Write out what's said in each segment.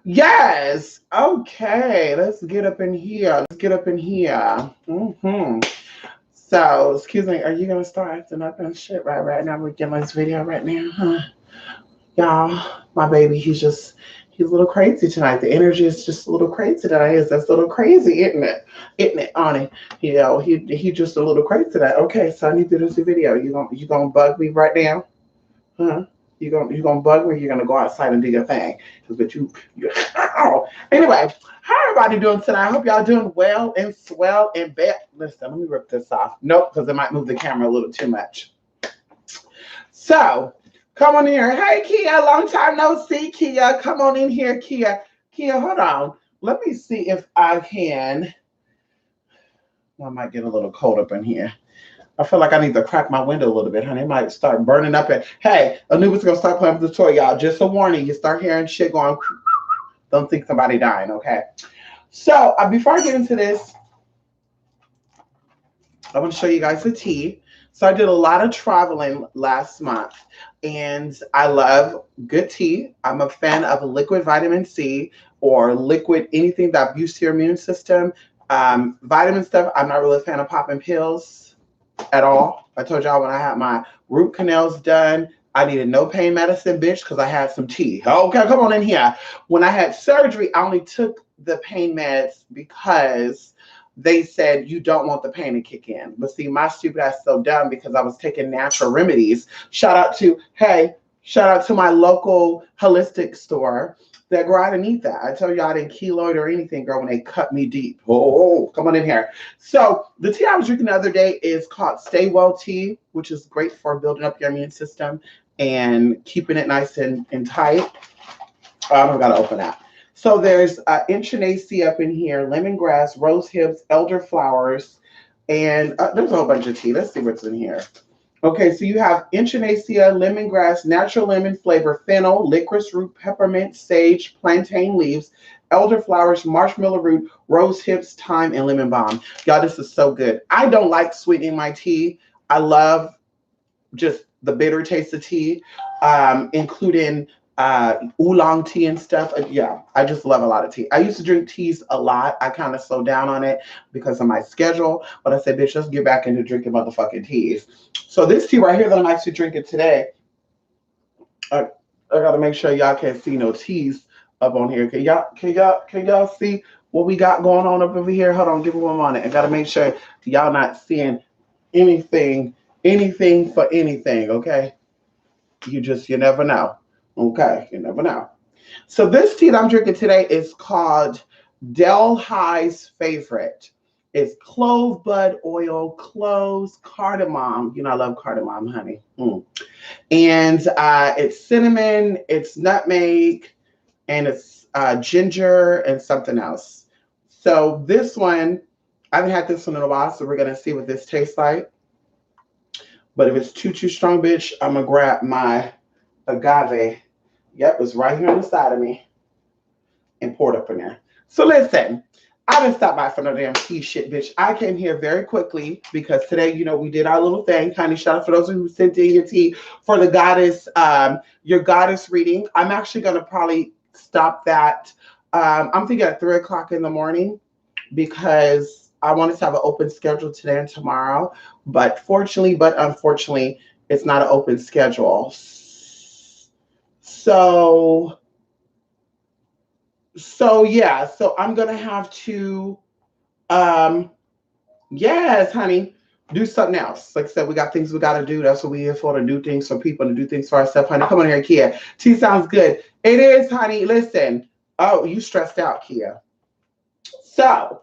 Yes. Okay. Let's get up in here. Let's get up in here. So, excuse me. Are you gonna start acting up and shit right now? We're getting this video right now, huh? Y'all, my baby, he's a little crazy tonight. The energy is just a little crazy tonight. Is that's a little crazy, isn't it? Isn't it, Ani? You know, he just a little crazy tonight. Okay, so I need to do this video. You gonna bug me right now? Huh? You gonna bug me? Or you gonna go outside and do your thing? But you anyway. How everybody doing tonight? I hope y'all doing well and swell and bet. Listen, let me rip this off. Nope, because it might move the camera a little too much. So come on in here. Hey Kia, long time no see, Kia. Come on in here, Kia. Kia, hold on. Let me see if I can. Well, I might get a little cold up in here. I feel like I need to crack my window a little bit, honey. It might start burning up. And hey, Anubis gonna start playing with the toy, y'all. Just a warning. You start hearing shit going. Don't think somebody dying, okay? So before I get into this, I want to show you guys the tea. So I did a lot of traveling last month, and I love good tea. I'm a fan of liquid vitamin C or liquid anything that boosts your immune system. Vitamin stuff, I'm not really a fan of popping pills at all. I told y'all when I had my root canals done, I needed no pain medicine, bitch, because I had some tea. Okay, come on in here. When I had surgery, I only took the pain meds because they said you don't want the pain to kick in. But see, my stupid ass so dumb because I was taking natural remedies. Shout out to my local holistic store. That girl, I didn't eat that. I tell you, I didn't keloid or anything, girl, when they cut me deep. Oh, come on in here. So the tea I was drinking the other day is called Stay Well Tea, which is great for building up your immune system and keeping it nice and tight. I don't gotta open that. So there's Echinacea up in here, lemongrass, rose hips, elderflowers, and there's a whole bunch of tea. Let's see what's in here. Okay, so you have Echinacea, lemongrass, natural lemon flavor, fennel, licorice root, peppermint, sage, plantain leaves, elderflowers, marshmallow root, rose hips, thyme, and lemon balm. Y'all, this is so good. I don't like sweetening my tea. I love just the bitter taste of tea, including oolong tea and stuff. Yeah, I just love a lot of tea. I used to drink teas a lot. I kind of slowed down on it because of my schedule. But I said, bitch, let's get back into drinking motherfucking teas. So this tea right here that I'm actually drinking today, I, I gotta make sure y'all can't see no teas up on here. Can y'all see what we got going on up over here? Hold on, give me one moment. I gotta make sure y'all not seeing anything, anything for anything, okay? You never know. Okay, you never know. So this tea that I'm drinking today is called Delhi's Favorite. It's clove bud oil, cloves, cardamom. You know I love cardamom, honey. And it's cinnamon, it's nutmeg, and it's ginger and something else. So this one, I haven't had this one in a while, so we're gonna see what this tastes like. But if it's too strong, bitch, I'm gonna grab my agave. Yep, it's right here on the side of me and pour it up in there. So listen, I didn't stop by for no damn tea shit, bitch. I came here very quickly because today, we did our little thing. Honey, shout out for those who sent in your tea for the goddess, your goddess reading. I'm actually gonna probably stop that. I'm thinking at 3 o'clock in the morning because I wanted to have an open schedule today and tomorrow. But fortunately, but unfortunately, it's not an open schedule. So yeah, so I'm gonna have to um yes, honey, do something else. Like I said, we got things we gotta do. That's what we here for, to do things for people, to do things for ourselves, honey. Come on here, Kia. Tea sounds good. It is, honey. Listen. Oh, you stressed out, Kia. So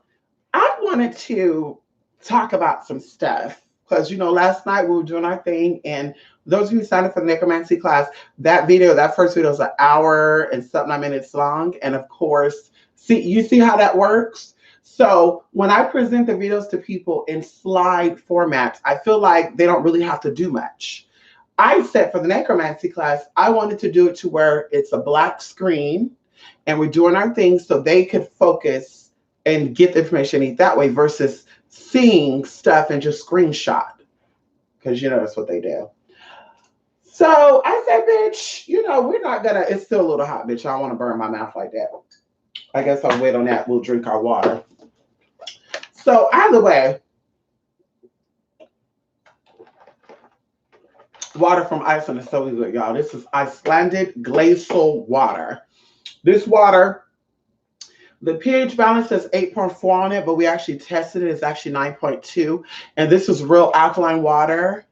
I wanted to talk about some stuff because last night we were doing our thing, and those of you who signed up for the necromancy class, that first video is an hour and something minutes long, and of course, see how that works. So when I present the videos to people in slide formats, I feel like they don't really have to do much. I said for the necromancy class, I wanted to do it to where it's a black screen and we're doing our things so they could focus and get the information that way versus seeing stuff and just screenshot, because that's what they do. So I said, bitch, we're not gonna, it's still a little hot, bitch. I don't want to burn my mouth like that. I guess I'll wait on that. We'll drink our water. So either way, water from Iceland is so good, y'all. This is Icelandic glacial water. This water, the pH balance says 8.4 on it, but we actually tested it. It's actually 9.2. And this is real alkaline water.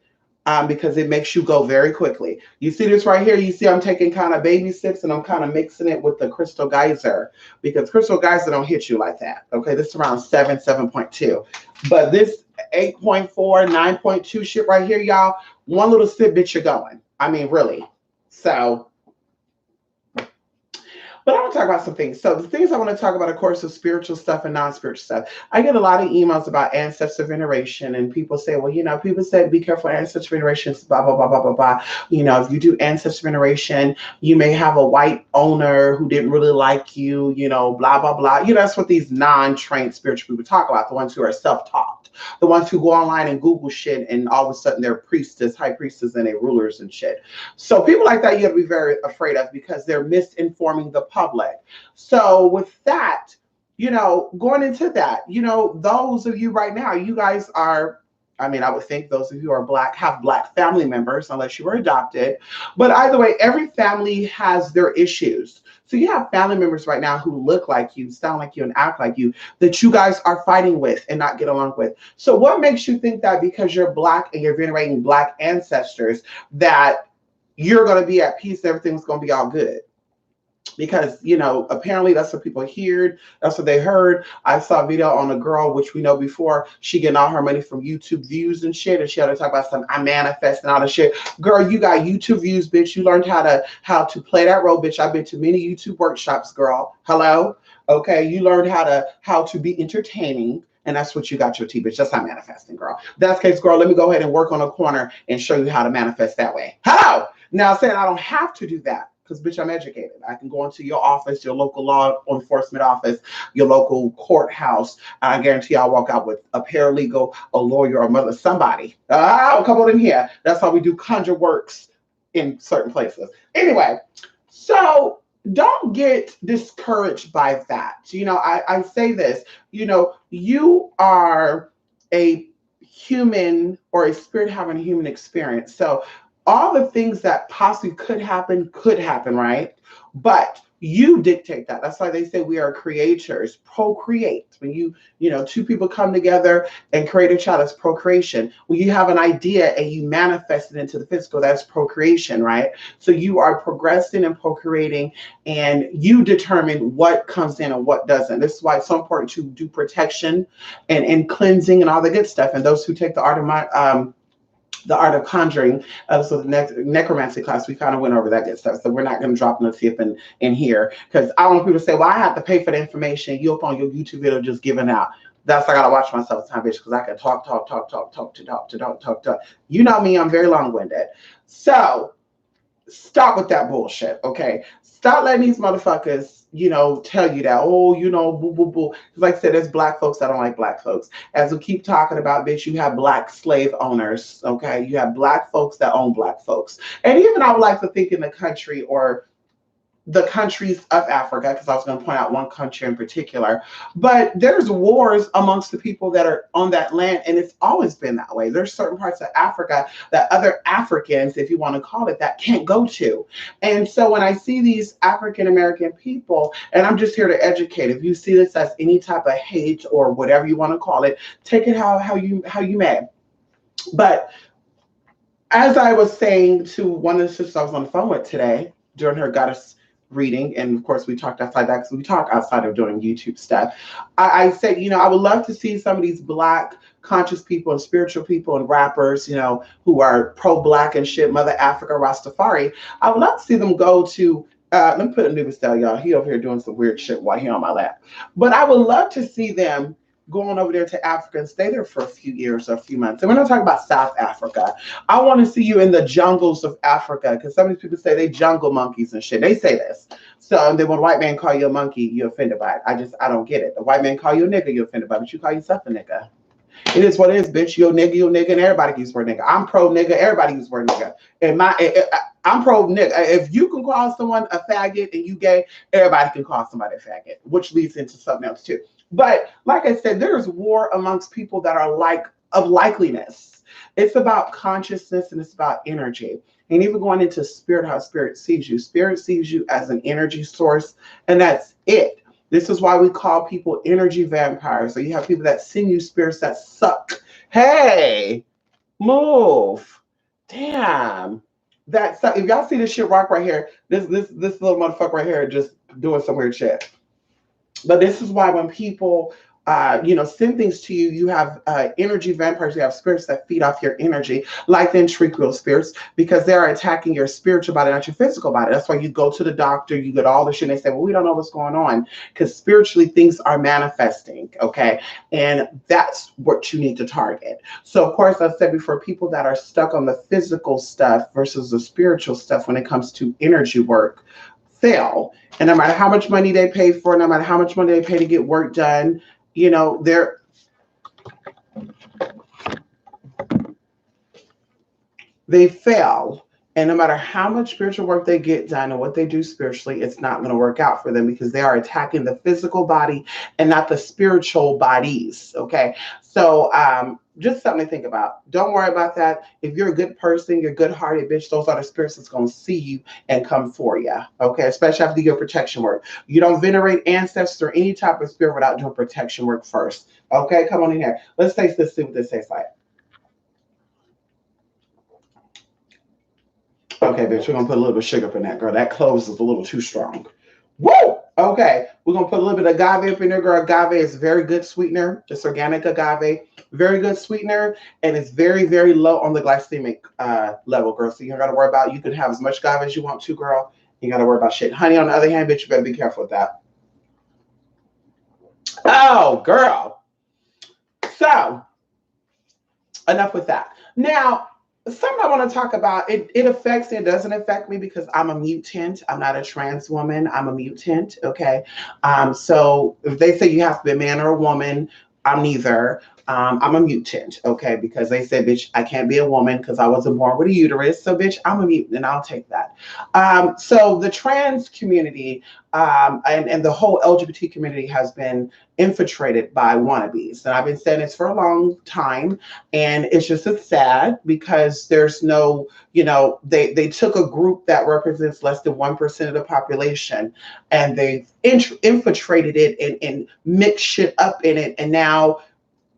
Because it makes you go very quickly. You see this right here? You see I'm taking kind of baby sips and I'm kind of mixing it with the Crystal Geyser because Crystal Geyser don't hit you like that. Okay, this is around 7.2. But this 8.4, 9.2 shit right here, y'all, one little sip, bitch, you're going. I mean, really. So, but I want to talk about some things. So the things I want to talk about, of course, is spiritual stuff and non-spiritual stuff. I get a lot of emails about ancestor veneration, and people say, well, people said be careful ancestor veneration, blah, blah, blah, blah, blah, blah. If you do ancestor veneration, you may have a white owner who didn't really like you, blah, blah, blah. That's what these non-trained spiritual people talk about, the ones who are self-taught, the ones who go online and Google shit, and all of a sudden they're priestess, high priestess, and they're rulers and shit. So people like that, you have to be very afraid of because they're misinforming the public. So with that, going into that, those of you right now, you guys are, I would think those of you who are Black have Black family members, unless you were adopted. But either way, every family has their issues. So you have family members right now who look like you, sound like you, and act like you that you guys are fighting with and not get along with. So what makes you think that because you're Black and you're venerating Black ancestors that you're going to be at peace, everything's going to be all good? Because, apparently that's what people heard. That's what they heard. I saw a video on a girl, which we know before, she getting all her money from YouTube views and shit. And she had to talk about I manifest and all that shit. Girl, you got YouTube views, bitch. You learned how to play that role, bitch. I've been to many YouTube workshops, girl. Hello? Okay. You learned how to be entertaining. And that's what you got your T, bitch. That's not manifesting, girl. That's the case, girl. Let me go ahead and work on a corner and show you how to manifest that way. Hello? Now saying I don't have to do that. Because, bitch, I'm educated. I can go into your office, your local law enforcement office, your local courthouse. And I guarantee I'll walk out with a paralegal, a lawyer, or mother, somebody. I'll come on in here. That's how we do conjure works in certain places. Anyway, so don't get discouraged by that. I say this, you are a human or a spirit having a human experience. So all the things that possibly could happen, right? But you dictate that. That's why they say we are creators, procreate. When two people come together and create a child, that's procreation. When you have an idea and you manifest it into the physical, that's procreation, right? So you are progressing and procreating, and you determine what comes in and what doesn't. This is why it's so important to do protection and cleansing and all the good stuff. And those who take the art of conjuring, so the necromancy class, we kind of went over that good stuff. So we're not going to drop no tip in here because I don't want people to say, well, I have to pay for the information. You up on your YouTube video just giving out. That's I got to watch myself time, bitch, because I can talk. You know me, I'm very long-winded. So stop with that bullshit, okay? Stop letting these motherfuckers, tell you that, boo, boo, boo. Like I said, there's Black folks that don't like Black folks. As we keep talking about, bitch, you have Black slave owners, okay? You have Black folks that own Black folks. And even I would like to think in the country or the countries of Africa, because I was going to point out one country in particular, but there's wars amongst the people that are on that land, and it's always been that way. There's certain parts of Africa that other Africans, if you want to call it that, can't go to. And so when I see these African American people, and I'm just here to educate, if you see this as any type of hate or whatever you want to call it, take it how you may. But as I was saying to one of the sisters I was on the phone with today during her goddess reading, and of course we talked outside that because we talk outside of doing YouTube stuff. I said, I would love to see some of these Black conscious people and spiritual people and rappers, who are pro-Black and shit, Mother Africa, Rastafari. I would love to see them go to, let me put Anubis down, y'all. He over here doing some weird shit while he on my lap. But I would love to see them going over there to Africa and stay there for a few years or a few months. And we're not talking about South Africa. I want to see you in the jungles of Africa, because some of these people say they jungle monkeys and shit. They say this. So then when a white man call you a monkey, you're offended by it. I don't get it. The white man call you a nigga, you're offended by it, but you call yourself a nigga. It is what it is, bitch. You a nigga, and everybody can use the word nigga. I'm pro nigga, everybody use the word nigga. And I'm pro nigga. If you can call someone a faggot and you gay, everybody can call somebody a faggot, which leads into something else too. But like I said, there's war amongst people that are of likeliness. It's about consciousness and it's about energy. And even going into spirit, how spirit sees you. Spirit sees you as an energy source, and that's it. This is why we call people energy vampires. So you have people that send you spirits that suck. Hey, move. Damn. That suck. If y'all see this shit rock right here, this little motherfucker right here just doing some weird shit. But this is why when people send things to you, you have energy vampires, you have spirits that feed off your energy, like the ventricular spirits, because they are attacking your spiritual body, not your physical body. That's why you go to the doctor, you get all the shit, and they say, well, we don't know what's going on, because spiritually things are manifesting, okay? And that's what you need to target. So, of course, I said before, people that are stuck on the physical stuff versus the spiritual stuff when it comes to energy work fail. And no matter how much money they pay for, no matter how much money they pay to get work done, they fail. And no matter how much spiritual work they get done and what they do spiritually, it's not going to work out for them because they are attacking the physical body and not the spiritual bodies. Okay. So just something to think about. Don't worry about that. If you're a good person, you're good-hearted, bitch, those are the spirits that's going to see you and come for you. Okay. Especially after you do protection work. You don't venerate ancestors or any type of spirit without doing protection work first. Okay. Come on in here. Let's taste this, see what this tastes like. Okay, bitch, we're gonna put a little bit of sugar up in that, girl. That cloves is a little too strong. Woo! Okay, we're gonna put a little bit of agave up in there, girl. Agave is a very good sweetener. It's organic agave, very good sweetener, and it's very, very low on the glycemic level, girl. So you don't gotta worry about. You can have as much agave as you want to, girl. You gotta worry about shit. Honey, on the other hand, bitch, you better be careful with that. Oh, girl. So enough with that. Now, something I want to talk about, it affects and it doesn't affect me because I'm a mutant. I'm not a trans woman. I'm a mutant. Okay. So if they say you have to be a man or a woman, I'm neither. I'm a mutant, okay, because they said, bitch, I can't be a woman because I wasn't born with a uterus. So, bitch, I'm a mutant, and I'll take that. So the trans community and the whole LGBT community has been infiltrated by wannabes. And I've been saying this for a long time, and it's just as sad because there's no, they took a group that represents less than 1% of the population, and they've infiltrated it and mixed shit up in it, and now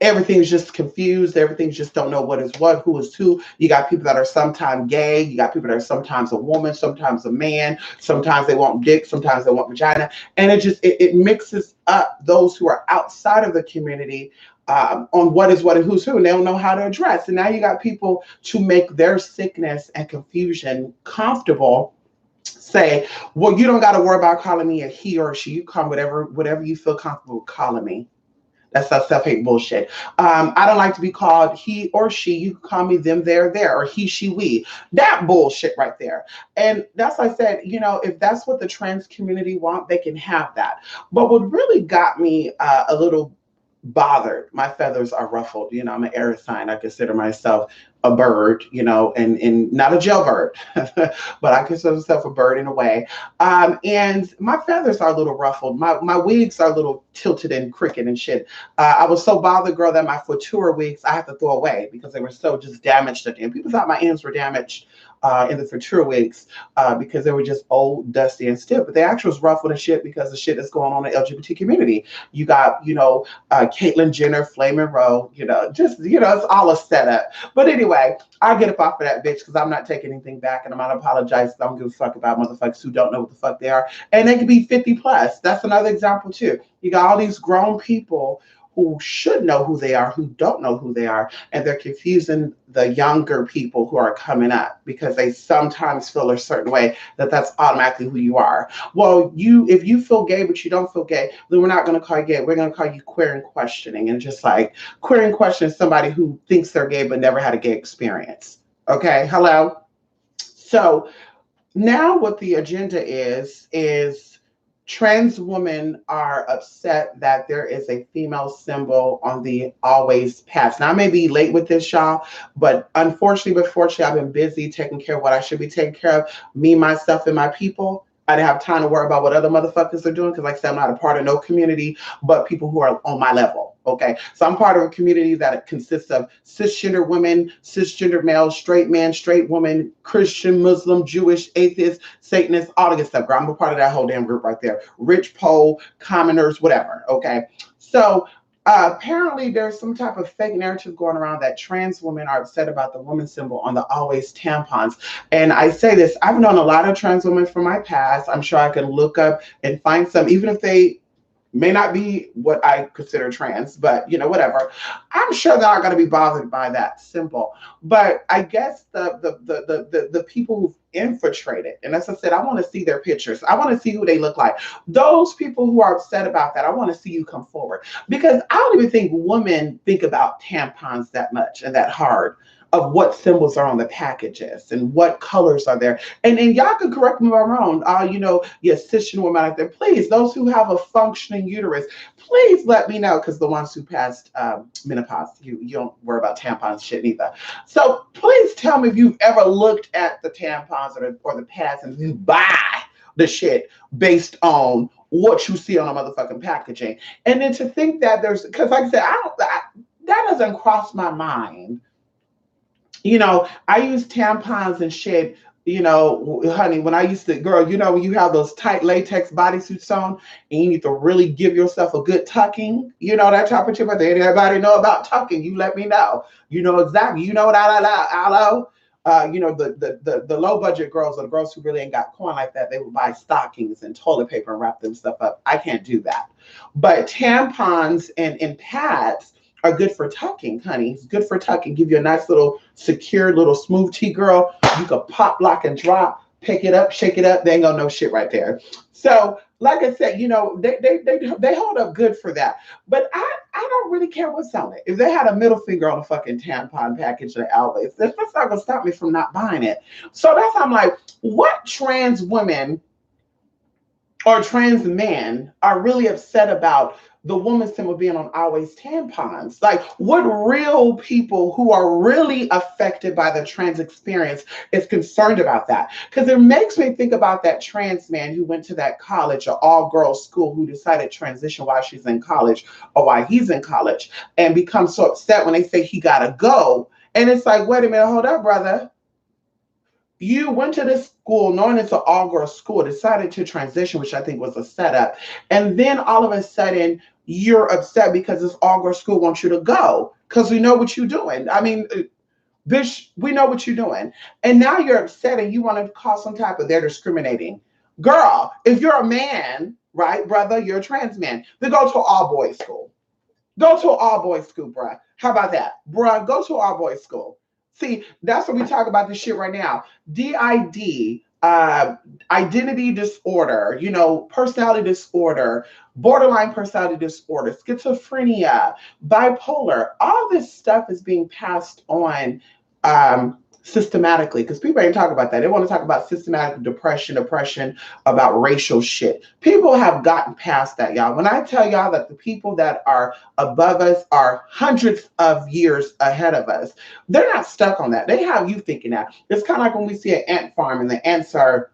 everything's just confused. Everything's just don't know what is what, who is who. You got people that are sometimes gay. You got people that are sometimes a woman, sometimes a man. Sometimes they want dick, sometimes they want vagina. And it mixes up those who are outside of the community on what is what and who's who. And they don't know how to address. And now you got people to make their sickness and confusion comfortable say, well, you don't got to worry about calling me a he or a she. You call whatever you feel comfortable calling me. That's that self-hate bullshit. I don't like to be called he or she. You can call me them, there, or he, she, we. That bullshit right there. And that's why I said, if that's what the trans community want, they can have that. But what really got me a little bothered, my feathers are ruffled. I'm an air sign. I consider myself a bird, and not a jailbird, but I consider myself a bird in a way. And my feathers are a little ruffled. My wigs are a little tilted and crooked and shit. I was so bothered, girl, that my Futura wigs I had to throw away because they were so just damaged at the end. People thought my ends were damaged in the Futura wigs because they were just old, dusty, and stiff. But they actually was ruffled and shit because the shit that's going on in the LGBT community. You got, Caitlyn Jenner, Flame Monroe, it's all a setup. But anyway, I'll get up off of that bitch because I'm not taking anything back and I'm not apologizing. I don't give a fuck about motherfuckers who don't know what the fuck they are. And they could be 50 plus. That's another example too. You got all these grown people who should know who they are, who don't know who they are, and they're confusing the younger people who are coming up because they sometimes feel a certain way that's automatically who you are. Well, if you feel gay but you don't feel gay, then we're not going to call you gay. We're going to call you queer and questioning. And just like queer and questioning somebody who thinks they're gay but never had a gay experience. Okay, hello? So now what the agenda is trans women are upset that there is a female symbol on the always pass. Now, I may be late with this, y'all, but unfortunately, but fortunately, I've been busy taking care of what I should be taking care of, me, myself, and my people. I didn't have time to worry about what other motherfuckers are doing because, like I said, I'm not a part of no community but people who are on my level. Okay. So I'm part of a community that consists of cisgender women, cisgender males, straight men, straight women, Christian, Muslim, Jewish, atheist, Satanist, all the good stuff. Girl, I'm a part of that whole damn group right there. Rich, poor, commoners, whatever. Okay. So apparently there's some type of fake narrative going around that trans women are upset about the woman symbol on the always tampons. And I say this, I've known a lot of trans women from my past. I'm sure I can look up and find some, even if they may not be what I consider trans, but whatever. I'm sure they're not going to be bothered by that symbol. But I guess the people who've infiltrated, and as I said, I want to see their pictures. I want to see who they look like. Those people who are upset about that, I want to see you come forward. Because I don't even think women think about tampons that much and that hard of what symbols are on the packages and what colors are there. And y'all can correct me if I'm wrong. Yes, cisgender women out there, please, those who have a functioning uterus, please let me know, because the ones who passed menopause, you don't worry about tampons shit either. So please tell me if you've ever looked at the tampons or the pads and you buy the shit based on what you see on a motherfucking packaging. And then to think that because like I said, that doesn't cross my mind. I use tampons and shit, honey, when I used to, girl, when you have those tight latex bodysuits on and you need to really give yourself a good tucking, that type of shit. But everybody know about tucking. You let me know. You know exactly. The low budget girls, or the girls who really ain't got coin like that, they would buy stockings and toilet paper and wrap them stuff up. I can't do that. But tampons and pads are good for tucking, honey. It's good for tucking. Give you a nice little secure little smooth tea, girl. You can pop, lock, and drop, pick it up, shake it up. They ain't gonna know shit right there. So, like I said, they hold up good for that. But I don't really care what's on it. If they had a middle finger on a fucking tampon package or Always, that's not gonna stop me from not buying it. So that's how I'm like, what trans women or trans men are really upset about the woman symbol being on always tampons? Like, what real people who are really affected by the trans experience is concerned about that? Because it makes me think about that trans man who went to that college, or all-girls school, who decided to transition while she's in college or while he's in college, and becomes so upset when they say he gotta go. And it's like, wait a minute, hold up, brother. You went to this school knowing it's an all-girls school, decided to transition, which I think was a setup. And then all of a sudden, you're upset because this all-girls school wants you to go because we know what you're doing. I mean, bitch, we know what you're doing. And now you're upset and you want to call some type of they're discriminating. Girl, if you're a man, right, brother, you're a trans man, then go to an all-boys school. Go to an all-boys school, bruh. How about that? Bruh, go to an all-boys school. See, that's what we talk about this shit right now. DID, identity disorder, personality disorder, borderline personality disorder, schizophrenia, bipolar. All this stuff is being passed on systematically, because people ain't talking about that. They want to talk about systematic depression, oppression, about racial shit. People have gotten past that, y'all. When I tell y'all that the people that are above us are hundreds of years ahead of us, they're not stuck on that. They have you thinking that. It's kind of like when we see an ant farm and the ants are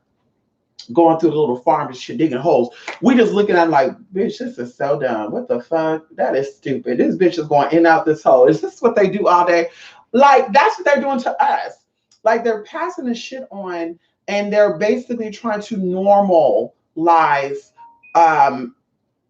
going through the little farm and shit, digging holes. We just looking at them like, bitch, this is so dumb. What the fuck? That is stupid. This bitch is going in and out this hole. Is this what they do all day? Like, that's what they're doing to us. Like, they're passing the shit on, and they're basically trying to normalize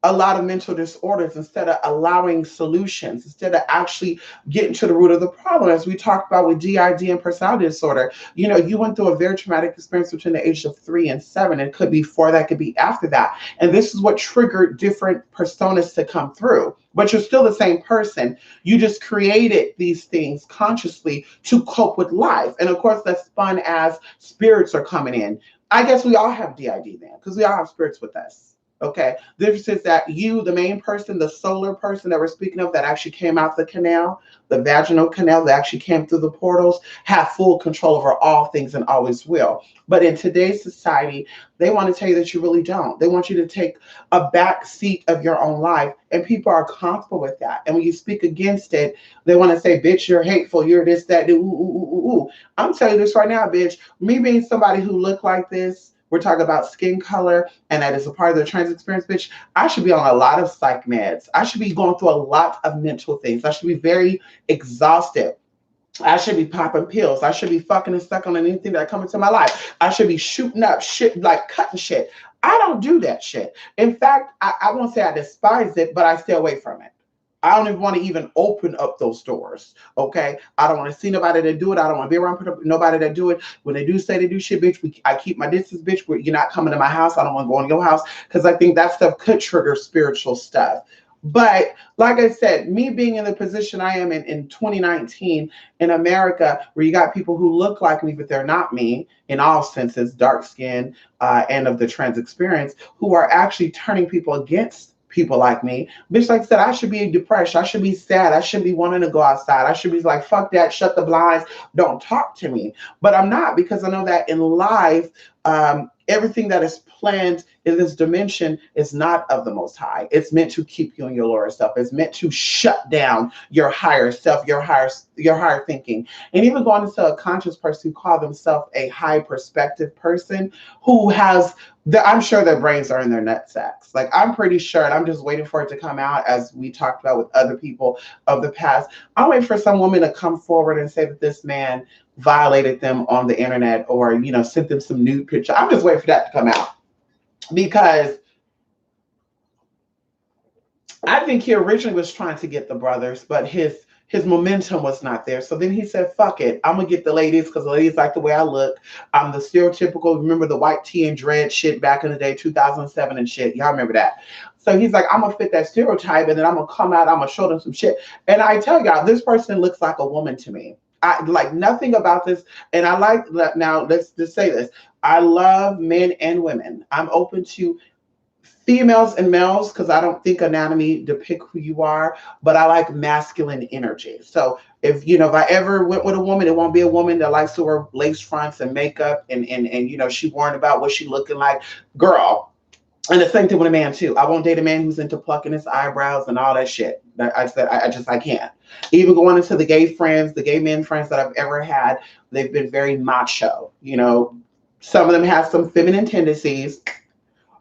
a lot of mental disorders instead of allowing solutions, instead of actually getting to the root of the problem. As we talked about with DID and personality disorder, you went through a very traumatic experience between the ages of 3 and 7. It could be 4, that could be after that. And this is what triggered different personas to come through. But you're still the same person. You just created these things consciously to cope with life. And of course, that's fun as spirits are coming in. I guess we all have DID then, because we all have spirits with us. Okay. The difference is that you, the main person, the solar person that we're speaking of that actually came out the canal, the vaginal canal that actually came through the portals, have full control over all things and always will. But in today's society, they want to tell you that you really don't. They want you to take a back seat of your own life, and people are comfortable with that. And when you speak against it, they want to say, bitch, you're hateful, you're this, that, ooh, ooh, ooh, ooh, ooh. I'm telling you this right now, bitch. Me being somebody who looked like this, we're talking about skin color, and that is a part of the trans experience, bitch. I should be on a lot of psych meds. I should be going through a lot of mental things. I should be very exhausted. I should be popping pills. I should be fucking and sucking on anything that comes into my life. I should be shooting up shit, like cutting shit. I don't do that shit. In fact, I won't say I despise it, but I stay away from it. I don't even want to even open up those doors. Okay. I don't want to see nobody that do it. I don't want to be around nobody that do it. When they do say they do shit, bitch, I keep my distance, bitch. You're not coming to my house. I don't want to go in your house because I think that stuff could trigger spiritual stuff. But like I said, me being in the position I am in 2019 in America, where you got people who look like me, but they're not me in all senses, dark skin and of the trans experience, who are actually turning people against people like me. Bitch, like I said, I should be depressed. I should be sad. I should be wanting to go outside. I should be like, fuck that, shut the blinds, don't talk to me. But I'm not, because I know that in life, everything that is planned in this dimension is not of the Most High. It's meant to keep you in your lower self. It's meant to shut down your higher self, your higher thinking. And even going into a conscious person who call themselves a high perspective person who has I'm sure their brains are in their nut sacks. Like, I'm pretty sure, and I'm just waiting for it to come out, as we talked about with other people of the past. I'm waiting for some woman to come forward and say that this man violated them on the internet, or, sent them some nude picture. I'm just waiting for that to come out, because I think he originally was trying to get the brothers, but his momentum was not there. So then he said, fuck it. I'm going to get the ladies, because the ladies like the way I look. I'm the stereotypical, remember the white tee and dread shit back in the day, 2007 and shit. Y'all remember that. So he's like, I'm going to fit that stereotype, and then I'm going to come out, I'm going to show them some shit. And I tell y'all, this person looks like a woman to me. I like nothing about this. And I like that. Now, let's just say this. I love men and women. I'm open to females and males, because I don't think anatomy depict who you are, but I like masculine energy. So if I ever went with a woman, it won't be a woman that likes to wear lace fronts and makeup, and she worried about what she looking like, girl. And the same thing with a man too. I won't date a man who's into plucking his eyebrows and all that shit. I said I can't. Even going into the gay friends, the gay men friends that I've ever had, they've been very macho. Some of them have some feminine tendencies,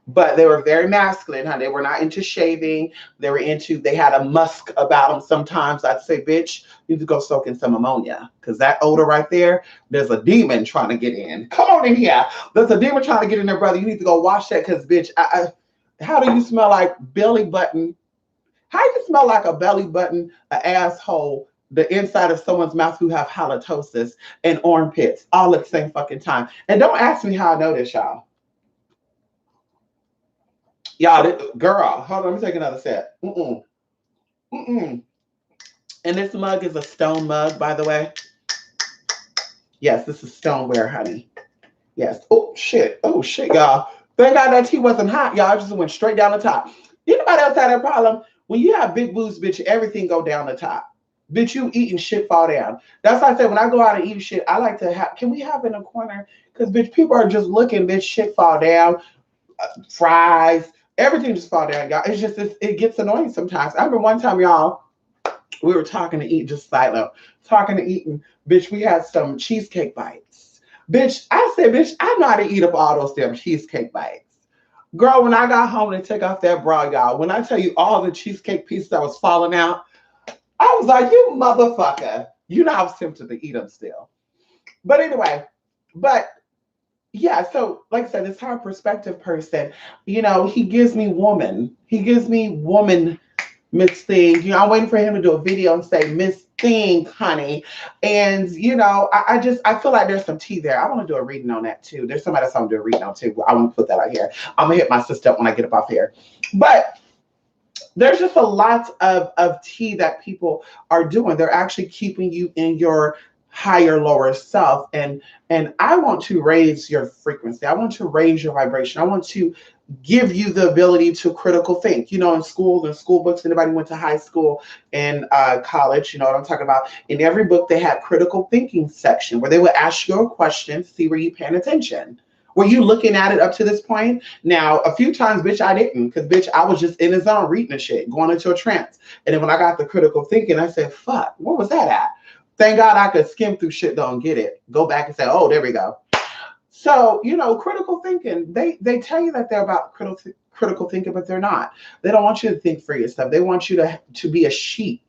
but they were very masculine, huh? They were not into shaving. They had a musk about them sometimes. I'd say, bitch, you need to go soak in some ammonia, because that odor right there, there's a demon trying to get in. Come on in here. There's a demon trying to get in there, brother. You need to go wash that, because, bitch, how do you smell like belly button? How do you smell like a belly button, an asshole, the inside of someone's mouth who have halitosis, and armpits all at the same fucking time? And don't ask me how I know this, y'all. Y'all, girl, hold on, let me take another sip. And this mug is a stone mug, by the way. Yes, this is stoneware, honey. Yes. Oh shit, y'all. Thank God that tea wasn't hot, y'all. It just went straight down the top. Anybody else had that problem? When you have big boobs, bitch, everything go down the top. Bitch, you eating shit fall down. That's why I said when I go out and eat shit, I like to have. Can we have in a corner? Because bitch, people are just looking. Bitch, shit fall down. Fries, everything just fall down, y'all. It's just it gets annoying sometimes. I remember one time, y'all, we were talking to eat, just silent, talking to eating. Bitch, we had some cheesecake bites. Bitch, I said, bitch, I know how to eat up all those damn cheesecake bites. Girl, when I got home and take off that bra, y'all, when I tell you all the cheesecake pieces that was falling out, I was like, you motherfucker. You know I was tempted to eat them still. But anyway, yeah, so like I said, this higher perspective person, he gives me woman. He gives me woman, Miss Thing. I'm waiting for him to do a video and say, Miss Thing, honey. And, I feel like there's some tea there. I want to do a reading on that too. There's somebody else I'm doing a reading on too. I want to put that out here. I'm going to hit my sister up when I get up off here. But there's just a lot of tea that people are doing. They're actually keeping you in your higher, lower self. And I want to raise your frequency. I want to raise your vibration. I want to give you the ability to critical think. You know, in schools and school books, anybody went to high school and college, you know what I'm talking about. In every book, they had critical thinking section where they would ask you a question, see were you paying attention. Were you looking at it up to this point? Now, a few times, bitch, I didn't, because bitch, I was just in the zone reading the shit, going into a trance. And then when I got the critical thinking, I said, fuck, where was that at? Thank God I could skim through shit, don't get it. Go back and say, oh, there we go. So, you know, critical thinking, they tell you that they're about critical thinking, but they're not. They don't want you to think for yourself. They want you to be a sheep.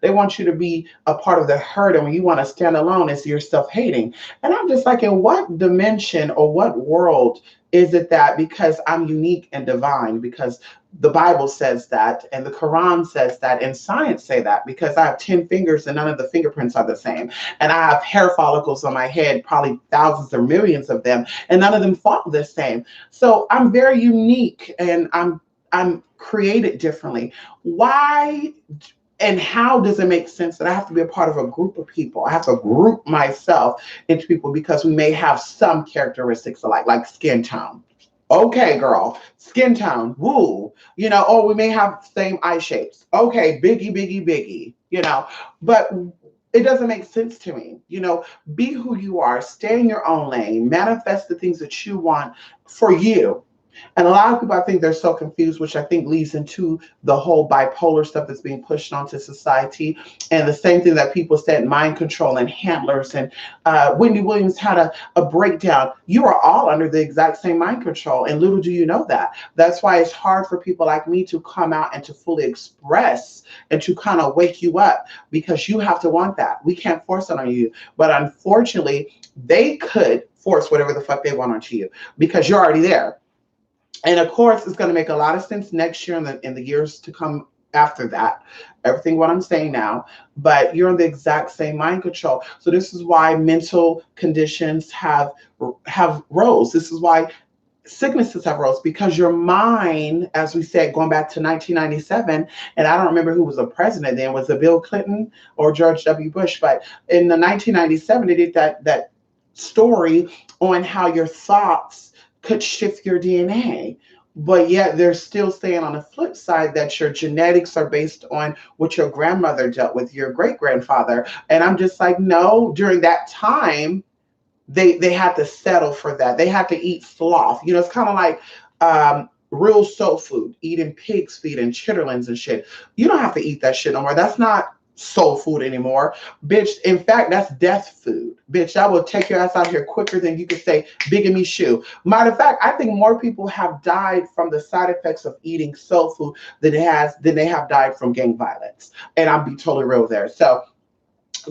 They want you to be a part of the herd. And when you want to stand alone, it's your self-hating. And I'm just like, in what dimension or what world is it that because I'm unique and divine, because the Bible says that, and the Quran says that, and science say that, because I have 10 fingers and none of the fingerprints are the same. And I have hair follicles on my head, probably thousands or millions of them, and none of them fall the same. So I'm very unique and I'm created differently. Why and how does it make sense that I have to be a part of a group of people? I have to group myself into people because we may have some characteristics alike, like skin tone. Okay, girl, skin tone, woo. You know, oh, we may have same eye shapes. Okay, biggie, biggie, biggie, you know, but it doesn't make sense to me. You know, be who you are, stay in your own lane, manifest the things that you want for you. And a lot of people, I think they're so confused, which I think leads into the whole bipolar stuff that's being pushed onto society. And the same thing that people said, mind control and handlers. And Wendy Williams had a breakdown. You are all under the exact same mind control. And little do you know that. That's why it's hard for people like me to come out and to fully express and to kind of wake you up, because you have to want that. We can't force it on you. But unfortunately, they could force whatever the fuck they want onto you because you're already there. And of course, it's going to make a lot of sense next year and in the years to come after that. Everything what I'm saying now, but you're in the exact same mind control. So this is why mental conditions have rose. This is why sicknesses have rose, because your mind, as we said, going back to 1997, and I don't remember who was the president then, was it Bill Clinton or George W. Bush? But in the 1997, they did that story on how your thoughts could shift your DNA. But yet they're still saying on the flip side that your genetics are based on what your grandmother dealt with, your great grandfather. And I'm just like, no, during that time, they had to settle for that. They had to eat sloth. You know, it's kind of like real soul food, eating pig's feet and chitterlings and shit. You don't have to eat that shit no more. That's not soul food anymore, bitch. In fact, that's death food, bitch. I will take your ass out here quicker than you could say bigamy shoe. Matter of fact, I think more people have died from the side effects of eating soul food than they have died from gang violence. And I'll be totally real there. So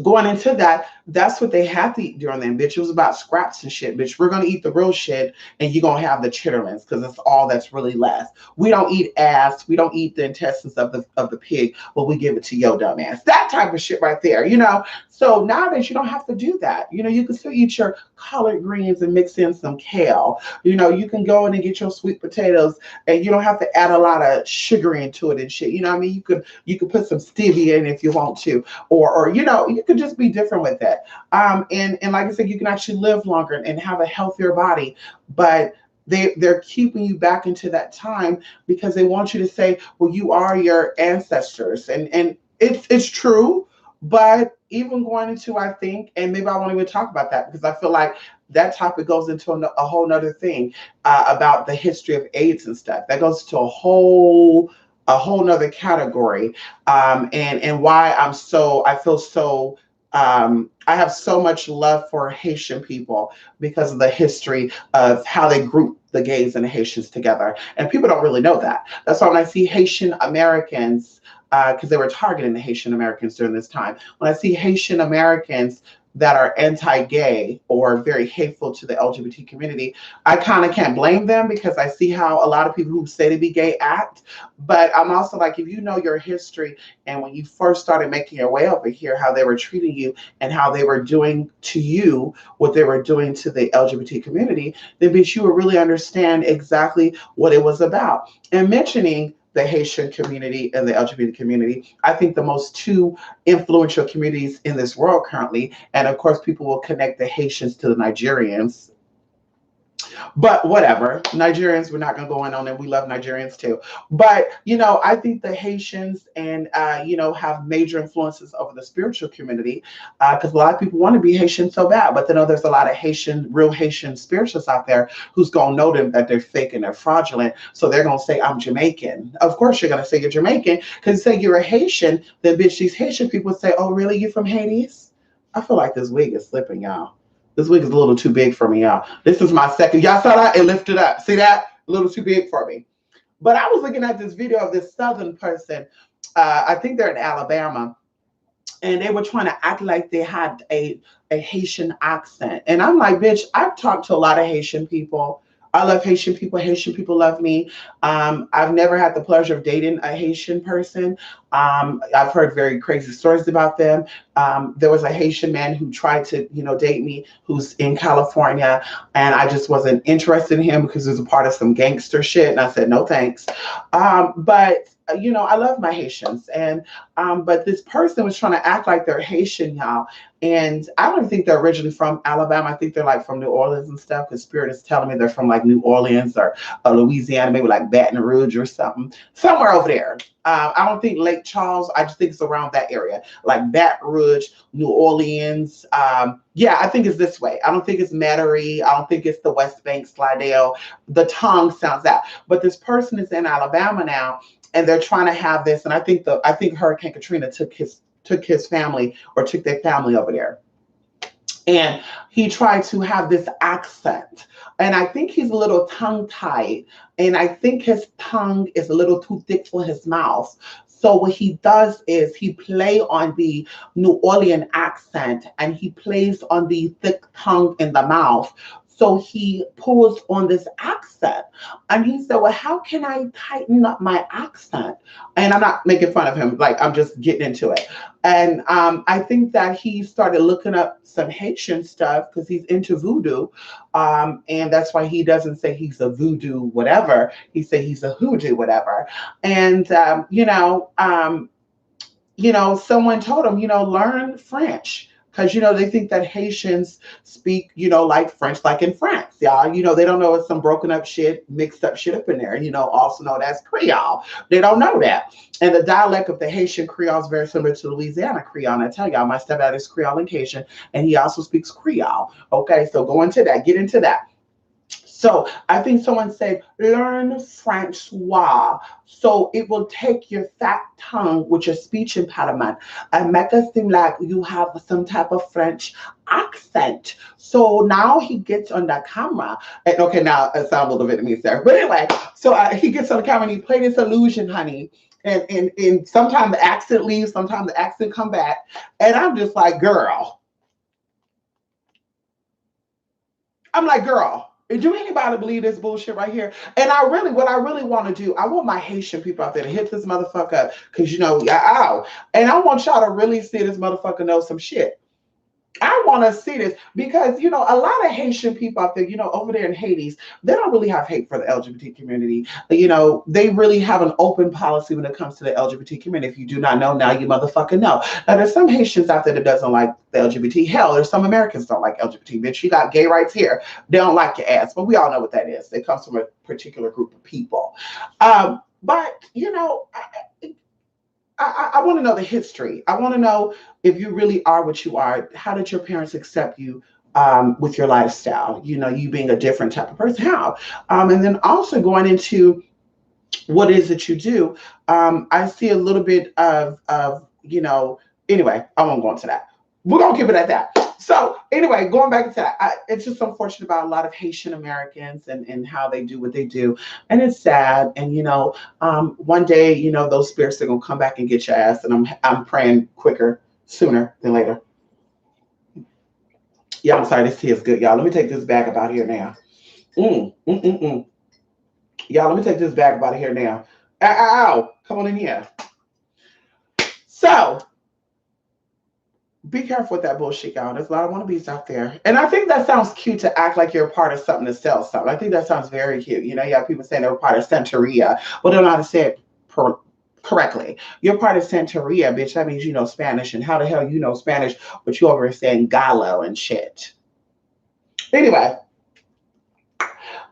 going into that, that's what they had to eat during then, bitch. It was about scraps and shit, bitch. We're gonna eat the real shit, and you're gonna have the chitterlings because it's all that's really left. We don't eat ass, we don't eat the intestines of the pig, but we give it to your dumb ass. That type of shit right there, you know. So nowadays you don't have to do that. You know, you can still eat your collard greens and mix in some kale. You know, you can go in and get your sweet potatoes, and you don't have to add a lot of sugar into it and shit. You know what I mean? You could put some stevia in if you want to, or you know, you could just be different with that. And like I said, you can actually live longer and have a healthier body, but they're keeping you back into that time because they want you to say, well, you are your ancestors, and it's true. But even going into, I think, and maybe I won't even talk about that because I feel like that topic goes into a whole nother thing about the history of AIDS and stuff. That goes to a whole nother category, and why I feel so I have so much love for Haitian people because of the history of how they group the gays and the Haitians together. And people don't really know that. That's why when I see Haitian Americans, because they were targeting the Haitian Americans during this time, when I see Haitian Americans that are anti-gay or very hateful to the LGBT community, I kind of can't blame them because I see how a lot of people who say to be gay act. But I'm also like, if you know your history and when you first started making your way over here, how they were treating you and how they were doing to you what they were doing to the LGBT community, then bitch, you would really understand exactly what it was about. And mentioning the Haitian community and the LGBT community. I think the most two influential communities in this world currently, and of course, people will connect the Haitians to the Nigerians, but whatever. Nigerians, we're not going to go in on it. We love Nigerians too. But, I think the Haitians and, have major influences over the spiritual community because a lot of people want to be Haitian so bad. But then there's a lot of real Haitian spiritualists out there who's going to know them that they're fake and they're fraudulent. So they're going to say, I'm Jamaican. Of course, you're going to say you're Jamaican because say you're a Haitian. Then, bitch, these Haitian people say, oh, really? You from Hades? I feel like this wig is slipping, y'all. This wig is a little too big for me, y'all. This is my second. Y'all saw that? It lifted up. See that? A little too big for me. But I was looking at this video of this Southern person. I think they're in Alabama. And they were trying to act like they had a Haitian accent. And I'm like, bitch, I've talked to a lot of Haitian people. I love Haitian people. Haitian people love me. I've never had the pleasure of dating a Haitian person. I've heard very crazy stories about them. There was a Haitian man who tried to, date me, who's in California, and I just wasn't interested in him because he was a part of some gangster shit, and I said no thanks. But I love my Haitians, and but this person was trying to act like they're Haitian, y'all. And I don't think they're originally from Alabama. I think they're like from New Orleans and stuff, because Spirit is telling me they're from like New Orleans or Louisiana, maybe like Baton Rouge or something, somewhere over there. I don't think Lake Charles. I just think it's around that area, like Baton Rouge, New Orleans. Yeah, I think it's this way. I don't think it's Metairie. I don't think it's the West Bank, Slidell. The tongue sounds out. But this person is in Alabama now, and they're trying to have this. And I think Hurricane Katrina took his family, or took their family over there. And he tried to have this accent. And I think he's a little tongue-tied. And I think his tongue is a little too thick for his mouth. So what he does is he plays on the New Orleans accent, and he plays on the thick tongue in the mouth. So he pulls on this accent, and he said, well, how can I tighten up my accent? And I'm not making fun of him. Like, I'm just getting into it. And I think that he started looking up some Haitian stuff because he's into voodoo. And that's why he doesn't say he's a voodoo whatever. He said he's a hoodoo whatever. And, someone told him, learn French. Because, they think that Haitians speak, like French, like in France, y'all. They don't know it's some broken up shit, mixed up shit up in there, also known as Creole. They don't know that. And the dialect of the Haitian Creole is very similar to Louisiana Creole. And I tell y'all, my stepdad is Creole and Cajun, and he also speaks Creole. Okay, so go into that, get into that. So I think someone said, learn Francois. So it will take your fat tongue with your speech impediment and make it seem like you have some type of French accent. So now he gets on the camera. And okay, now it sounds a little Vietnamese there. But anyway, so he gets on the camera and he played this illusion, honey. And sometimes the accent leaves, sometimes the accent come back. And I'm just like, girl. I'm like, girl. Do anybody believe this bullshit right here? And what I really want to do, I want my Haitian people out there to hit this motherfucker up, because ow. And I want y'all to really see this motherfucker know some shit. I want to see this because, a lot of Haitian people out there, over there in Hades, they don't really have hate for the LGBT community. They really have an open policy when it comes to the LGBT community. If you do not know, now you motherfucking know. Now, there's some Haitians out there that doesn't like the LGBT. Hell, there's some Americans don't like LGBT. Bitch, you got gay rights here. They don't like your ass, but we all know what that is. It comes from a particular group of people. But, I want to know the history. I want to know if you really are what you are. How did your parents accept you with your lifestyle? You being a different type of person. How? And then also going into what is it you do. I see a little bit of anyway, I won't go into that. We're going to keep it at that. So anyway, going back to that, it's just unfortunate about a lot of Haitian Americans and how they do what they do. And it's sad. And, one day, those spirits are going to come back and get your ass. And I'm praying sooner than later. Yeah, I'm sorry. This tea is good, y'all. Let me take this bag up out of here now. Y'all, let me take this bag up out of here now. Ow. Come on in here. So, be careful with that bullshit, y'all. There's a lot of wannabes out there. And I think that sounds cute to act like you're a part of something to sell something. I think that sounds very cute. You have people saying they're a part of Santeria, but they don't know how to say it correctly. You're part of Santeria, bitch. That means you know Spanish. And how the hell you know Spanish, but you over here saying gallo and shit. Anyway,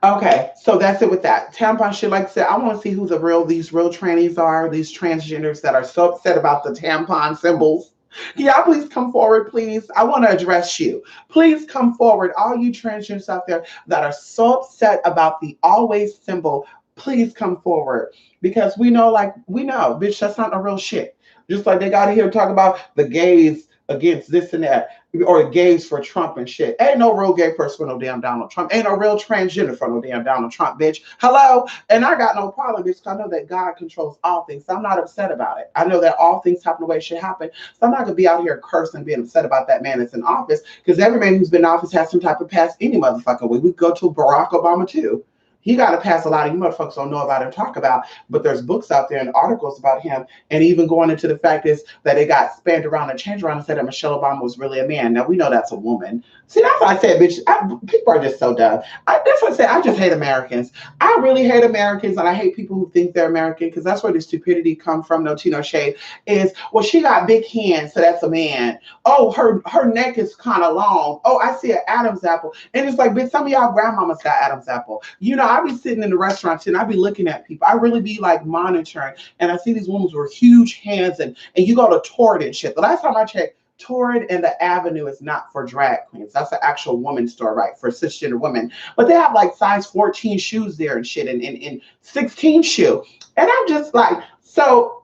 okay, so that's it with that. Tampon shit, like I said, I want to see who these real trannies are, these transgenders that are so upset about the tampon symbols. Yeah, please come forward, please. I want to address you. Please come forward, all you transgenders out there that are so upset about the always symbol. Please come forward because we know, bitch, that's not a real shit. Just like they got here to talk about the gays against this and that, or gays for Trump and shit. Ain't no real gay person for no damn Donald Trump. Ain't no real transgender for no damn Donald Trump, bitch. Hello? And I got no problem, bitch, because I know that God controls all things. So I'm not upset about it. I know that all things happen the way it should happen. So I'm not going to be out here cursing, being upset about that man that's in office, because every man who's been in office has some type of past any motherfucking way. We go to Barack Obama too. He got to pass a lot of you motherfuckers don't know about and talk about, but there's books out there and articles about him, and even going into the fact is that it got spanned around and changed around and said that Michelle Obama was really a man. Now we know that's a woman. See, that's why I said, bitch, people are just so dumb. That's what I said. I just hate Americans. I really hate Americans, and I hate people who think they're American, because that's where the stupidity come from. No tea, no shade. Is, well, she got big hands, so that's a man. Oh, her neck is kind of long. Oh, I see an Adam's apple, and it's like, bitch, some of y'all grandmamas got Adam's apple. You know, I be sitting in the restaurant and I be looking at people. I really be like monitoring, and I see these women with huge hands, and you go to Torrid and shit. The last time I checked, Torrid and the Avenue is not for drag queens. That's an actual women's store, right? For cisgender women. But they have like size 14 shoes there and shit, and 16 shoe. And I'm just like, so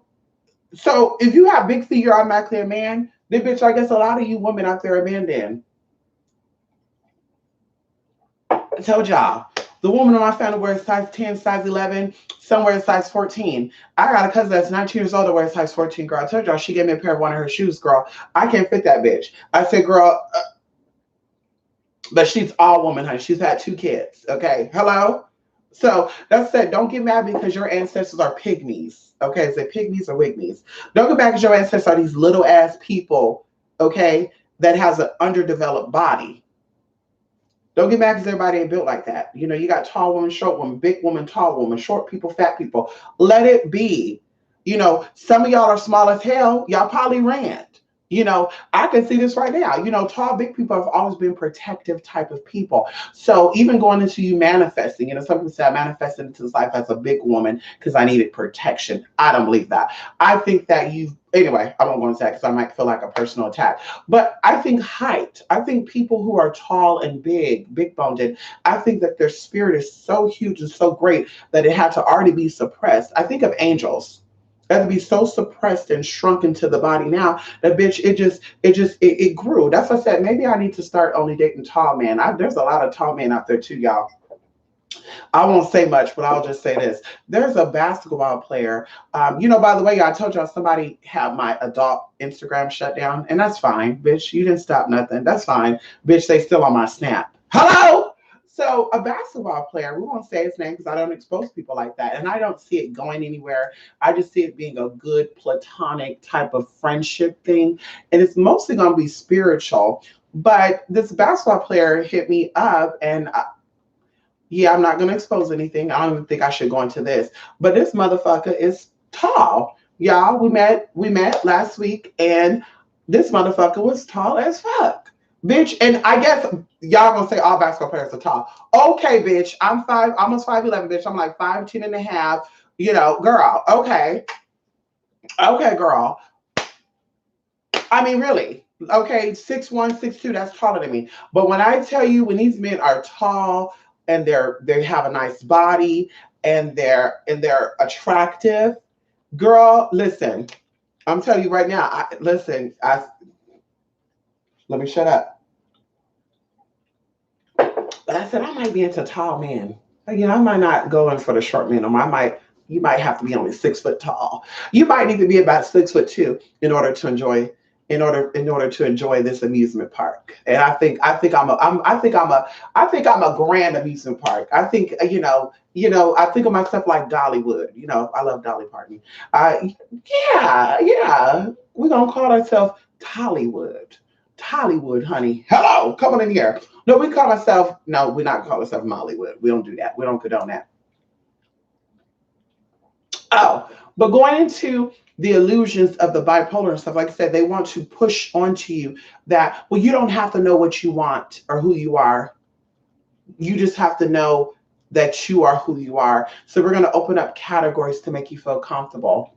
if you have big feet, you're automatically a man. Then, bitch, I guess a lot of you women out there are men then. I told y'all. The woman in my family wears size 10, size 11, some wear size 14. I got a cousin that's 19 years old that wears size 14, girl. I told y'all she gave me a pair of one of her shoes, girl. I can't fit that bitch. I said, girl, but she's all woman, honey. She's had 2 kids, okay? Hello? So that's said, don't get mad because your ancestors are pygmies, okay? Is it pygmies or wigmies? Don't get mad because your ancestors are these little ass people, okay, that has an underdeveloped body. Don't get mad because everybody ain't built like that. You know, you got tall woman, short woman, big woman, tall woman, short people, fat people. Let it be. You know, some of y'all are small as hell. Y'all probably ran. You know, I can see this right now. You know, tall, big people have always been protective type of people. So even going into you manifesting, you know, some people say I manifested into this life as a big woman because I needed protection. I don't believe that. I think that anyway, I won't go into that because I might feel like a personal attack. But I think height. I think people who are tall and big boned, I think that their spirit is so huge and so great that it had to already be suppressed. I think of angels. That to be so suppressed and shrunk into the body now that bitch, it grew. That's what I said. Maybe I need to start only dating tall men. There's a lot of tall men out there too, y'all. I won't say much, but I'll just say this. There's a basketball player. You know, by the way, I told y'all somebody had my adult Instagram shut down, and that's fine, bitch. You didn't stop nothing. That's fine. Bitch, they still on my Snap. Hello? So a basketball player, we won't say his name because I don't expose people like that. And I don't see it going anywhere. I just see it being a good platonic type of friendship thing. And it's mostly going to be spiritual. But this basketball player hit me up and yeah, I'm not going to expose anything. I don't even think I should go into this. But this motherfucker is tall. Y'all, we met last week and this motherfucker was tall as fuck. Bitch, and I guess y'all gonna say all basketball players are tall. Okay, bitch, I'm almost 5'11", bitch. I'm like 5'10" and a half. You know, girl. Okay, girl. I mean, really. Okay, 6'1", 6'2", that's taller than me. But when I tell you, when these men are tall and they have a nice body and they're attractive, girl, listen. I'm telling you right now. Let me shut up. But I said I might be into tall men. You know, I might not go in for the short men. You might have to be only 6 foot tall. You might need to be about 6'2" in order to enjoy this amusement park. And I think I'm a grand amusement park. I think I think of myself like Dollywood. You know, I love Dolly Parton. Yeah. We're gonna call ourselves Tollywood. Tollywood, honey. Hello, come on in here. No, we're not call ourselves Mollywood. We don't do that. We don't condone that. Oh, But going into the illusions of the bipolar and stuff, like I said, they want to push onto you that, well, you don't have to know what you want or who you are. You just have to know that you are who you are. So we're going to open up categories to make you feel comfortable.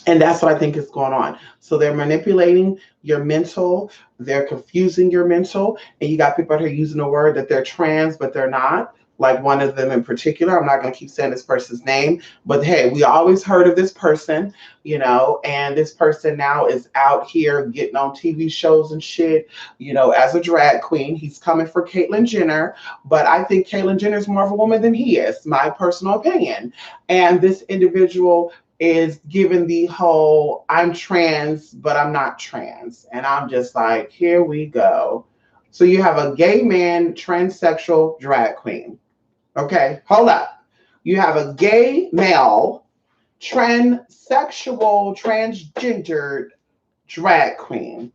And that's what I think is going on. So they're manipulating your mental, they're confusing your mental, and you got people out here using the word that they're trans, but they're not. Like one of them in particular, I'm not going to keep saying this person's name, but hey, we always heard of this person, and this person now is out here getting on TV shows and shit, as a drag queen. He's coming for Caitlyn Jenner, but I think Caitlyn Jenner is more of a woman than he is, my personal opinion. And this individual is given the whole I'm trans, but I'm not trans. And I'm just like, here we go. So you have a gay man, transsexual drag queen. Okay, hold up. You have a gay male, transsexual, transgendered drag queen.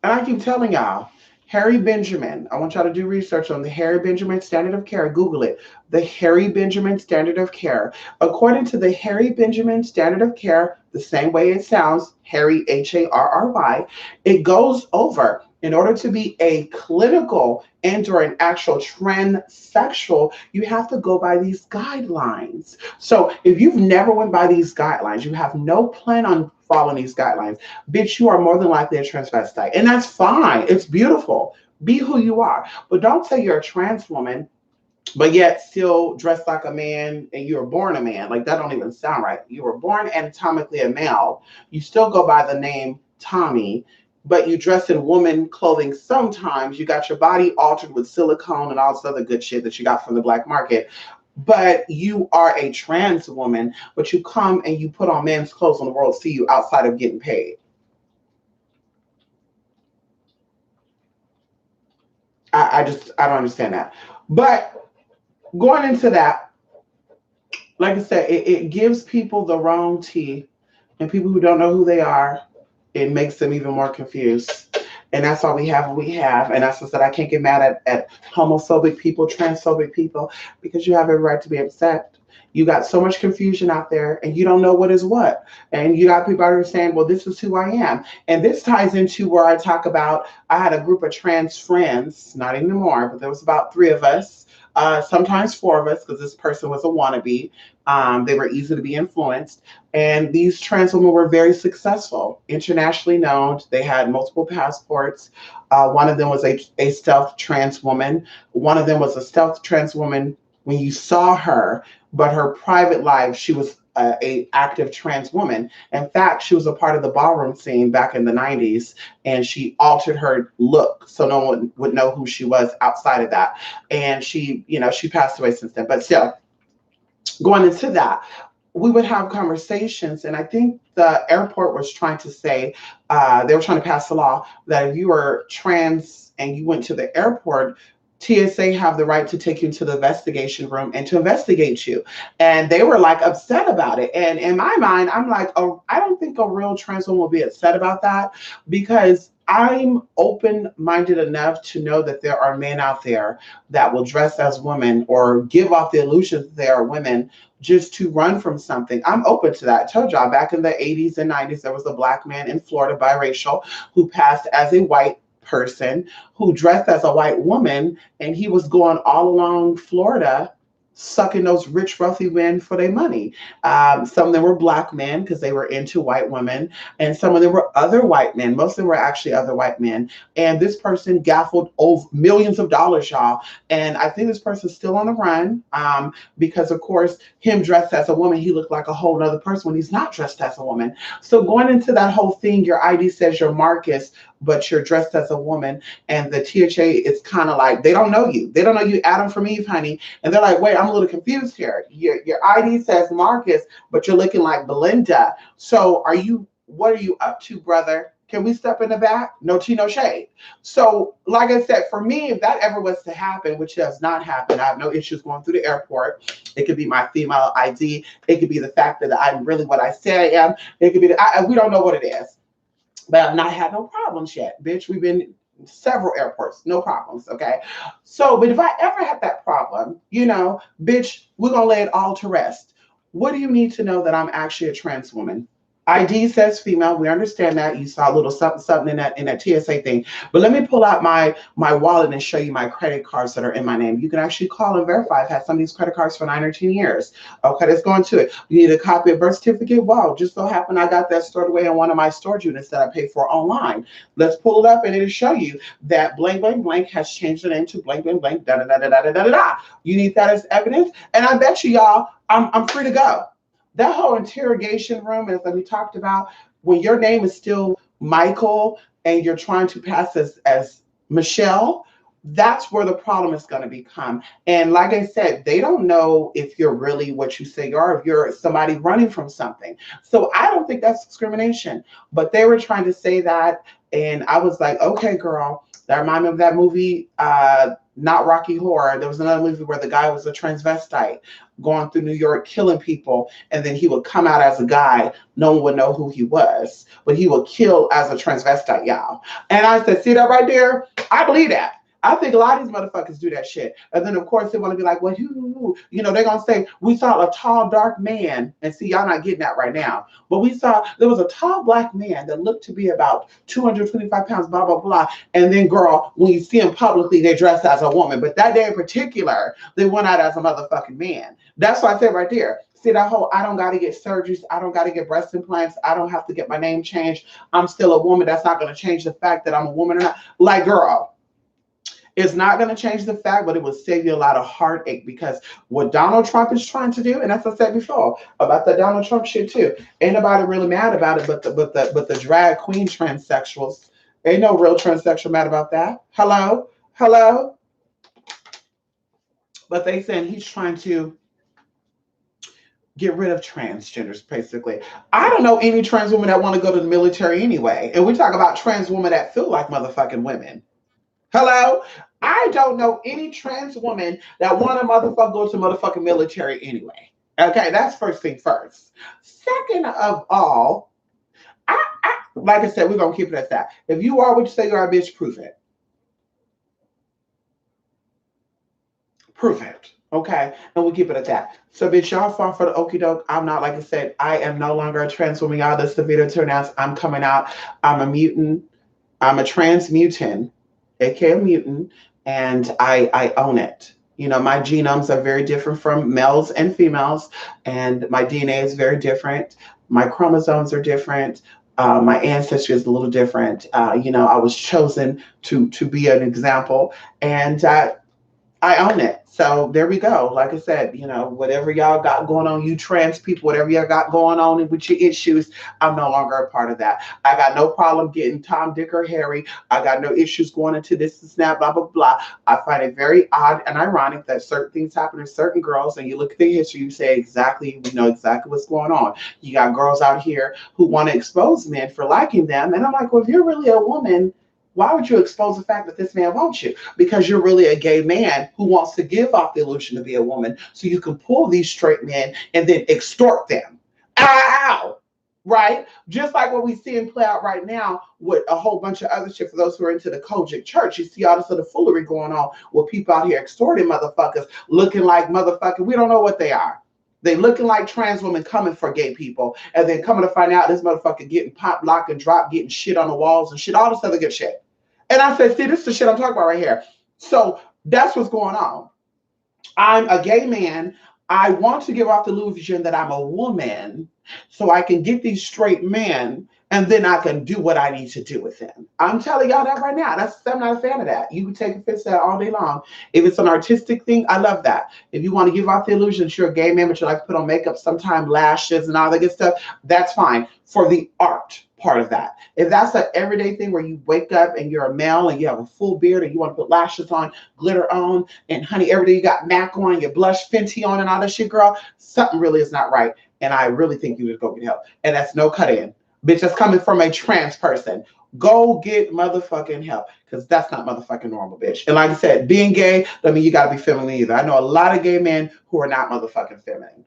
And I keep telling y'all, Harry Benjamin, I want y'all to do research on the Harry Benjamin Standard of Care. Google it. The Harry Benjamin Standard of Care. According to the Harry Benjamin Standard of Care, the same way it sounds, Harry, Harry, it goes over, in order to be a clinical and or an actual transsexual, you have to go by these guidelines. So if you've never went by these guidelines, you have no plan on following these guidelines, bitch, you are more than likely a transvestite. And that's fine. It's beautiful. Be who you are. But don't say you're a trans woman, but yet still dressed like a man and you were born a man. Like that don't even sound right. You were born anatomically a male. You still go by the name Tommy, but you dress in woman clothing sometimes. You got your body altered with silicone and all this other good shit that you got from the black market. But you are a trans woman, but you come and you put on men's clothes and the world see you outside of getting paid. I don't understand that. But going into that, like I said, it gives people the wrong tea, and people who don't know who they are, it makes them even more confused. And that's why we have what we have. And that's what I said, I can't get mad at homophobic people, transphobic people, because you have every right to be upset. You got so much confusion out there and you don't know what is what. And you got people out here saying, well, this is who I am. And this ties into where I talk about, I had a group of trans friends, not anymore, but there was about 3 of us, sometimes 4 of us, because this person was a wannabe. They were easy to be influenced. And these trans women were very successful, internationally known. They had multiple passports. One of them was a stealth trans woman. One of them was a stealth trans woman when you saw her, but her private life, she was a active trans woman. In fact, she was a part of the ballroom scene back in the 90s, and she altered her look so no one would know who she was outside of that. And she passed away since then. But still, going into that, we would have conversations, and I think the airport was trying to say, they were trying to pass a law that if you were trans and you went to the airport, TSA have the right to take you into the investigation room and to investigate you. And they were like upset about it. And in my mind, I'm like, oh, I don't think a real trans woman will be upset about that, because I'm open-minded enough to know that there are men out there that will dress as women or give off the illusion that they are women just to run from something. I'm open to that. I told y'all back in the 80s and 90s, there was a black man in Florida, biracial, who passed as a white person, who dressed as a white woman, and he was going all along Florida sucking those rich, wealthy men for their money. Some of them were black men because they were into white women, and some of them were other white men. Most of them were actually other white men. And this person gaffled over millions of dollars, y'all. And I think this person's still on the run, because, of course, him dressed as a woman, he looked like a whole other person when he's not dressed as a woman. So going into that whole thing, your ID says you're Marcus, but you're dressed as a woman, and the THA is kind of like, they don't know you. They don't know you, Adam from Eve, honey. And they're like, wait, I'm a little confused here. Your ID says Marcus, but you're looking like Belinda. So what are you up to, brother? Can we step in the back? No tea, no shade. So like I said, for me, if that ever was to happen, which does not happen, I have no issues going through the airport. It could be my female ID. It could be the fact that I'm really what I say I am. It could be we don't know what it is. But I've not had no problems yet, bitch. We've been several airports, no problems. Okay. So, but if I ever had that problem, bitch, we're going to lay it all to rest. What do you need to know that I'm actually a trans woman? ID says female. We understand that. You saw a little something, something in that TSA thing. But let me pull out my wallet and show you my credit cards that are in my name. You can actually call and verify. I've had some of these credit cards for 9 or 10 years. Okay, let's go into it. You need a copy of birth certificate. Wow, just so happened I got that stored away in one of my storage units that I paid for online. Let's pull it up and it'll show you that blank blank blank has changed the name to blank blank blank da da da da da da da da. You need that as evidence, and I bet you y'all, I'm free to go. That whole interrogation room, as we talked about, when your name is still Michael and you're trying to pass as Michelle, that's where the problem is going to become. And like I said, they don't know if you're really what you say you are, if you're somebody running from something. So I don't think that's discrimination. But they were trying to say that. And I was like, okay, girl, that reminded me of that movie, not Rocky Horror. There was another movie where the guy was a transvestite going through New York killing people, and then he would come out as a guy. No one would know who he was, but he would kill as a transvestite, y'all. And I said, see that right there? I believe that. I think a lot of these motherfuckers do that shit. And then, of course, they want to be like, well, they're going to say, we saw a tall, dark man. And see, y'all not getting that right now. But we saw there was a tall black man that looked to be about 225 pounds, blah, blah, blah. And then, girl, when you see him publicly, they dress as a woman. But that day in particular, they went out as a motherfucking man. That's what I said right there. See that whole, I don't got to get surgeries. I don't got to get breast implants. I don't have to get my name changed. I'm still a woman. That's not going to change the fact that I'm a woman or not. Like, girl, it's not going to change the fact, but it will save you a lot of heartache, because what Donald Trump is trying to do, and as I said before about the Donald Trump shit too, ain't nobody really mad about it, but the drag queen transsexuals. Ain't no real transsexual mad about that. Hello. But they saying he's trying to get rid of transgenders, basically. I don't know any trans women that want to go to the military anyway. And we talk about trans women that feel like motherfucking women. Hello? I don't know any trans woman that want to motherfucker go to motherfucking military anyway. Okay, that's first thing first. Second of all, like I said, we're going to keep it at that. If you are what you say you are, bitch, prove it. Prove it. Okay, and we'll keep it at that. So, bitch, y'all fall for the okie doke. I'm not, like I said, I am no longer a trans woman, y'all. This is the video to announce I'm coming out. I'm a mutant. I'm a trans mutant, aka mutant, and I own it. My genomes are very different from males and females, and my DNA is very different. My chromosomes are different. My ancestry is a little different. I was chosen to be an example, and I own it. So there we go. Like I said, whatever y'all got going on, you trans people, whatever y'all got going on with your issues, I'm no longer a part of that. I got no problem getting Tom, Dick, or Harry. I got no issues going into this and that, blah, blah, blah. I find it very odd and ironic that certain things happen to certain girls, and you look at the history, you say we know exactly what's going on. You got girls out here who want to expose men for liking them. And I'm like, well, if you're really a woman, why would you expose the fact that this man wants you? Because you're really a gay man who wants to give off the illusion to be a woman, so you can pull these straight men and then extort them. Ow! Right? Just like what we see and play out right now with a whole bunch of other shit. For those who are into the Kojic church, you see all this other foolery going on with people out here extorting motherfuckers, looking like motherfuckers. We don't know what they are. They looking like trans women coming for gay people, and then coming to find out this motherfucker getting pop, lock, and drop, getting shit on the walls and shit, all this other good shit. And I said, see, this is the shit I'm talking about right here. So that's what's going on. I'm a gay man. I want to give off the illusion that I'm a woman so I can get these straight men, and then I can do what I need to do with them. I'm telling y'all that right now. I'm not a fan of that. You can take offense to that all day long. If it's an artistic thing, I love that. If you want to give off the illusion that you're a gay man, but you like to put on makeup, sometimes lashes and all that good stuff, that's fine for the art part of that. If that's an everyday thing where you wake up and you're a male and you have a full beard and you want to put lashes on, glitter on, and honey, every day you got MAC on, your blush, Fenty on, and all that shit, girl, something really is not right. And I really think you should go get help. And that's no cut in. Bitch, that's coming from a trans person. Go get motherfucking help, because that's not motherfucking normal, bitch. And like I said, being gay, I mean, you got to be feminine either. I know a lot of gay men who are not motherfucking feminine.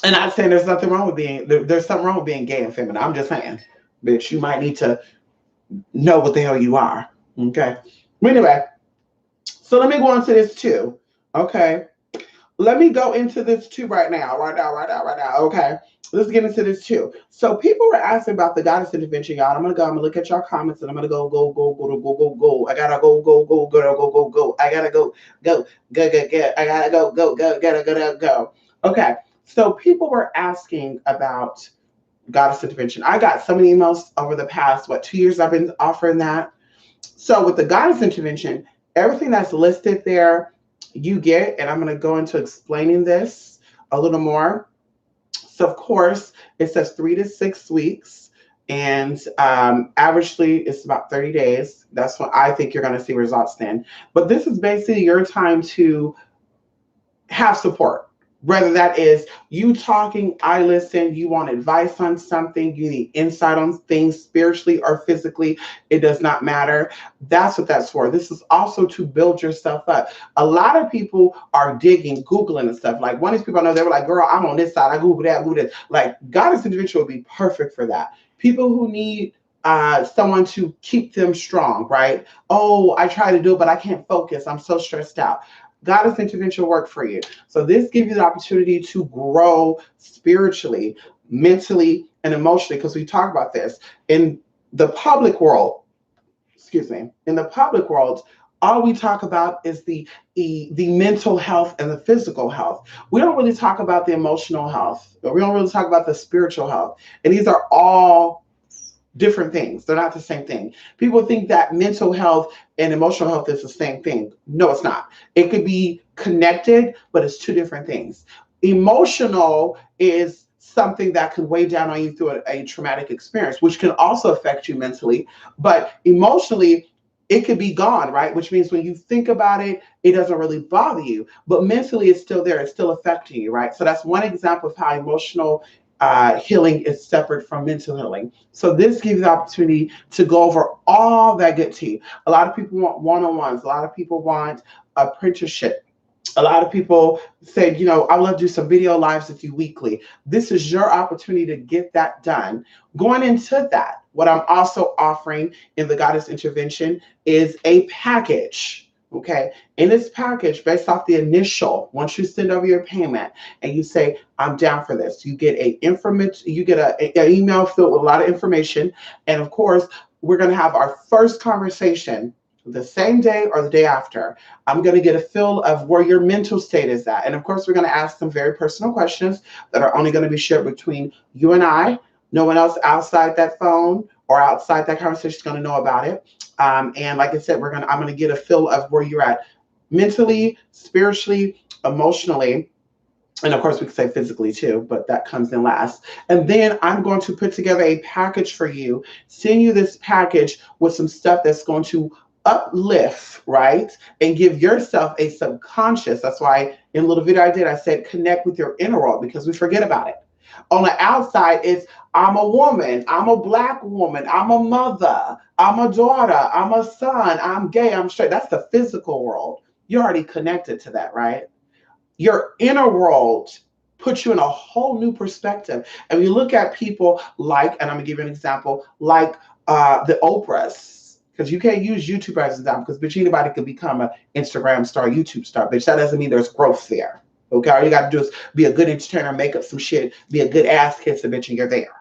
And I'm saying there's something wrong with being gay and feminine. I'm just saying. bitch, you might need to know what the hell you are. Okay. Anyway, so let me go on to this too. Okay. Let me go into this too right now. Okay. Let's get into this too. So people were asking about the goddess intervention, y'all. I'm gonna look at your comments and I'm gonna go. I gotta go. I gotta go. I gotta go. Okay. So people were asking about goddess intervention. I got so many emails over the past, 2 years I've been offering that. So with the goddess intervention, everything that's listed there, you get, and I'm going to go into explaining this a little more. So of course, it says 3 to 6 weeks, and averagely it's about 30 days. That's when I think you're going to see results then. But this is basically your time to have support. Whether that is you talking, I listen, you want advice on something, you need insight on things spiritually or physically, it does not matter. That's what that's for. This is also to build yourself up. A lot of people are digging, Googling and stuff. Like one of these people I know, they were like, girl, I'm on this side, I Google that, Google this. Like goddess intervention would be perfect for that. People who need someone to keep them strong, right? Oh, I try to do it, but I can't focus. I'm so stressed out. Goddess intervention work for you. So this gives you the opportunity to grow spiritually, mentally, and emotionally, because we talk about this. In the public world, in the public world, all we talk about is the mental health and the physical health. We don't really talk about the emotional health, or we don't really talk about the spiritual health. And these are all different things. They're not the same thing. People think that mental health and emotional health is the same thing. No, it's not. It could be connected, but it's two different things. Emotional is something that could weigh down on you through a traumatic experience, which can also affect you mentally. But emotionally, it could be gone, right? Which means when you think about it, it doesn't really bother you. But mentally, it's still there. It's still affecting you, right? So that's one example of how emotional healing is separate from mental healing. So this gives you the opportunity to go over all that good tea. A lot of people want one-on-ones. A lot of people want apprenticeship. A lot of people said, I would love to do some video lives with you weekly. This is your opportunity to get that done. Going into that, what I'm also offering in the Goddess Intervention is a package. Okay. In this package, based off the initial, once you send over your payment and you say, I'm down for this, you get an email filled with a lot of information. And of course, we're going to have our first conversation the same day or the day after. I'm going to get a feel of where your mental state is at. And of course, we're going to ask some very personal questions that are only going to be shared between you and I. No one else outside that phone or outside that conversation is going to know about it. And like I said, I'm going to get a feel of where you're at mentally, spiritually, emotionally. And of course, we could say physically too, but that comes in last. And then I'm going to put together a package for you, send you this package with some stuff that's going to uplift, right? And give yourself a subconscious. That's why in a little video I did, I said, connect with your inner world, because we forget about it. On the outside, it's I'm a woman, I'm a Black woman, I'm a mother, I'm a daughter, I'm a son, I'm gay, I'm straight. That's the physical world. You're already connected to that, right? Your inner world puts you in a whole new perspective. And we look at people like, and I'm gonna give you an example, like the Oprahs, because you can't use YouTube as an example, because bitch, anybody could become an Instagram star, YouTube star, bitch. That doesn't mean there's growth there. Okay, all you got to do is be a good entertainer, make up some shit, be a good ass kisser, bitch, and you're there.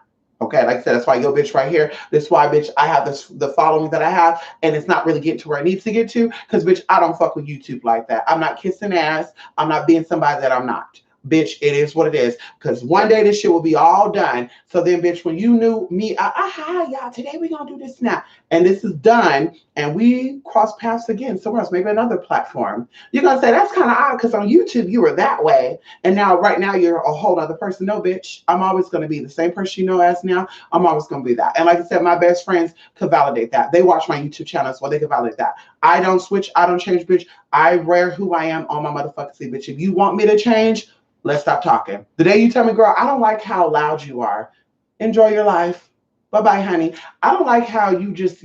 Okay, like I said, that's why your bitch right here. That's why, bitch, I have the following that I have, and it's not really getting to where it needs to get to, because, bitch, I don't fuck with YouTube like that. I'm not kissing ass. I'm not being somebody that I'm not. Bitch, it is what it is. Because one day this shit will be all done. So then, bitch, when you knew me, hi, y'all, today we're going to do this now. And this is done, and we cross paths again somewhere else, maybe another platform. You're going to say, that's kind of odd, because on YouTube, you were that way. And now, right now, you're a whole other person. No, bitch, I'm always going to be the same person you know as now. I'm always going to be that. And like I said, my best friends could validate that. They watch my YouTube channel, so they can validate that. I don't switch. I don't change, bitch. I wear who I am on my motherfucking seat, bitch. If you want me to change, let's stop talking. The day you tell me, girl, I don't like how loud you are. Enjoy your life. Bye-bye, honey. I don't like how you're just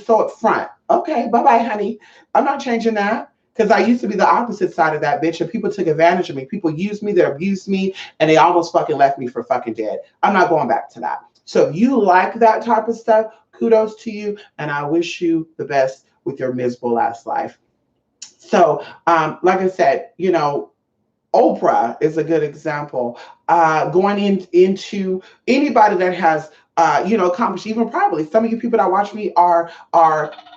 so upfront. Okay, bye-bye, honey. I'm not changing that, because I used to be the opposite side of that, bitch, and people took advantage of me. People used me, they abused me, and they almost fucking left me for fucking dead. I'm not going back to that. So if you like that type of stuff, kudos to you. And I wish you the best with your miserable last life. So, like I said, Oprah is a good example. Going into anybody that has, accomplished, even probably some of you people that watch me are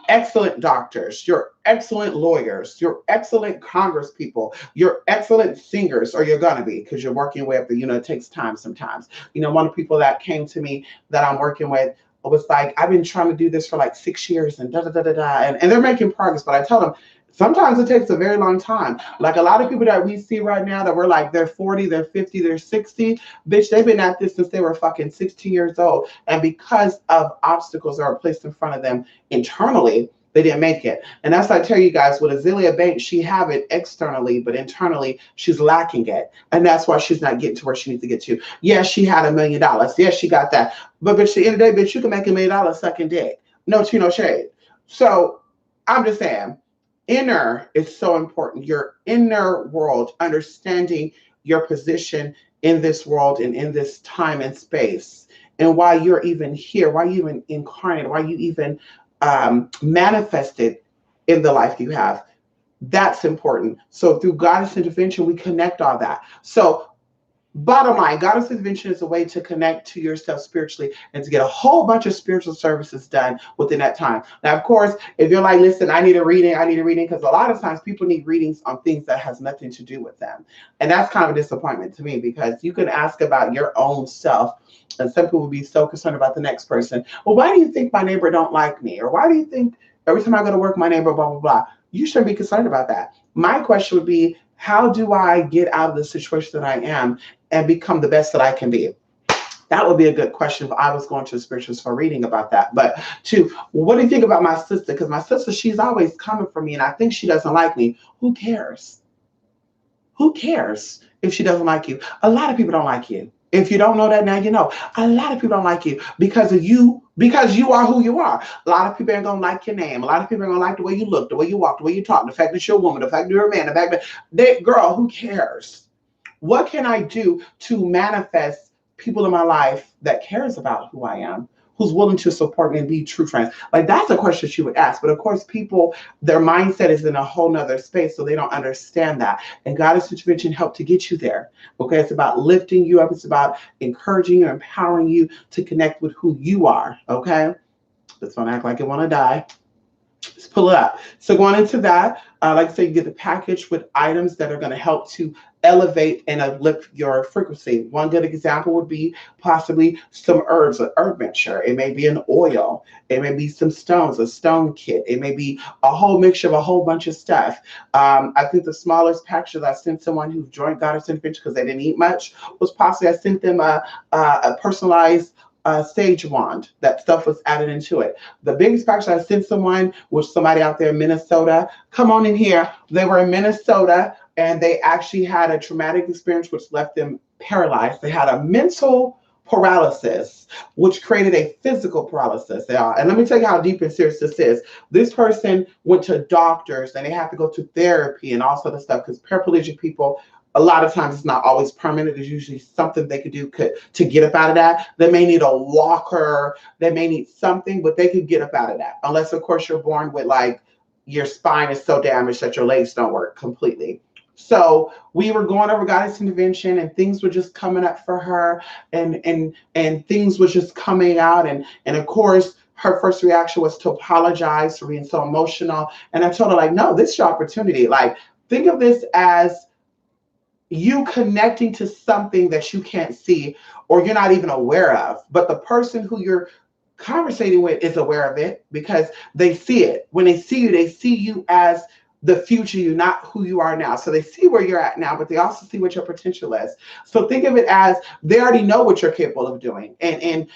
excellent doctors. You're excellent lawyers. You're excellent Congress people. You're excellent singers, or you're gonna be because you're working with the. It takes time sometimes. One of the people that came to me that I'm working with was like, I've been trying to do this for like 6 years and da da da da da, and they're making progress. But I tell them sometimes it takes a very long time. Like a lot of people that we see right now that we're like, they're 40, they're 50, they're 60. Bitch, they've been at this since they were fucking 16 years old. And because of obstacles that were placed in front of them internally, they didn't make it. And that's why I tell you guys, with Azealia Banks, she have it externally, but internally she's lacking it. And that's why she's not getting to where she needs to get to. Yes, she had $1 million. Yes, she got that. But bitch, at the end of the day, bitch, you can make $1 million sucking dick. No tea, no shade. So I'm just saying, inner is so important. Your inner world, understanding your position in this world and in this time and space, and why you're even here, why you even incarnate, why you even manifested in the life you have. That's important. So through goddess intervention, we connect all that. So bottom line, goddess intervention is a way to connect to yourself spiritually and to get a whole bunch of spiritual services done within that time. Now, of course, if you're like, listen, I need a reading, because a lot of times people need readings on things that has nothing to do with them. And that's kind of a disappointment to me, because you can ask about your own self, and some people will be so concerned about the next person. Well, why do you think my neighbor don't like me? Or why do you think every time I go to work, my neighbor, blah, blah, blah? You shouldn't be concerned about that. My question would be, how do I get out of the situation that I am and become the best that I can be? That would be a good question if I was going to a spiritualist for reading about that. But two, what do you think about my sister? Because my sister, she's always coming for me, and I think she doesn't like me. Who cares? Who cares if she doesn't like you? A lot of people don't like you. If you don't know that now, you know. A lot of people don't like you because of you, because you are who you are. A lot of people ain't gonna like your name. A lot of people are gonna like the way you look, the way you walk, the way you talk, the fact that you're a woman, the fact that you're a man, the fact that girl, who cares? What can I do to manifest people in my life that cares about who I am, who's willing to support me and be true friends? Like, that's a question she would ask. But of course, people, their mindset is in a whole nother space, so they don't understand that. And goddess intervention helped to get you there. Okay, it's about lifting you up. It's about encouraging you, empowering you to connect with who you are. Okay, let's not act like you want to die. Let's pull it up. So going into that, like I said, you get the package with items that are going to help to elevate and uplift your frequency. One good example would be possibly some herbs, an herb mixture. It may be an oil. It may be some stones, a stone kit. It may be a whole mixture of a whole bunch of stuff. I think the smallest package that I sent someone who joined Goddess Intervention because they didn't eat much was possibly I sent them a personalized sage wand. That stuff was added into it. The biggest package I sent someone was somebody out there in Minnesota. Come on in here. They were in Minnesota and they actually had a traumatic experience which left them paralyzed. They had a mental paralysis, which created a physical paralysis. And let me tell you how deep and serious this is. This person went to doctors and they have to go to therapy and all sort of stuff, because paraplegic people, a lot of times it's not always permanent. There's usually something they could do to get up out of that. They may need a walker. They may need something, but they could get up out of that. Unless, of course, you're born with like your spine is so damaged that your legs don't work completely. So we were going over goddess intervention and things were just coming up for her and things were just coming out. And of course, her first reaction was to apologize for being so emotional. And I told her, like, no, this is your opportunity. Like, think of this as you connecting to something that you can't see or you're not even aware of, but the person who you're conversating with is aware of it because they see it. When they see you as the future you, not who you are now. So they see where you're at now, but they also see what your potential is. So think of it as they already know what you're capable of doing. And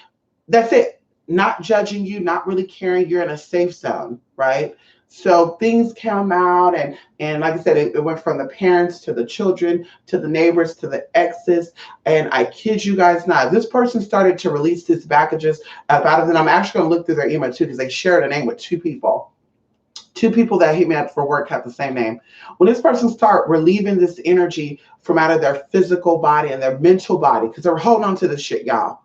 that's it. Not judging you, not really caring. You're in a safe zone, right? So things come out and like I said, it went from the parents to the children, to the neighbors, to the exes. And I kid you guys not, this person started to release these packages about it. And I'm actually going to look through their email too, because they shared a name with two people. Two people that hit me up for work have the same name. When this person start relieving this energy from out of their physical body and their mental body, because they're holding on to this shit, y'all.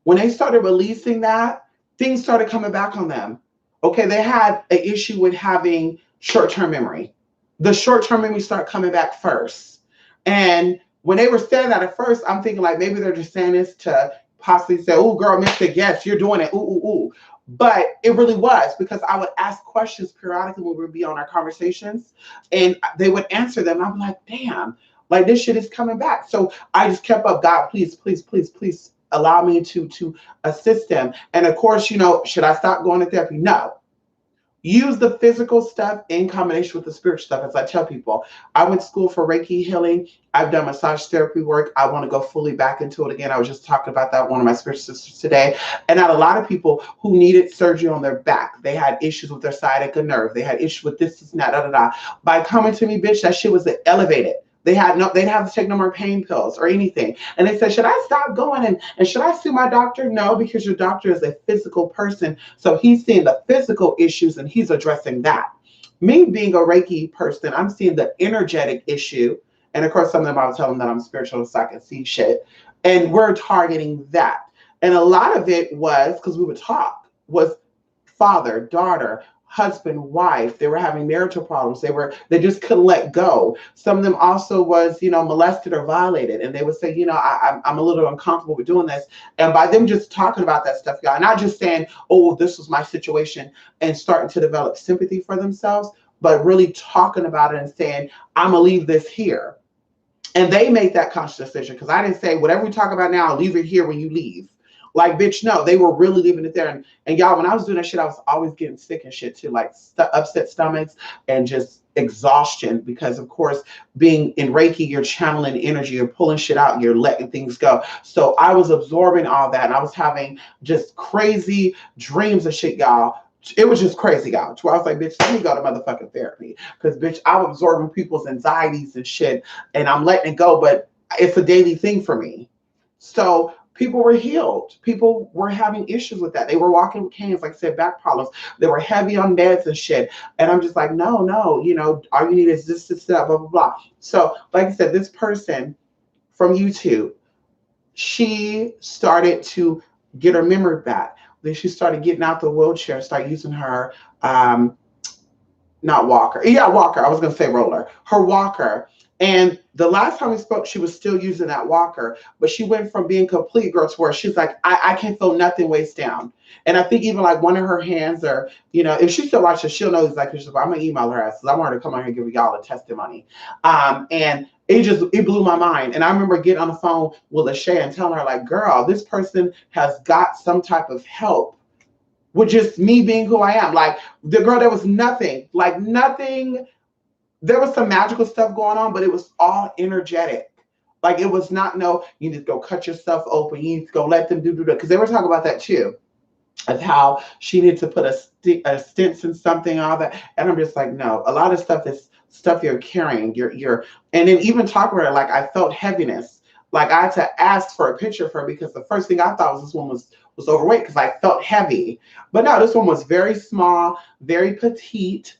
When they started releasing that, things started coming back on them. Okay, they had an issue with having short-term memory. The short-term memory started coming back first. And when they were saying that at first, I'm thinking like maybe they're just saying this to possibly say, "Oh, girl, Mystic, yes, you're doing it." Ooh, ooh, ooh. But it really was because I would ask questions periodically when we would be on our conversations, and they would answer them. And I'm like, "Damn, like this shit is coming back." So I just kept up. God, please, please, please, please allow me to assist them. And of course, should I stop going to therapy? No. Use the physical stuff in combination with the spiritual stuff. As I tell people, I went to school for Reiki healing. I've done massage therapy work. I want to go fully back into it again. I was just talking about that with one of my spiritual sisters today. And I had a lot of people who needed surgery on their back. They had issues with their sciatica nerve. They had issues with this and that, da, da, da. By coming to me, bitch, that shit was elevated. They didn't have to take no more pain pills or anything. And they said, should I stop going and should I sue my doctor? No, because your doctor is a physical person. So he's seeing the physical issues and he's addressing that. Me being a Reiki person, I'm seeing the energetic issue. And of course, some of them I was telling them that I'm spiritual, so I can see shit. And we're targeting that. And a lot of it was, because we would talk, was father, daughter, husband, wife. They were having marital problems. They just couldn't let go. Some of them also was, molested or violated. And they would say, I'm a little uncomfortable with doing this. And by them just talking about that stuff, y'all, not just saying, oh, this was my situation and starting to develop sympathy for themselves, but really talking about it and saying, I'm gonna leave this here. And they made that conscious decision because I didn't say, whatever we talk about now, leave it here when you leave. Like, bitch, no, they were really leaving it there. And y'all, when I was doing that shit, I was always getting sick and shit too, like upset stomachs and just exhaustion. Because, of course, being in Reiki, you're channeling energy, you're pulling shit out, you're letting things go. So I was absorbing all that. And I was having just crazy dreams of shit, y'all. It was just crazy, y'all. So I was like, bitch, let me go to motherfucking therapy. Because, bitch, I'm absorbing people's anxieties and shit. And I'm letting it go. But it's a daily thing for me. So people were healed. People were having issues with that. They were walking with canes, like I said, back problems. They were heavy on meds and shit. And I'm just like, no, all you need is this, that, blah, blah, blah. So, like I said, this person from YouTube, she started to get her memory back. Then she started getting out the wheelchair, start using her, not walker. Yeah, walker. I was going to say roller. Her walker. And the last time we spoke, she was still using that walker, but she went from being complete girl to where she's like, I can't feel nothing waist down. And I think even like one of her hands or, if she still watches, she'll know exactly. I'm going to email her ass because I want her to come on here and give y'all a testimony. And it blew my mind. And I remember getting on the phone with Lachey and telling her like, girl, this person has got some type of help with just me being who I am. Like the girl, there was nothing, like nothing. There was some magical stuff going on, but it was all energetic. Like it was not, no, you need to go cut yourself open. You need to go let them do that. Because they were talking about that too, of how she needed to put a stents in something, all that. And I'm just like, no, a lot of stuff is stuff you're carrying. And then even talking about it, like I felt heaviness. Like I had to ask for a picture of her because the first thing I thought was this one was overweight because I felt heavy. But no, this one was very small, very petite.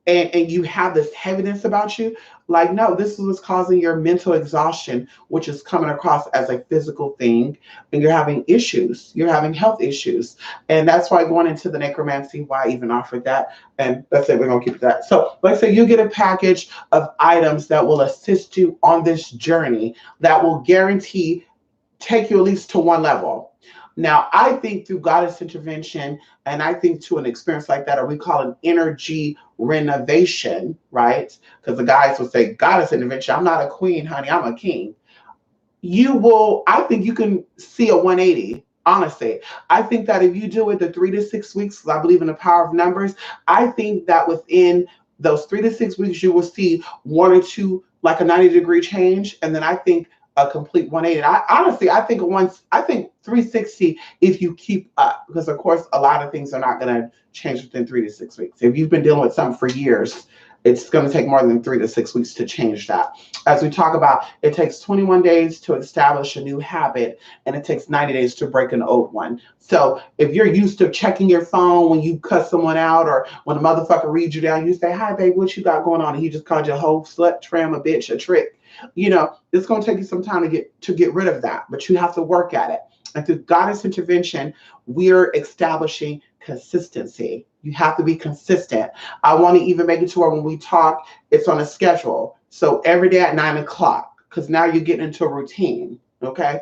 And you have this heaviness about you, like, no, this is what's causing your mental exhaustion, which is coming across as a physical thing, and you're having issues, you're having health issues. And that's why going into the necromancy, why I even offered that. And that's it, we're gonna keep that. So let's say you get a package of items that will assist you on this journey that will guarantee take you at least to one level. Now, I think through goddess intervention, and I think to an experience like that, or we call it energy renovation, right? Because the guys will say, goddess intervention, I'm not a queen, honey, I'm a king. I think you can see a 180. Honestly, I think that if you do it the 3 to 6 weeks, because I believe in the power of numbers, I think that within those 3 to 6 weeks, you will see one or two, like a 90-degree change. And then I think a complete 180. I think 360 if you keep up, because of course a lot of things are not going to change within 3 to 6 weeks. If you've been dealing with something for years, it's going to take more than 3 to 6 weeks to change that. As we talk about, it takes 21 days to establish a new habit, and it takes 90 days to break an old one. So if you're used to checking your phone when you cut someone out, or when a motherfucker reads you down, you say, hi, babe, what you got going on? And he just called you a hoe, slut, tram, a bitch, a trick. It's going to take you some time to get rid of that, but you have to work at it. And through goddess intervention, we're establishing consistency. You have to be consistent. I want to even make it to where when we talk, it's on a schedule. So every day at 9 o'clock, because now you're getting into a routine. Okay.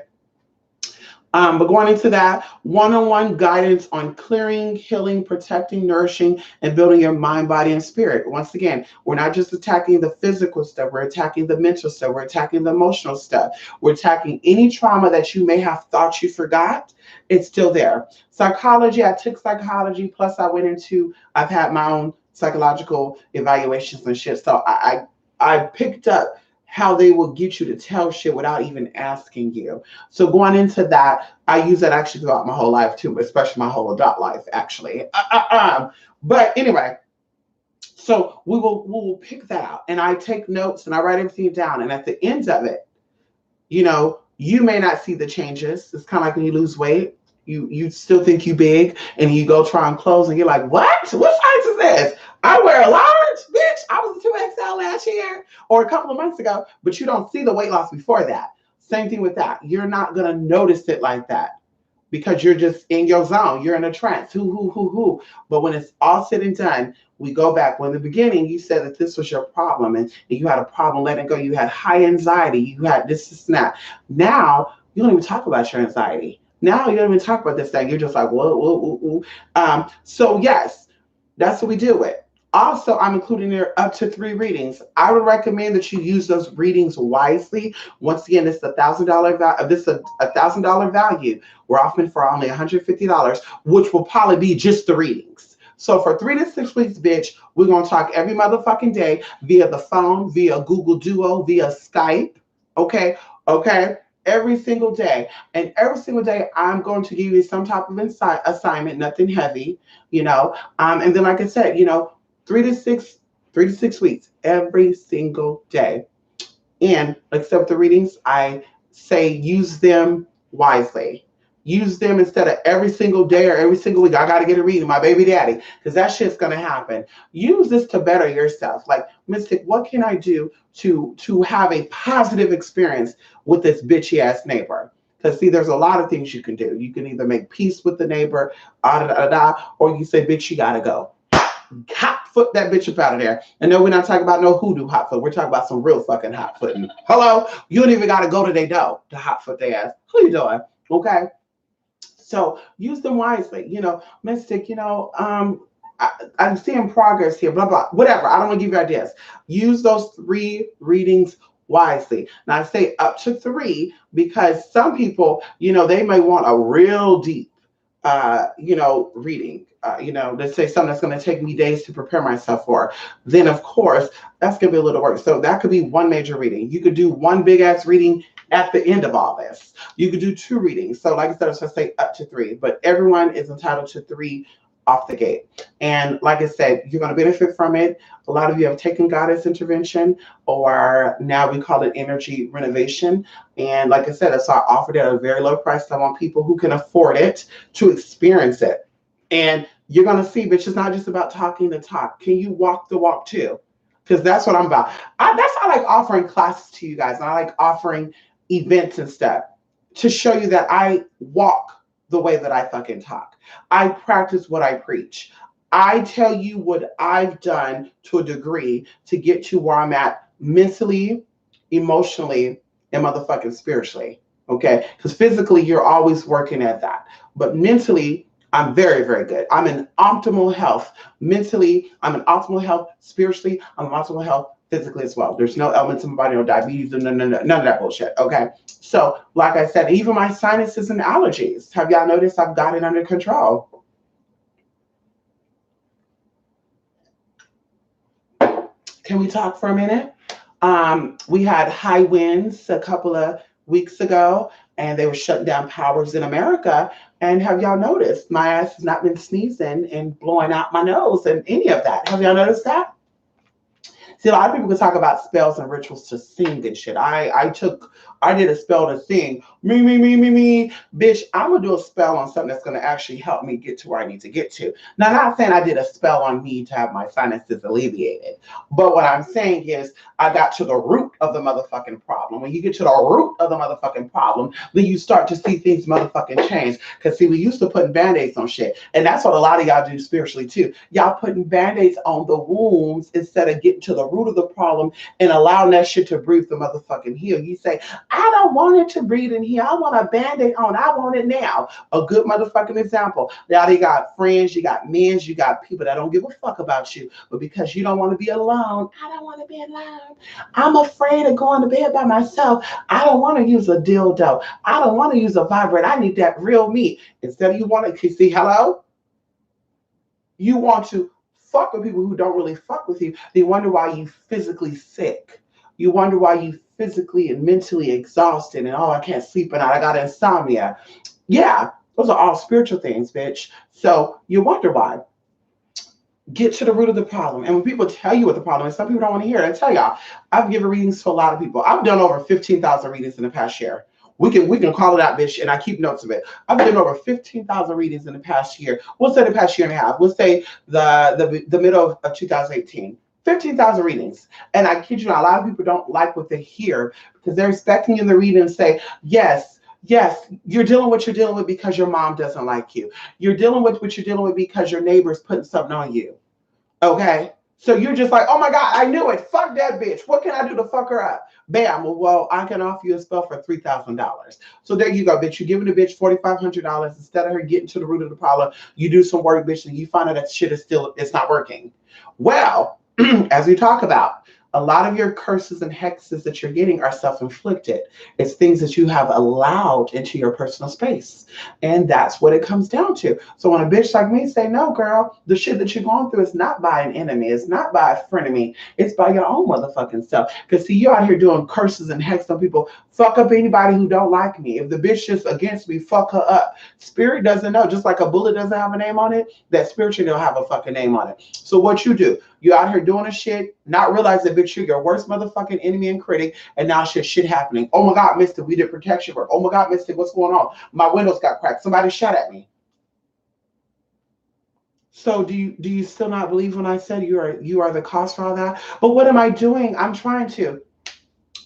But going into that, one-on-one guidance on clearing, healing, protecting, nourishing, and building your mind, body, and spirit. Once again, we're not just attacking the physical stuff, we're attacking the mental stuff, we're attacking the emotional stuff, we're attacking any trauma that you may have thought you forgot. It's still there. Psychology, I took psychology, plus I've had my own psychological evaluations and shit. So I picked up how they will get you to tell shit without even asking you. So going into that, I use that actually throughout my whole life too, especially my whole adult life, actually. But anyway, so we will pick that out, and I take notes and I write everything down. And at the end of it, you may not see the changes. It's kind of like when you lose weight. You still think you big, and you go try on clothes, and you're like, what size is this? I wear a large, bitch. I was a 2XL last year or a couple of months ago, but you don't see the weight loss before that. Same thing with that. You're not going to notice it like that because you're just in your zone. You're in a trance. Who. But when it's all said and done, we go back. When in the beginning, you said that this was your problem and you had a problem letting go. You had high anxiety. You had this and that. Now, you don't even talk about your anxiety. Now, you don't even talk about this thing. You're just like, whoa. So, yes, that's what we do with. Also, I'm including there up to 3 readings. I would recommend that you use those readings wisely. Once again, this is $1,000 value. We're offering for only $150, which will probably be just the readings. So for 3 to 6 weeks, bitch, we're gonna talk every motherfucking day via the phone, via Google Duo, via Skype. Okay. Every single day. And every single day, I'm going to give you some type of assignment, nothing heavy, And then, like I said, 3 to 6 weeks, every single day. And like I said with the readings, I say use them wisely. Use them instead of every single day or every single week. I got to get a reading, my baby daddy, because that shit's going to happen. Use this to better yourself. Like, Mystic, what can I do to have a positive experience with this bitchy ass neighbor? Because see, there's a lot of things you can do. You can either make peace with the neighbor, or you say, bitch, you got to go. Hot foot that bitch up out of there. And no, we're not talking about no hoodoo hot foot. We're talking about some real fucking hot footing. Hello? You don't even got to go to their door to hot foot their ass. Who you doing? Okay? So use them wisely. Mystic, I'm seeing progress here, blah, blah, whatever. I don't want to give you ideas. Use those 3 readings wisely. Now, I say up to 3 because some people, they may want a real deep, reading. Let's say something that's going to take me days to prepare myself for. Then, of course, that's going to be a little work. So that could be 1 major reading. You could do 1 big ass reading at the end of all this. You could do 2 readings. So like I said, I was going to say up to 3, but everyone is entitled to 3 off the gate. And like I said, you're going to benefit from it. A lot of you have taken goddess intervention, or now we call it energy renovation. And like I said, so I offered it at a very low price. I want people who can afford it to experience it. And you're going to see, bitch, it's not just about talking the talk. Can you walk the walk too? Because that's what I'm about. That's why I like offering classes to you guys. And I like offering events and stuff to show you that I walk the way that I fucking talk. I practice what I preach. I tell you what I've done to a degree to get to where I'm at mentally, emotionally, and motherfucking spiritually. Okay? Because physically, you're always working at that. But mentally, I'm very, very good. I'm in optimal health. Mentally, I'm in optimal health. Spiritually, I'm in optimal health. Physically as well. There's no elements in my body, no diabetes, none of that bullshit. Okay. So, like I said, even my sinuses and allergies, have y'all noticed I've got it under control? Can we talk for a minute? We had high winds a couple of weeks ago, and they were shutting down powers in America. And have y'all noticed my ass has not been sneezing and blowing out my nose and any of that? Have y'all noticed that? See, a lot of people can talk about spells and rituals to sing and shit. I did a spell to sing. Me. Bitch, I'm going to do a spell on something that's going to actually help me get to where I need to get to. Now, I'm not saying I did a spell on me to have my sinuses alleviated. But what I'm saying is I got to the root of the motherfucking problem. When you get to the root of the motherfucking problem, then you start to see things motherfucking change. Because see, we used to putting band-aids on shit. And that's what a lot of y'all do spiritually too. Y'all putting band-aids on the wounds instead of getting to the root of the problem and allowing that shit to breathe the motherfucking heal. You say, I don't want it to breathe in here. I want a band-aid on. I want it now. A good motherfucking example. Now you got friends, you got men, you got people that don't give a fuck about you. But because you don't want to be alone, I don't want to be alone. I'm afraid of going to bed by myself. I don't want to use a dildo. I don't want to use a vibrator. I need that real me. Instead of you want to see, hello? You want to fuck with people who don't really fuck with you. They wonder why you physically sick. You wonder why you physically and mentally exhausted and oh, I can't sleep at night. I got insomnia. Yeah, those are all spiritual things, bitch. So you wonder why. Get to the root of the problem. And when people tell you what the problem is, some people don't want to hear it. I tell y'all, I've given readings to a lot of people. I've done over 15,000 readings in the past year. We can call it out, bitch, and I keep notes of it. I've done over 15,000 readings in the past year. We'll say the past year and a half. We'll say the middle of 2018. 15,000 readings. And I kid you not, a lot of people don't like what they hear because they're expecting in the reading to say, yes, you're dealing with what you're dealing with because your mom doesn't like you. You're dealing with what you're dealing with because your neighbor's putting something on you. Okay? So you're just like, oh my God, I knew it. Fuck that bitch. What can I do to fuck her up? Bam. Well, I can offer you a spell for $3,000. So there you go, bitch. You're giving the bitch $4,500. Instead of her getting to the root of the problem, you do some work, bitch, and you find out that shit is it's not working. Well, as we talk about, a lot of your curses and hexes that you're getting are self-inflicted. It's things that you have allowed into your personal space. And that's what it comes down to. So when a bitch like me say, no, girl, the shit that you're going through is not by an enemy. It's not by a frenemy. It's by your own motherfucking self. Because see, you're out here doing curses and hexes on people. Fuck up anybody who don't like me. If the bitch is against me, fuck her up. Spirit doesn't know. Just like a bullet doesn't have a name on it, that spirit don't have a fucking name on it. So what you do, you out here doing a shit, not realize that bitch, you're your worst motherfucking enemy and critic, and now shit happening. Oh my God, Mister, we did protection work. Oh my God, Mister, what's going on? My windows got cracked. Somebody shot at me. So do you still not believe when I said you are the cause for all that? But what am I doing? I'm trying to.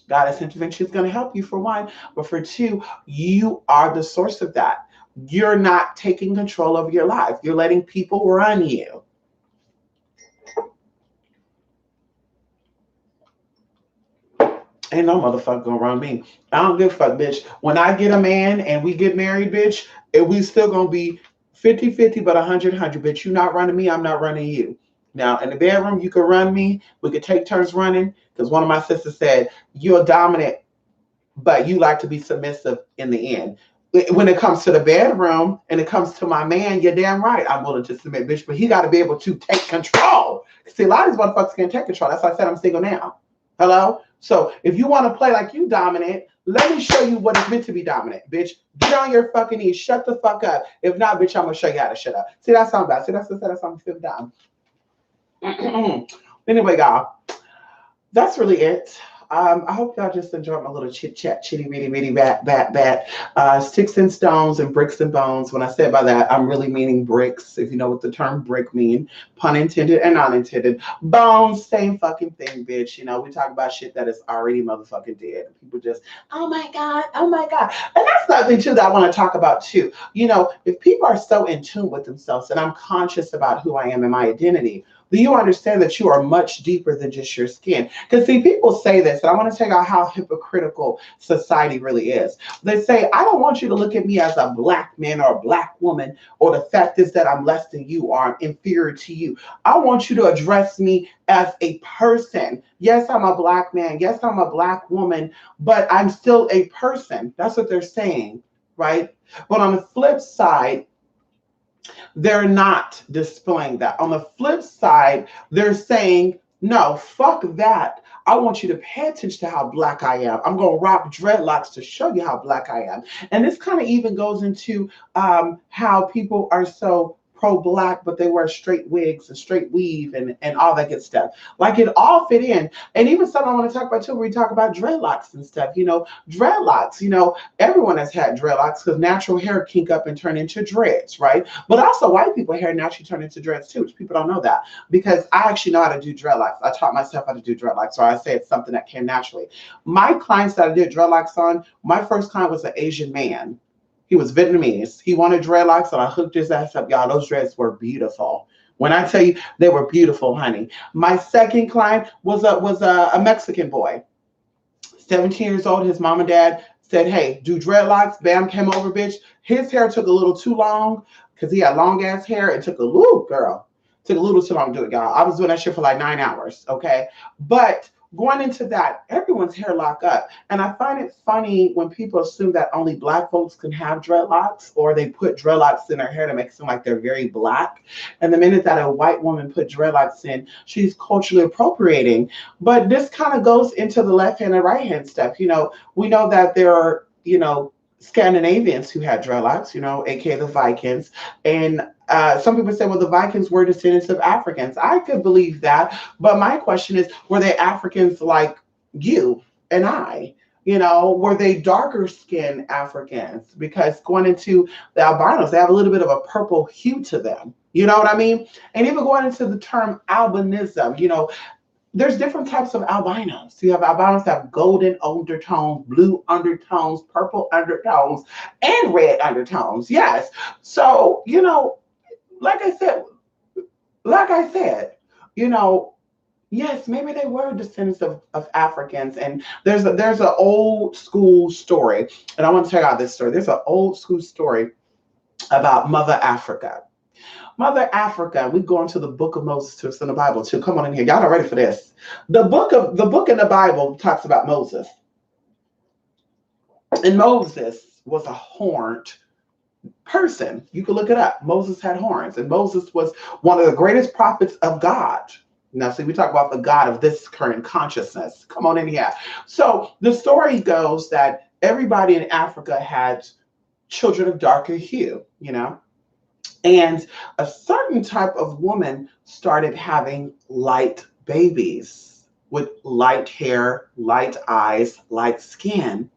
Goddess intervention is going to help you for one, but for two, you are the source of that. You're not taking control of your life. You're letting people run you. Ain't no motherfucker gonna run me. I don't give a fuck, bitch. When I get a man and we get married, bitch, we still gonna be 50-50, but 100-100, bitch. You not running me, I'm not running you. Now, in the bedroom, you can run me. We could take turns running, because one of my sisters said, you're dominant, but you like to be submissive in the end. When it comes to the bedroom and it comes to my man, you're damn right. I'm willing to submit, bitch, but he got to be able to take control. See, a lot of these motherfuckers can't take control. That's why I said I'm single now. Hello? So if you want to play like you dominant, let me show you what it's meant to be dominant, bitch. Get on your fucking knees. Shut the fuck up. If not, bitch, I'm going to show you how to shut up. See, that sounds bad. See, that's something to down. Anyway, y'all, that's really it. I hope y'all just enjoyed my little chit chat, chitty bitty bitty bat. Sticks and stones and bricks and bones. When I say by that, I'm really meaning bricks. If you know what the term brick mean, pun intended and unintended. Bones, same fucking thing, bitch. You know, we talk about shit that is already motherfucking dead. People just, oh my god, and that's something too that I want to talk about too. You know, if people are so in tune with themselves, and I'm conscious about who I am and my identity, do you understand that you are much deeper than just your skin? Because see, people say this, and I want to tell you how hypocritical society really is. They say, I don't want you to look at me as a black man or a black woman, or the fact is that I'm less than you or I'm inferior to you. I want you to address me as a person. Yes, I'm a black man. Yes, I'm a black woman, but I'm still a person. That's what they're saying, right? But on the flip side, they're not displaying that. On the flip side, they're saying, no, fuck that. I want you to pay attention to how black I am. I'm going to rock dreadlocks to show you how black I am. And this kind of even goes into how people are so pro-black, but they wear straight wigs and straight weave and all that good stuff. Like it all fit in. And even something I want to talk about too, where we talk about dreadlocks and stuff. Dreadlocks, everyone has had dreadlocks because natural hair kink up and turn into dreads, right? But also white people hair naturally turn into dreads too, which people don't know that because I actually know how to do dreadlocks. I taught myself how to do dreadlocks. So I say it's something that came naturally. My clients that I did dreadlocks on, my first client was an Asian man. He was Vietnamese. He wanted dreadlocks, and I hooked his ass up. Y'all, those dreads were beautiful. When I tell you they were beautiful, honey. My second client was a Mexican boy, 17 years old. His mom and dad said, hey, do dreadlocks. Bam, came over, bitch. His hair took a little too long because he had long ass hair. It took a little too long to do it, y'all. I was doing that shit for like 9 hours, okay? But going into that, everyone's hair lock up. And I find it funny when people assume that only black folks can have dreadlocks, or they put dreadlocks in their hair to make it seem like they're very black. And the minute that a white woman put dreadlocks in, she's culturally appropriating. But this kind of goes into the left hand and right hand stuff. We know that there are, Scandinavians who had dreadlocks, aka the Vikings. And some people say, well, the Vikings were descendants of Africans. I could believe that. But my question is, were they Africans like you and I? Were they darker skinned Africans? Because going into the albinos, they have a little bit of a purple hue to them. You know what I mean? And even going into the term albinism, there's different types of albinos. You have albinos that have golden undertones, blue undertones, purple undertones, and red undertones. Yes. So, like I said, yes, maybe they were descendants of Africans. And there's an old school story, and I want to tell you this story. There's an old school story about Mother Africa. Mother Africa, we go into the book of Moses too. It's in the Bible too. Come on in here. Y'all not ready for this. The book in the Bible talks about Moses. And Moses was a horned person. You can look it up. Moses had horns, and Moses was one of the greatest prophets of God. Now, see, we talk about the God of this current consciousness. Come on in here. So the story goes that everybody in Africa had children of darker hue, and a certain type of woman started having light babies with light hair, light eyes, light skin.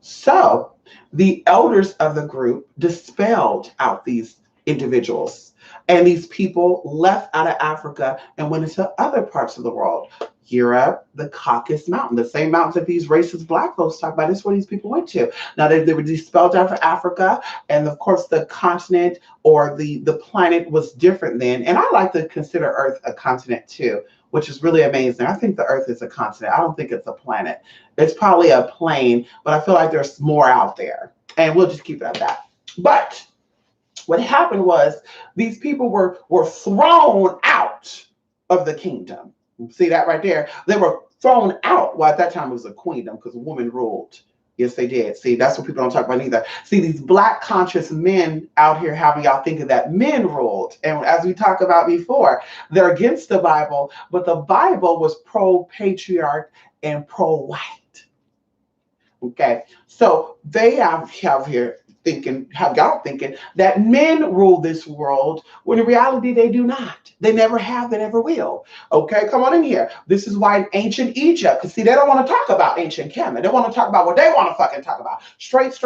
So the elders of the group dispelled out these individuals, and these people left out of Africa and went into other parts of the world. Europe, the Caucasus Mountain, the same mountains that these racist black folks talk about. Is where these people went to. Now they were dispelled out of Africa, and of course the continent or the planet was different then. And I like to consider Earth a continent too, which is really amazing. I think the Earth is a continent. I don't think it's a planet. It's probably a plane, but I feel like there's more out there, and we'll just keep it at that. But what happened was these people were thrown out of the kingdom. See that right there? They were thrown out. Well, at that time it was a queendom because a woman ruled. Yes, they did. See, that's what people don't talk about either. See, these black conscious men out here having y'all thinking that men ruled. And as we talked about before, they're against the Bible, but the Bible was pro-patriarch and pro-white. Okay, so they have here have y'all thinking that men rule this world, when in reality they do not. They never have, they never will. Okay, come on in here. This is why in ancient Egypt, because see, they don't want to talk about ancient Kemet. They want to talk about what they want to fucking talk about. Straight.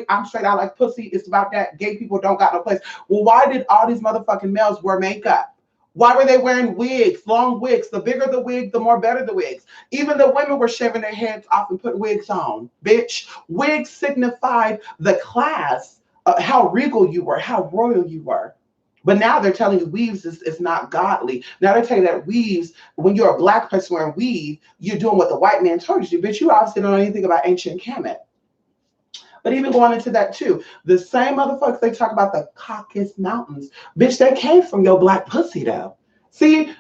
I'm straight. I like pussy. It's about that. Gay people don't got no place. Well, why did all these motherfucking males wear makeup? Why were they wearing wigs, long wigs? The bigger the wig, the more better the wigs. Even the women were shaving their heads off and putting wigs on, bitch. Wigs signified the class, how regal you were, how royal you were. But now they're telling you weaves is not godly. Now they're telling you that weaves, when you're a black person wearing weave, you're doing what the white man told you. Bitch, you obviously don't know anything about ancient Kemet. But even going into that too, the same motherfuckers they talk about the Caucasus Mountains, bitch, they came from your black pussy though. See,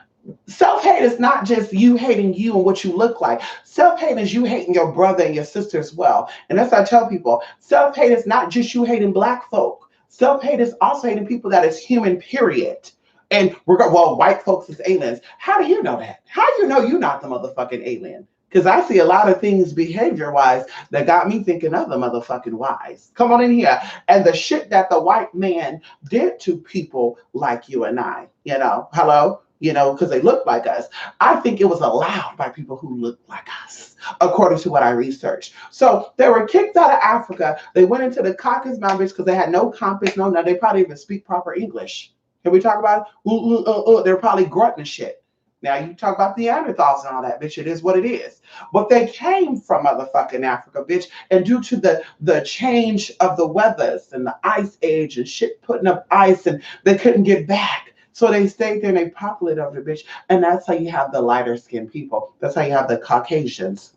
self-hate is not just you hating you and what you look like. Self-hate is you hating your brother and your sister as well. And that's what I tell people. Self-hate is not just you hating black folk. Self-hate is also hating people that is human, period. And we're going, well, white folks is aliens. How do you know that? How do you know you're not the motherfucking alien? Because I see a lot of things behavior wise that got me thinking other motherfucking wise. Come on in here. And the shit that the white man did to people like you and I, hello, because they look like us. I think it was allowed by people who look like us, according to what I researched. So they were kicked out of Africa. They went into the Caucasus Mountains because they had no compass, no, they probably even speak proper English. Can we talk about it? They're probably grunting shit. Now you talk about the Neanderthals and all that, bitch. It is what it is. But they came from motherfucking Africa, bitch. And due to the change of the weathers and the ice age and shit putting up ice, and they couldn't get back. So they stayed there and they populated over the bitch. And that's how you have the lighter skinned people. That's how you have the Caucasians.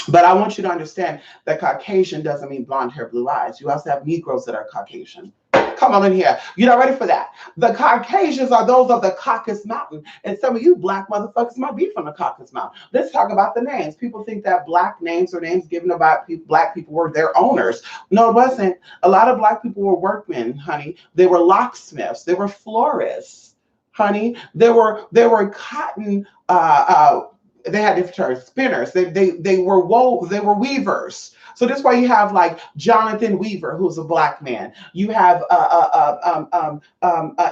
But I want you to understand that Caucasian doesn't mean blonde hair, blue eyes. You also have Negroes that are Caucasian. Come on in here. You're not ready for that. The Caucasians are those of the Caucasus Mountain. And some of you black motherfuckers might be from the Caucasus Mountain. Let's talk about the names. People think that black names or names given about black people were their owners. No, it wasn't. A lot of black people were workmen, honey. They were locksmiths. They were florists, honey. They were cotton they had different terms, spinners. They were weavers. So that's why you have like Jonathan Weaver, who's a black man. You have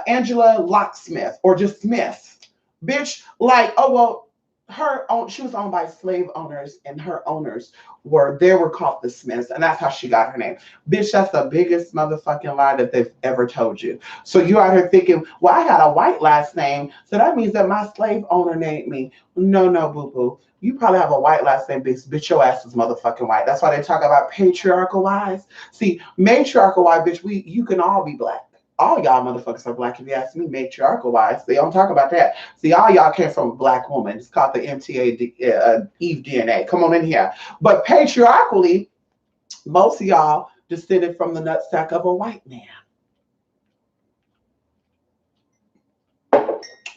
Angela Locksmith, or just Smith, bitch. Like, oh well, she was owned by slave owners, and her owners were called the Smiths, and that's how she got her name. Bitch, that's the biggest motherfucking lie that they've ever told you. So you out here thinking, well, I got a white last name, so that means that my slave owner named me. No, boo boo. You probably have a white last name, bitch. Your ass is motherfucking white. That's why they talk about patriarchal lies. See, matriarchal wise, bitch, you can all be black. All y'all motherfuckers are black if you ask me, matriarchal wise. They don't talk about that. See, all y'all came from a black woman. It's called the MTA Eve DNA. Come on in here. But patriarchally, most of y'all descended from the nutsack of a white man.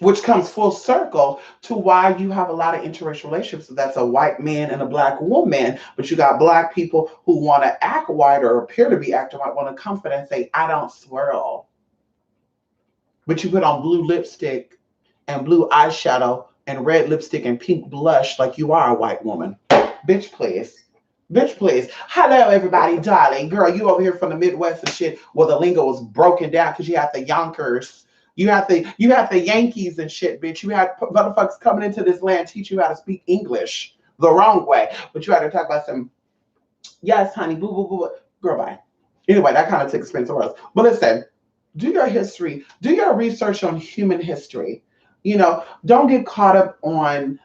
Which comes full circle to why you have a lot of interracial relationships. So that's a white man and a black woman, but you got black people who want to act white or appear to be acting white, want to comfort and say, I don't swirl. But you put on blue lipstick and blue eyeshadow and red lipstick and pink blush like you are a white woman. Bitch, please. Bitch, please. Hello, everybody, darling. Girl, you over here from the Midwest and shit where the lingo was broken down because you had the Yonkers. You have the Yankees and shit, bitch. You had motherfuckers coming into this land teach you how to speak English the wrong way. But you had to talk about some, yes, honey, boo, boo, boo. Girl, bye. Anyway, that kind of takes expensive words. But listen, do your history. Do your research on human history. Don't get caught up on,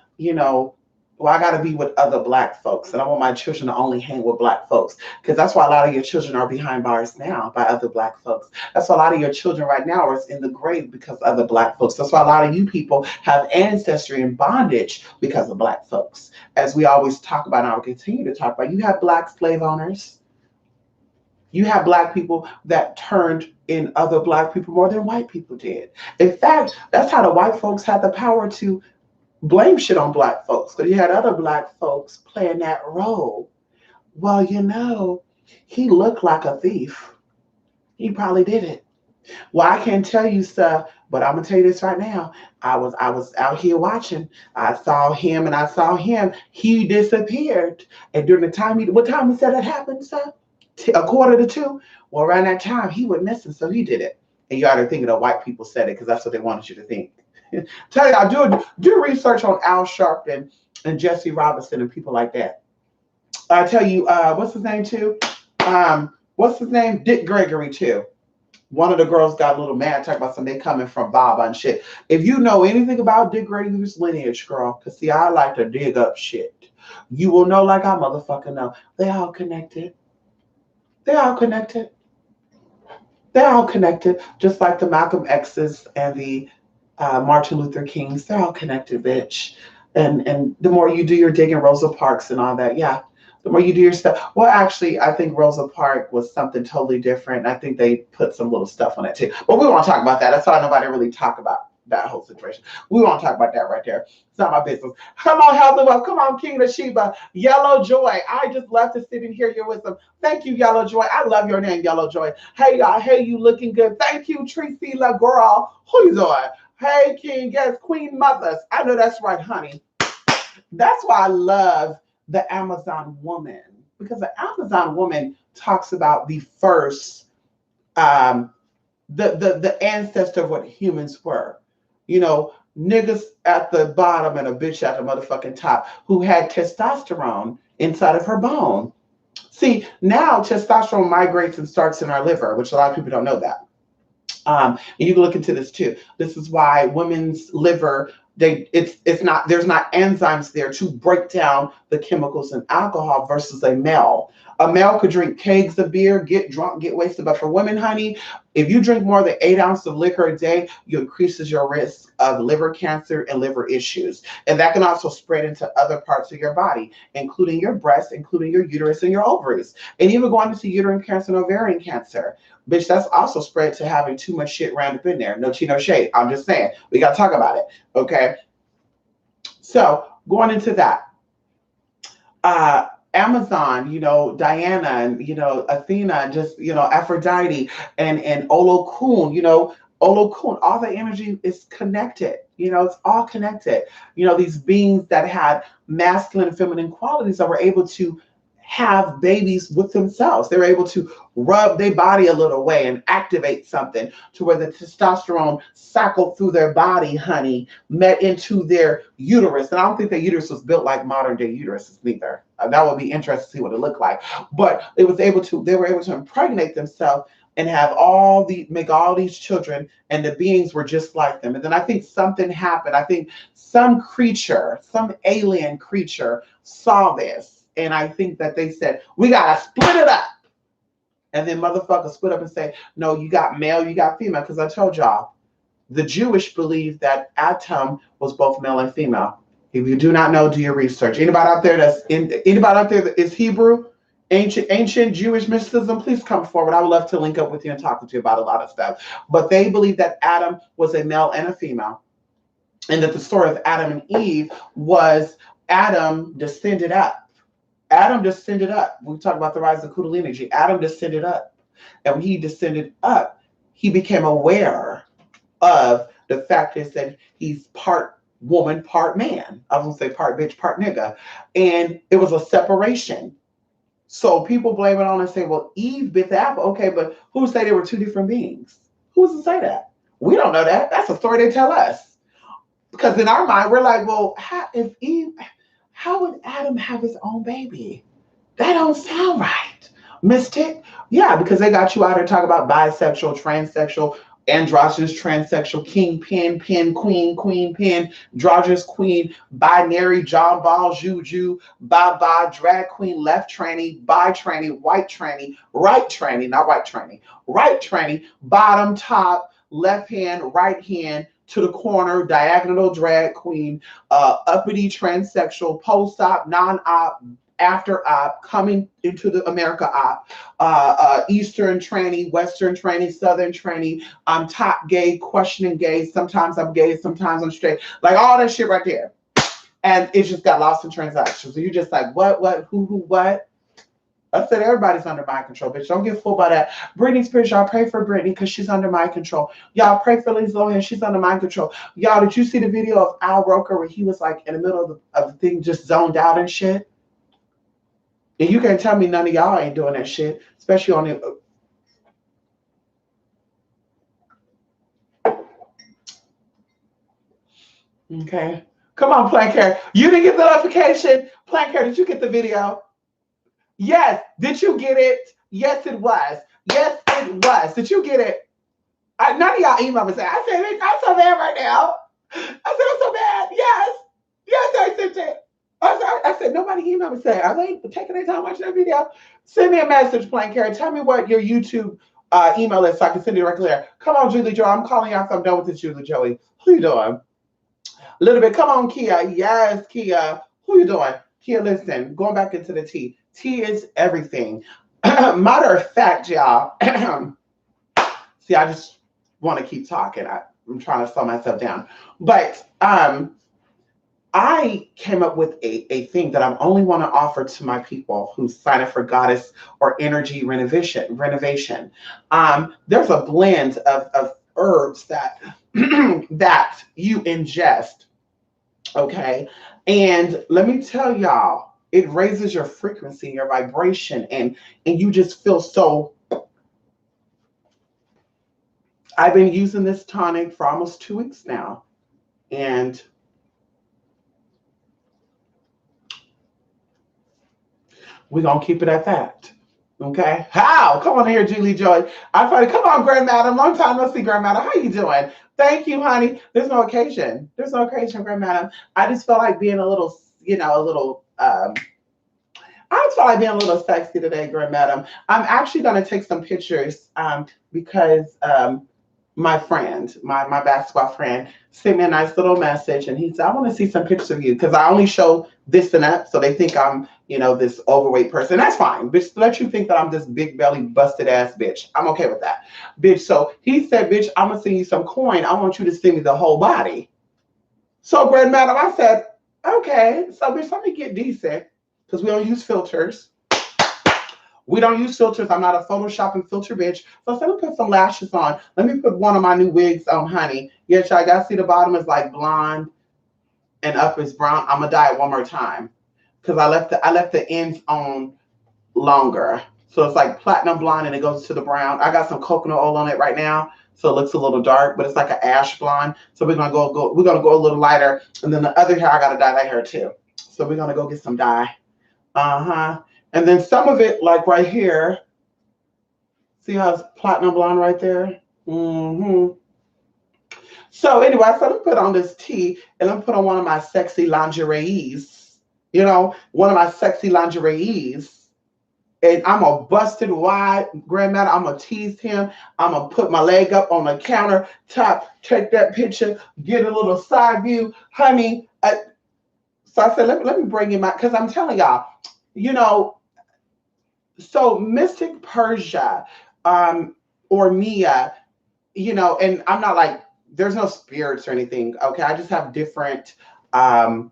well, I got to be with other black folks, and I want my children to only hang with black folks, because that's why a lot of your children are behind bars now by other black folks. That's why a lot of your children right now are in the grave because of other black folks. That's why a lot of you people have ancestry in bondage because of black folks. As we always talk about, and I will continue to talk about, you have black slave owners. You have black people that turned in other black people more than white people did. In fact, that's how the white folks had the power to blame shit on black folks, because you had other black folks playing that role. Well, he looked like a thief. He probably did it. Well, I can't tell you stuff, but I'm gonna tell you this right now. I was out here watching. I saw him and I saw him. He disappeared. And during the time what time he said it happened, sir? 1:45. Well, around that time he went missing, so he did it. And you ought to think that white people said it because that's what they wanted you to think. Tell you, I do research on Al Sharpton and Jesse Robinson and people like that. I tell you, what's his name too? What's his name? Dick Gregory too. One of the girls got a little mad talking about something coming from Baba and shit. If you know anything about Dick Gregory's lineage, girl, because see, I like to dig up shit. You will know like I motherfucking know. They all connected. They're all connected. They're all connected, just like the Malcolm X's and the Martin Luther King's. They're all connected, bitch. And the more you do your digging, Rosa Parks and all that, yeah. The more you do your stuff. Well, actually, I think Rosa Parks was something totally different. I think they put some little stuff on it too. But we won't talk about that. That's why nobody really talk about that whole situation. We won't talk about that right there. It's not my business. Come on, Health and Wealth. Come on, King of Sheba. Yellow Joy. I just love to sit and hear your wisdom. Thank you, Yellow Joy. I love your name, Yellow Joy. Hey, y'all. Hey, you looking good. Thank you, Tracy La Girl. Who you doing? Hey, King. Yes, Queen Mothers. I know that's right, honey. That's why I love the Amazon woman, because the Amazon woman talks about the first, um, the ancestor of what humans were. You know, niggas at the bottom and a bitch at the motherfucking top who had testosterone inside of her bone. See, now testosterone migrates and starts in our liver, which a lot of people don't know that. And you can look into this too. This is why women's liver, it's not, there's not enzymes there to break down the chemicals in alcohol versus a male. A male could drink kegs of beer, get drunk, get wasted. But for women, honey, if you drink more than 8 ounces of liquor a day, you increases your risk of liver cancer and liver issues. And that can also spread into other parts of your body, including your breast, including your uterus and your ovaries, and even going into uterine cancer and ovarian cancer. Bitch, that's also spread to having too much shit round up in there. No tea, no shade. I'm just saying, we got to talk about it. Okay. So going into that, Amazon, you know, Diana and, you know, Athena, just, you know, Aphrodite and Olokun, you know, Olokun, all the energy is connected. You know, it's all connected. You know, these beings that had masculine and feminine qualities that were able to have babies with themselves. They're able to rub their body a little way and activate something to where the testosterone cycled through their body, honey, met into their uterus. And I don't think their uterus was built like modern day uteruses neither. That would be interesting to see what it looked like. But they were able to impregnate themselves and make all these children, and the beings were just like them. And then I think something happened. I think some creature, some alien creature saw this. And I think that they said, we got to split it up. And then motherfuckers split up and say, no, you got male, you got female. Because I told y'all, the Jewish believe that Adam was both male and female. If you do not know, do your research. Anybody out there that is Hebrew, ancient Jewish mysticism, please come forward. I would love to link up with you and talk with you about a lot of stuff. But they believe that Adam was a male and a female. And that the story of Adam and Eve was Adam descended up. Adam descended up. We talk about the rise of Kundalini energy. Adam descended up. And when he descended up, he became aware of the fact is that he's part woman, part man. I was going to say part bitch, part nigga. And it was a separation. So people blame it on and say, well, Eve bit the apple. Okay, but who say they were two different beings? Who's to say that? We don't know that. That's a story they tell us. Because in our mind, we're like, well, how would Adam have his own baby? That don't sound right. Mystic? Yeah, because they got you out here talking about bisexual, transsexual, androgynous, transsexual, king, pin, queen, pin, androgynous, queen, binary, John Ball, Juju, Baba, drag queen, left tranny, bi tranny, white tranny, right tranny, not white tranny, right tranny, bottom, top, left hand, right hand, to the corner, diagonal drag queen, uppity transsexual, post-op, non-op, after-op, coming into the America op, Eastern tranny, Western tranny, Southern tranny, I'm top gay, questioning gay, sometimes I'm gay, sometimes I'm straight, like all that shit right there. And it just got lost in transactions. So you're just like, what, who, what? I said everybody's under mind control, bitch. Don't get fooled by that. Britney Spears, y'all pray for Britney because she's under mind control. Y'all pray for Lindsay Lohan, she's under mind control. Y'all, did you see the video of Al Roker where he was like in the middle of the thing, just zoned out and shit? And you can't tell me none of y'all ain't doing that shit, especially on the. Okay. Come on, Plant Care. You didn't get the notification. Plant Care, did you get the video? Yes. Did you get it? Yes, it was. Yes, it was. Did you get it? None of y'all email me saying, I said, I'm so mad right now. I said, I'm so mad. Yes. Yes, I sent it. I said, nobody emailed me saying, are they taking their time watching that video? Send me a message, Plant Care. Tell me what your YouTube email is so I can send it directly there. Come on, Julie Joe. I'm calling you out, so I'm done with this, Julie Joey. Who you doing? A little bit. Come on, Kia. Yes, Kia. Who you doing? Kia, listen. Going back into the tea. Tea is everything. Matter of fact, y'all. See, I just want to keep talking. I'm trying to slow myself down. But I came up with a thing that I only want to offer to my people who sign up for Goddess or Energy Renovation. There's a blend of herbs that that you ingest Okay. And let me tell y'all, it raises your frequency, your vibration, and you just feel so. I've been using this tonic for almost 2 weeks now. And we're gonna keep it at that. Okay. How? Come on here, Julie Joy. I find come on, Grand Madam. Long time no see, Grand Madam. How you doing? Thank you, honey. There's no occasion. There's no occasion, Grand Madam. I just felt like being a little, a little I just felt like being a little sexy today, Grand Madam. I'm actually gonna take some pictures because my friend, my basketball friend, sent me a nice little message, and he said, "I want to see some pictures of you because I only show this and that, so they think I'm, this overweight person. That's fine, bitch. Let you think that I'm this big belly, busted ass bitch. I'm okay with that, bitch." So he said, "Bitch, I'm gonna send you some coin. I want you to send me the whole body." So, Grand Madam, I said, "Okay." So, bitch, let me get decent because we don't use filters. We don't use filters. I'm not a Photoshop and filter bitch. So let me put some lashes on. Let me put one of my new wigs on, honey. Yeah, y'all gotta see the bottom is like blonde and up is brown. I'm gonna dye it one more time because I left the ends on longer. So it's like platinum blonde and it goes to the brown. I got some coconut oil on it right now, so it looks a little dark, but it's like an ash blonde. So we're gonna go a little lighter, and then the other hair I gotta dye that hair too. So we're gonna go get some dye. Uh-huh. And then some of it, like right here, see how it's platinum blonde right there? Mm-hmm. So anyway, so let me put on this tee and let me put on one of my sexy lingeries. One of my sexy lingeries. And I'm a busted wide grandmother. I'm gonna tease him. I'm gonna put my leg up on the countertop, take that picture, get a little side view, honey. So I said, let me bring him out because I'm telling y'all, you know, so Mystic Persia, or Mia, and I'm not like, there's no spirits or anything. Okay. I just have different, um,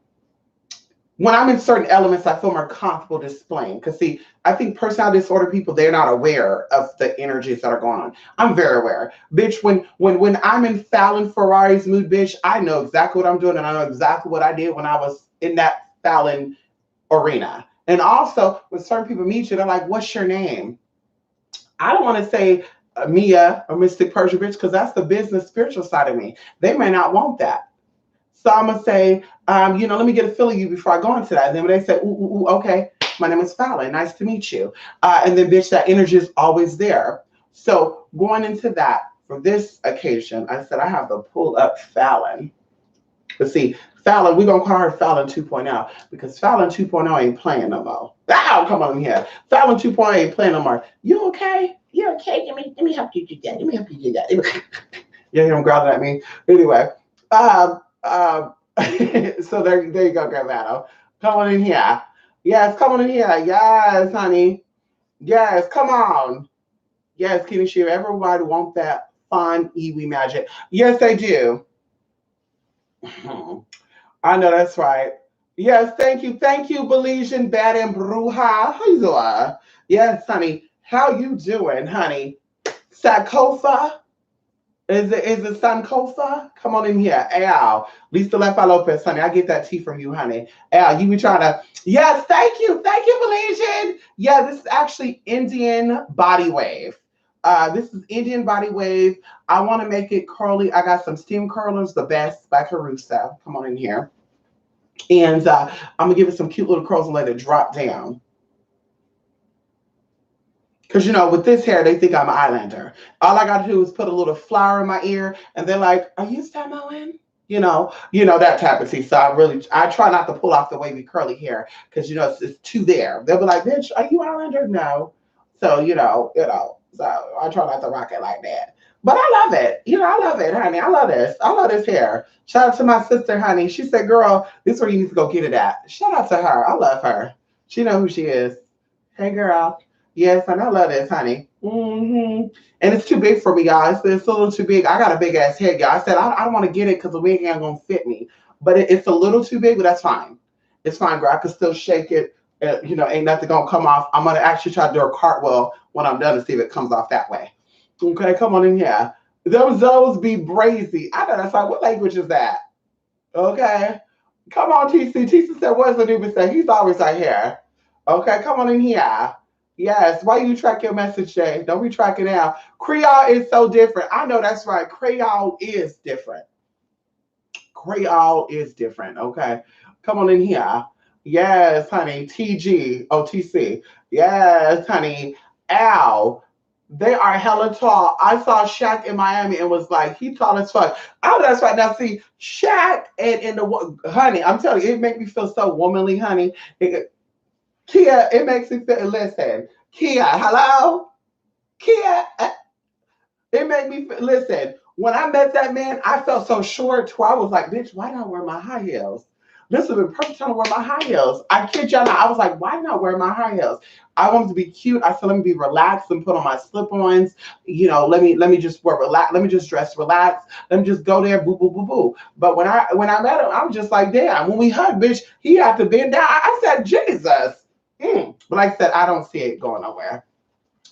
when I'm in certain elements, I feel more comfortable displaying. Because see, I think personality disorder people, they're not aware of the energies that are going on. I'm very aware. Bitch, when I'm in Fallon Ferrari's mood, bitch, I know exactly what I'm doing and I know exactly what I did when I was in that Fallon arena. And also, when certain people meet you, they're like, "What's your name?" I don't want to say Mia or Mystic Persia, bitch, because that's the business spiritual side of me. They may not want that. So I'm gonna say, let me get a feel of you before I go into that. And then when they say, ooh, okay, my name is Fallon, nice to meet you. And then, bitch, that energy is always there. So going into that, for this occasion, I said I have to pull up Fallon. But see, Fallon, we're gonna call her Fallon 2.0 because Fallon 2.0 ain't playing no more. Ow, come on here. Fallon 2.0 ain't playing no more. You okay? You okay? Let me help you do that. Let me help you do that. You hear him growling at me? Anyway. Um, um, so there you go, Grandma. Come on in here. Yes, come on in here. Yes, honey. Yes, come on. Yes, Kenny Shear. Everybody want that fun Iwi magic. Yes, they do. I know that's right. Yes, thank you, Belizean Bad and Bruja. How you doing? Yes, honey. How you doing, honey? Sakofa? Is it Sankofa? Come on in here. Al. Lisa Lefa Lopez, honey. I get that tea from you, honey. Al, you be trying to. Yes, thank you. Thank you, Malaysian. Yeah, this is actually Indian body wave. This is Indian body wave. I want to make it curly. I got some steam curlers, the best by Caruso. Come on in here. And I'm gonna give it some cute little curls and let it drop down. Because with this hair, they think I'm an Islander. All I got to do is put a little flower in my ear, and they're like, "Are you Samoan?" That type of thing. So I try not to pull off the wavy curly hair because it's too there. They'll be like, "Bitch, are you Islander?" No. So So I try not to rock it like that. But I love it. I love it, honey. I love this. I love this hair. Shout out to my sister, honey. She said, "Girl, this is where you need to go get it at." Shout out to her. I love her. She know who she is. Hey, girl. Yes, and I love this, honey. And it's too big for me, guys. It's a little too big. I got a big ass head, y'all. I said I don't want to get it because the wig ain't gonna fit me. But it's a little too big, but that's fine. It's fine, girl. I can still shake it. Ain't nothing gonna come off. I'm gonna actually try to do a cartwheel when I'm done to see if it comes off that way. Okay, come on in here. Those be brazy. I know that's like, what language is that? Okay. Come on, TC. TC said, what's the new say? He's always right here. Okay, come on in here. Yes. Why you track your message, Jay? Don't be tracking out. Creole is so different. I know that's right. Creole is different. Creole is different. Okay. Come on in here. Yes, honey. TG. OTC. Yes, honey. Al. They are hella tall. I saw Shaq in Miami and was like, he tall as fuck. Oh, that's right. Now see, Shaq and the honey, I'm telling you, it makes me feel so womanly, honey. Kia, it makes me feel. Listen, Kia, hello, Kia. It made me listen. When I met that man, I felt so short. Too. I was like, bitch, why not wear my high heels? This would be perfect time to wear my high heels. I kid you not. I was like, why not wear my high heels? I wanted to be cute. I said, let me be relaxed and put on my slip-ons. You know, let me just wear relax. Let me just dress relaxed. Let me just go there, boo, boo, boo, boo. But when I met him, I was just like, damn. When we hugged, bitch, he had to bend down. I said, Jesus. But like I said, I don't see it going nowhere.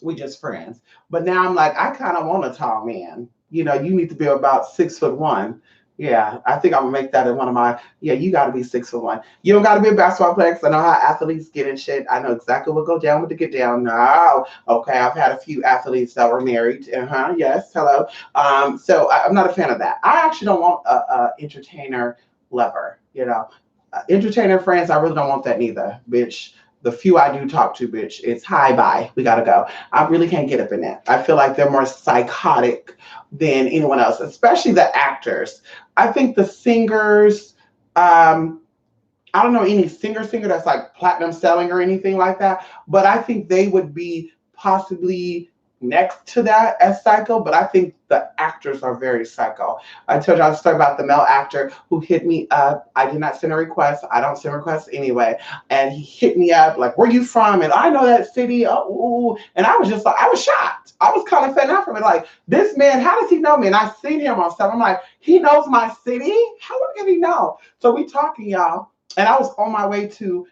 We just friends. But now I'm like, I kind of want a tall man. You know, you need to be about 6'1". Yeah, I think I'm gonna make that in one of my. Yeah, you got to be 6'1". You don't got to be a basketball player because I know how athletes get and shit. I know exactly what go down with the get down. No, okay, I've had a few athletes that were married. Yes, hello. So I'm not a fan of that. I actually don't want a entertainer lover. You know, entertainer friends. I really don't want that neither, bitch. The few I do talk to, bitch, it's hi bye. We gotta go. I really can't get up in that. I feel like they're more psychotic than anyone else, especially the actors. I think the singers, I don't know any singer that's like platinum selling or anything like that, but I think they would be possibly next to that as psycho, but I think the actors are very psycho. I told you I was talking about the male actor who hit me up. I did not send a request. I don't send requests anyway. And he hit me up like, where you from? And I know that city. Oh, ooh. And I was just like, I was shocked. I was kind of fed up from it. Like, this man, how does he know me? And I seen him on stuff. I'm like, he knows my city? How can he know? So we talking, y'all. And I was on my way to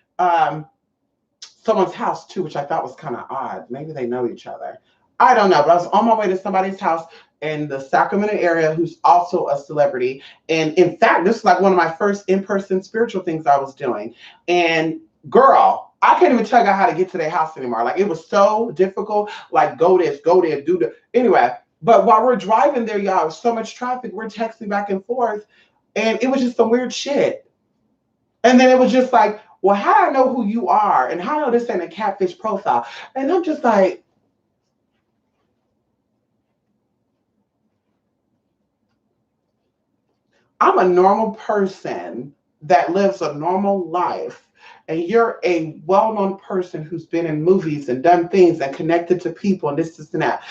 someone's house too, which I thought was kind of odd. Maybe they know each other. I don't know, but I was on my way to somebody's house in the Sacramento area who's also a celebrity. And in fact, this is like one of my first in-person spiritual things I was doing. And girl, I can't even tell you how to get to their house anymore. Like it was so difficult. Like go this, go there, do the anyway. But while we're driving there, y'all, so much traffic, we're texting back and forth, and it was just some weird shit. And then it was just like, well, how do I know who you are? And how do I know this ain't a catfish profile? And I'm just like, I'm a normal person that lives a normal life. And you're a well known person who's been in movies and done things and connected to people and this, and that.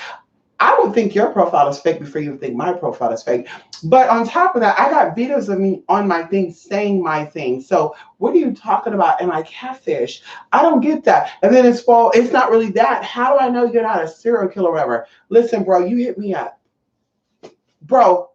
I would think your profile is fake before you would think my profile is fake. But on top of that, I got videos of me on my thing saying my thing. So what are you talking about? Am I catfish? I don't get that. And then it's well, it's not really that. How do I know you're not a serial killer or whatever? Listen, bro, you hit me up. Bro,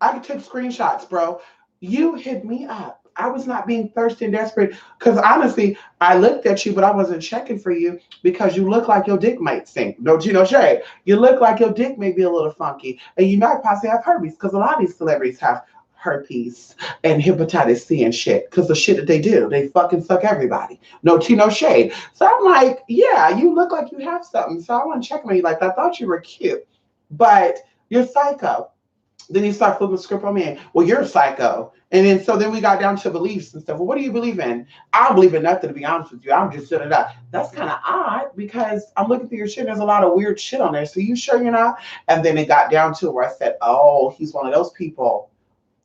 I took screenshots, bro. You hit me up. I was not being thirsty and desperate because honestly, I looked at you, but I wasn't checking for you because you look like your dick might stink. Don't you know, Shay? You look like your dick may be a little funky, and you might possibly have herpes because a lot of these celebrities have herpes and hepatitis C and shit because the shit that they do, they fucking suck everybody. No tea, no shade. So I'm like, yeah, you look like you have something. So I want to check on you. Like I thought you were cute, but you're psycho. Then he started flipping the script on me. Well, you're a psycho. And then we got down to beliefs and stuff. Well, what do you believe in? I don't believe in nothing, to be honest with you. I'm just sitting up. That's kind of odd because I'm looking through your shit. There's a lot of weird shit on there. So you sure you're not? And then it got down to where I said, oh, he's one of those people.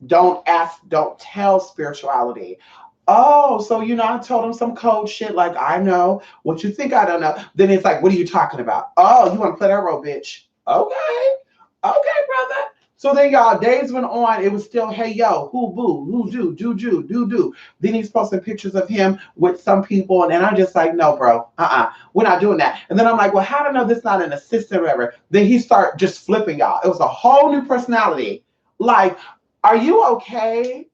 Don't ask, don't tell spirituality. Oh, so I told him some code shit like I know what you think I don't know. Then it's like, what are you talking about? Oh, you want to play that role, bitch? Okay, okay, brother. So then y'all days went on. It was still hey yo, who boo, who do. Then he's posting pictures of him with some people, and I'm just like, no, bro, we're not doing that. And then I'm like, well, how do I know this not an assistant or whatever? Then he start just flipping y'all. It was a whole new personality. Like, are you okay?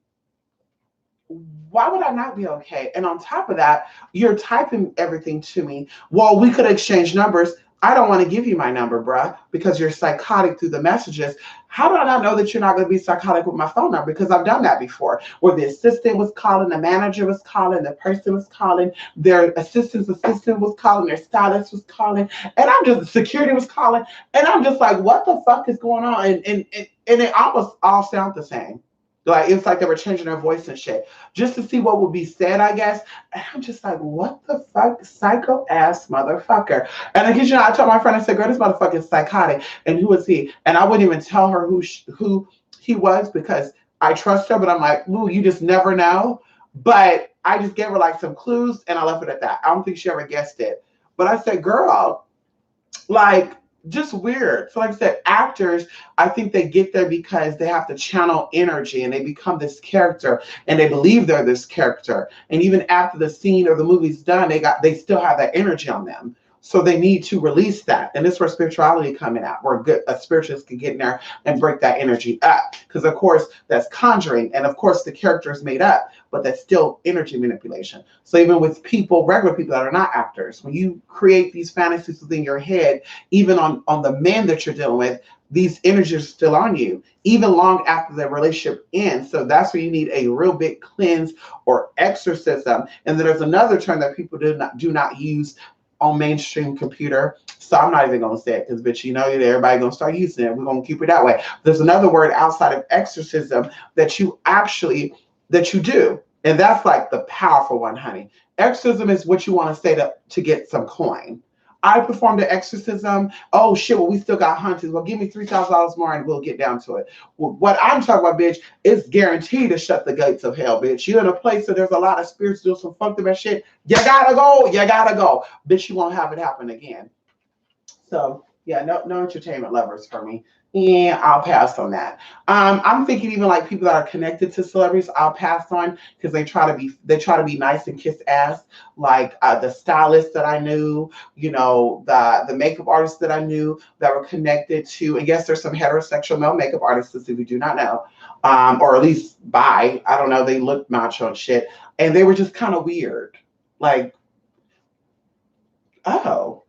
Why would I not be okay? And on top of that, you're typing everything to me. Well, we could exchange numbers. I don't want to give you my number, bruh, because you're psychotic through the messages. How do I not know that you're not going to be psychotic with my phone number? Because I've done that before, where the assistant was calling, the manager was calling, the person was calling, their assistant's assistant was calling, their stylist was calling, and I'm just, security was calling, and I'm just like, what the fuck is going on? And it almost all sound the same. Like it's like they were changing their voice and shit just to see what would be said, I guess. And I'm just like, what the fuck, psycho ass motherfucker. And I guess I told my friend, I said, girl, this motherfucker is psychotic. And who is he? And I wouldn't even tell her who he was because I trust her. But I'm like, ooh, you just never know. But I just gave her like some clues and I left it at that. I don't think she ever guessed it. But I said, girl, like just weird. So like I said, actors, I think they get there because they have to channel energy and they become this character and they believe they're this character. And even after the scene or the movie's done, they still have that energy on them. So they need to release that. And this is where spirituality coming out, where a spiritualist can get in there and break that energy up. Because of course that's conjuring. And of course the character is made up, but that's still energy manipulation. So even with people, regular people that are not actors, when you create these fantasies within your head, even on the men that you're dealing with, these energies are still on you, even long after the relationship ends. So that's where you need a real big cleanse or exorcism. And then there's another term that people do not use on mainstream computer. So I'm not even going to say it because, bitch, you know, everybody going to start using it. We're going to keep it that way. There's another word outside of exorcism that you do. And that's like the powerful one, honey. Exorcism is what you want to say to get some coin. I performed an exorcism. Oh shit, well, we still got hunters. Well, give me $3,000 more and we'll get down to it. Well, what I'm talking about, bitch, is guaranteed to shut the gates of hell, bitch. You're in a place where there's a lot of spirits doing some fucked up shit. You gotta go. You gotta go. Bitch, you won't have it happen again. So yeah, no entertainment lovers for me. Yeah, I'll pass on that. I'm thinking even like people that are connected to celebrities, I'll pass on because they try to be nice and kiss ass. Like the stylist that I knew, you know, the makeup artists that I knew that were connected to. And yes, there's some heterosexual male makeup artists that we do not know, or at least bi. I don't know. They look macho and shit, and they were just kind of weird. Like, oh.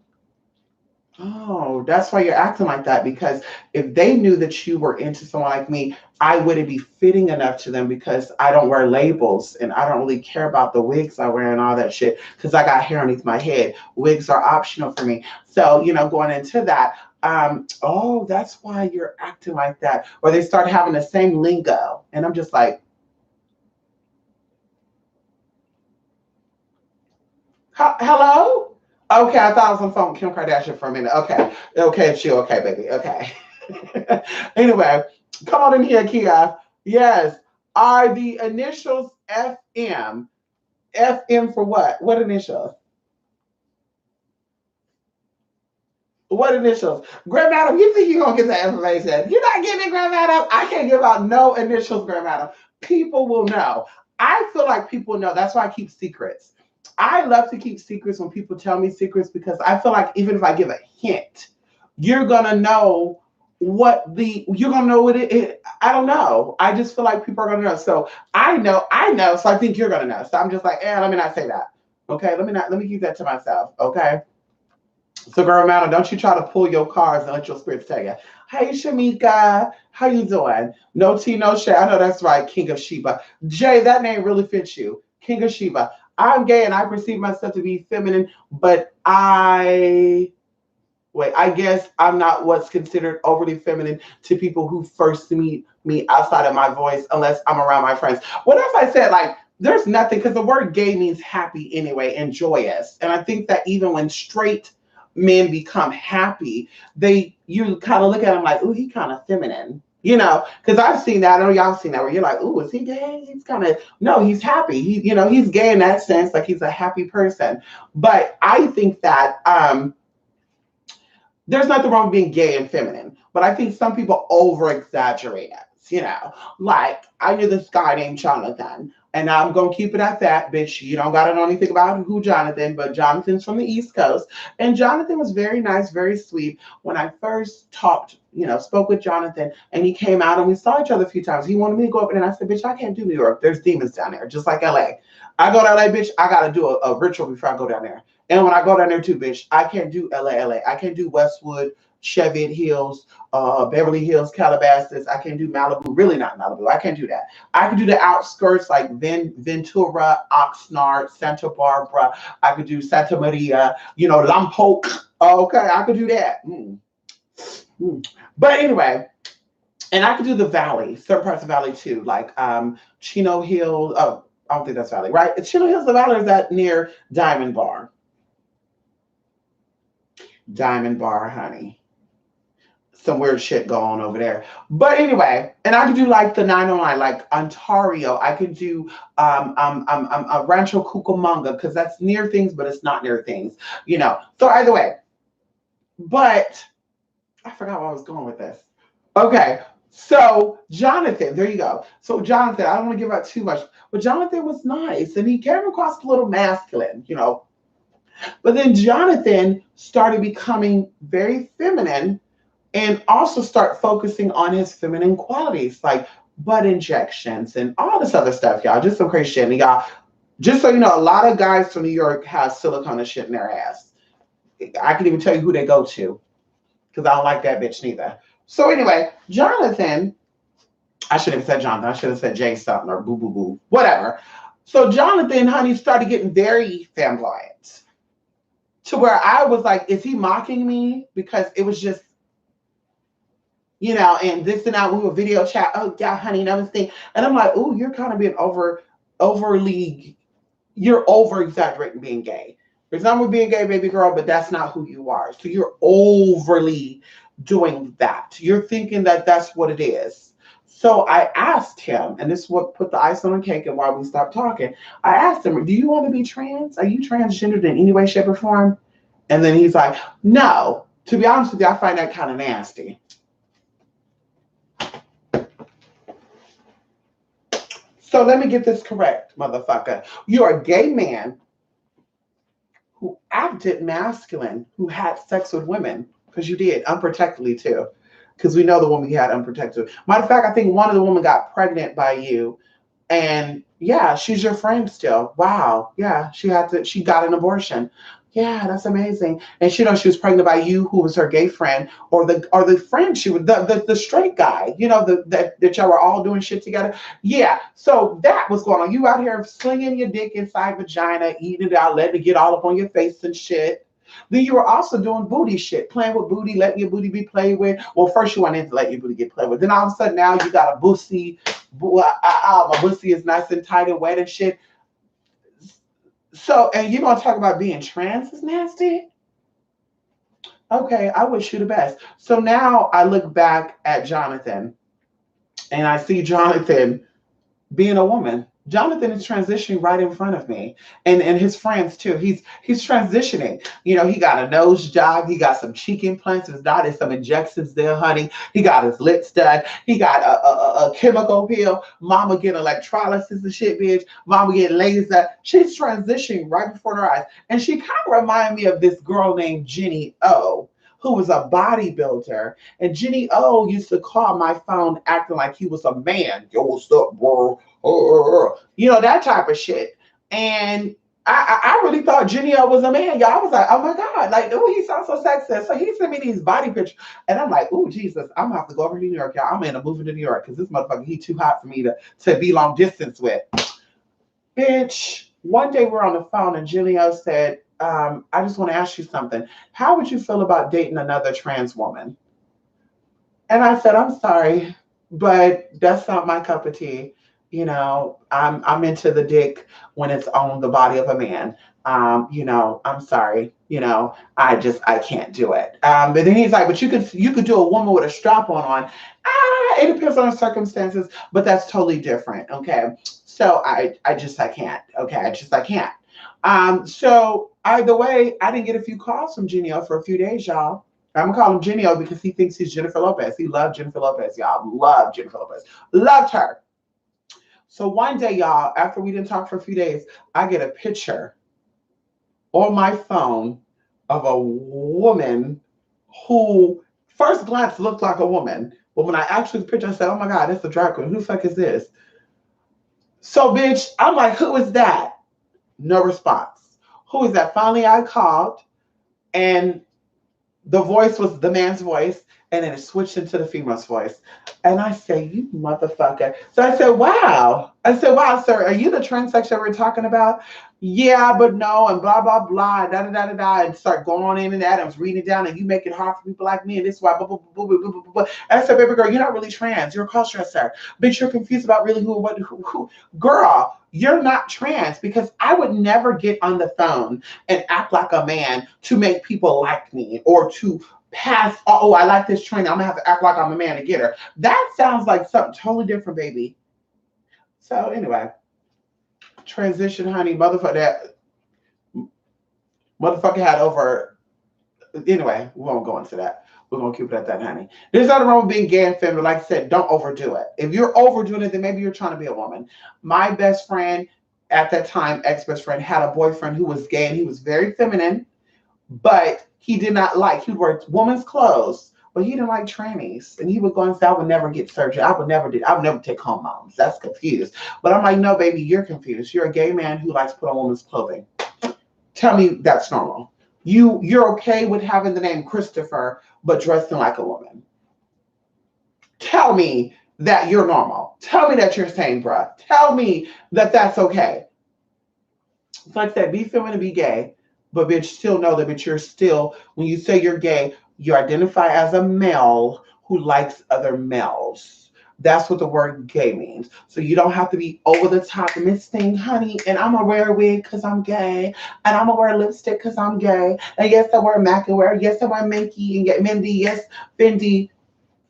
Oh, that's why you're acting like that. Because if they knew that you were into someone like me, I wouldn't be fitting enough to them because I don't wear labels and I don't really care about the wigs I wear and all that shit because I got hair underneath my head. Wigs are optional for me. So, you know, going into that, oh, that's why you're acting like that. Or they start having the same lingo. And I'm just like, hello? Okay, I thought I was on the phone with Kim Kardashian for a minute. Okay. Okay, she okay, baby. Okay. Anyway, come on in here, Kia. Yes. Are the initials FM? FM for what? What initials? What initials? Grand Madam, you think you're gonna get that information? You're not getting it, Grand Madam. I can't give out no initials, Grand Madam. People will know. I feel like people know. That's why I keep secrets. I love to keep secrets when people tell me secrets because I feel like even if I give a hint, you're gonna know you're gonna know what it. I don't know. I just feel like people are gonna know. So I know. So I think you're gonna know. So I'm just like, let me not say that. Okay, let me keep that to myself. Okay. So, girl, Madam, don't you try to pull your cards and let your spirits tell you. Hey, Shamika, how you doing? No tea, no shade. I know that's right, King of Sheba. Jay, that name really fits you. King of Sheba. I'm gay and I perceive myself to be feminine, but I guess I'm not what's considered overly feminine to people who first meet me outside of my voice, unless I'm around my friends. What if I said, like, there's nothing, because the word gay means happy anyway and joyous. And I think that even when straight men become happy, you kind of look at him like, ooh, he kind of feminine. You know, because I've seen that. I know y'all seen that where you're like, ooh, is he gay? He's kind of, no, he's happy. He's gay in that sense, like he's a happy person. But I think that there's nothing wrong with being gay and feminine, but I think some people over exaggerate it. Like I knew this guy named Jonathan, and I'm gonna keep it at that, bitch. You don't gotta know anything about who Jonathan, but Jonathan's from the East Coast, and Jonathan was very nice, very sweet. When I first spoke with Jonathan, and he came out and we saw each other a few times. He wanted me to go up, and I said, bitch, I can't do New York. There's demons down there, just like LA. I go to LA, bitch. I gotta do a ritual before I go down there. And when I go down there too, bitch, I can't do LA. I can't do Westwood, Cheviot Hills, Beverly Hills, Calabasas. I can't do Malibu. Really not Malibu. I can't do that. I can do the outskirts like Ventura, Oxnard, Santa Barbara. I could do Santa Maria, Lompoc. Okay, I could do that. But anyway, and I could do the valley, certain parts of the valley too, like Chino Hill. Oh, I don't think that's valley, right? Chino Hills, the valley, is that near Diamond Bar? Diamond Bar, honey. Some weird shit going on over there. But anyway, and I could do like the 909, like Ontario. I could do Rancho Cucamonga, because that's near things, but it's not near things, So either way, but I forgot where I was going with this. Okay, so Jonathan, there you go. So Jonathan, I don't want to give out too much, but Jonathan was nice, and he came across a little masculine, But then Jonathan started becoming very feminine, and also start focusing on his feminine qualities, like butt injections and all this other stuff, y'all. Just some crazy shit. And y'all, just so you know, a lot of guys from New York have silicone and shit in their ass. I can even tell you who they go to, because I don't like that bitch neither. So anyway, Jonathan, I shouldn't have said Jonathan. I should have said Jay something or boo boo boo, whatever. So Jonathan, honey, started getting very flamboyant, to where I was like, is he mocking me? Because it was just, and this and that, we were video chat. Oh, yeah, honey, namaste. And I'm like, oh, you're kind of being overly, you're over exaggerating being gay. There's nothing with being gay, baby girl, but that's not who you are. So you're overly doing that. You're thinking that that's what it is. So I asked him, and this is what put the ice on the cake and why we stopped talking. I asked him, do you want to be trans? Are you transgendered in any way, shape, or form? And then he's like, no. To be honest with you, I find that kind of nasty. So let me get this correct, motherfucker. You're a gay man who acted masculine, who had sex with women, because you did, unprotectedly too. Because we know the woman you had unprotected. Matter of fact, I think one of the women got pregnant by you. And yeah, she's your friend still. Wow. Yeah, she got an abortion. Yeah, that's amazing. And she was pregnant by you, who was her gay friend, or the friend she was, the straight guy, that y'all were all doing shit together. Yeah. So that was going on. You out here slinging your dick inside vagina, eating it out, letting it get all up on your face and shit. Then you were also doing booty shit, playing with booty, letting your booty be played with. Well, first you wanted to let your booty get played with. Then all of a sudden now you got a bussy. My bussy is nice and tight and wet and shit. So, and you're going to talk about being trans is nasty? Okay, I wish you the best. So now I look back at Jonathan, and I see Jonathan being a woman. Jonathan is transitioning right in front of me, and his friends too. He's transitioning. He got a nose job. He got some cheek implants. His daughter some injections there, honey. He got his lips done. He got a chemical peel. Mama getting electrolysis and shit, bitch. Mama getting laser. She's transitioning right before her eyes, and she kind of reminded me of this girl named Jenny O, who was a bodybuilder. And Jenny O used to call my phone acting like he was a man. Yo, what's up, bro? That type of shit. And I really thought Jenny O was a man, y'all. I was like, oh my God, like, oh, he sounds so sexist. So he sent me these body pictures. And I'm like, oh, Jesus, I'm gonna have to go over to New York, y'all. I'm gonna move to New York because this motherfucker, he too hot for me to be long distance with. Bitch, one day we're on the phone and Jenny O said, I just want to ask you something. How would you feel about dating another trans woman? And I said, I'm sorry, but that's not my cup of tea. I'm into the dick when it's on the body of a man. I'm sorry. I can't do it. But then he's like, but you could do a woman with a strap on. It depends on the circumstances, but that's totally different. Okay. So I can't. Okay. I can't. So either way, I didn't get a few calls from Genio for a few days, y'all. I'm gonna call him Genio because he thinks he's Jennifer Lopez. He loved Jennifer Lopez, y'all. Loved Jennifer Lopez. Loved her. So one day, y'all, after we didn't talk for a few days, I get a picture on my phone of a woman who, first glance, looked like a woman. But when I actually the picture, I said, oh my God, that's the drag queen. Who the fuck is this? So, bitch, I'm like, who is that? No response. Who is that? Finally, I called, and the voice was the man's voice, and then it switched into the female's voice. And I say, you motherfucker. So I said, wow. I said, wow, sir, are you the transsexual we're talking about? Yeah, but no, and blah, blah, blah, da, da, da, da, da, and start going in and that. I was reading it down, and you make it hard for people like me, and this is why, blah, blah, blah, blah, blah, blah, blah. And I said, baby girl, you're not really trans. You're a cross dresser. Bitch, you're confused about really who. Girl, you're not trans, because I would never get on the phone and act like a man to make people like me, or to pass, oh, I like this trainer, I'm gonna have to act like I'm a man to get her. That sounds like something totally different, baby. So anyway, transition, honey, motherfucker, that motherfucker had over, anyway, we won't go into that. We're gonna keep it at that, honey. There's nothing wrong with being gay and feminine. Like I said, don't overdo it. If you're overdoing it, then maybe you're trying to be a woman. My best friend at that time, ex-best friend, had a boyfriend who was gay, and he was very feminine, but he did not like, he would wear women's clothes, but he didn't like trannies. And he would go and say, I would never get surgery. I would never take hormones. That's confused. But I'm like, no, baby, you're confused. You're a gay man who likes to put on women's clothing. Tell me that's normal. You're okay with having the name Christopher, but dressing like a woman. Tell me that you're normal. Tell me that you're sane, bruh. Tell me that that's okay. It's like I said, be feminine, be gay, but bitch, still know that, bitch, you're still, when you say you're gay, you identify as a male who likes other males. That's what the word gay means. So you don't have to be over the top and this thing, honey, and I'm gonna wear a wig because I'm gay, and I'm gonna wear lipstick because I'm gay, and yes, I wear MAC and wear, yes, I wear Minky and get Mindy, yes, Fendi,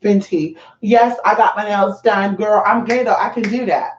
Fenty, yes, I got my nails done, girl, I'm gay though, I can do that.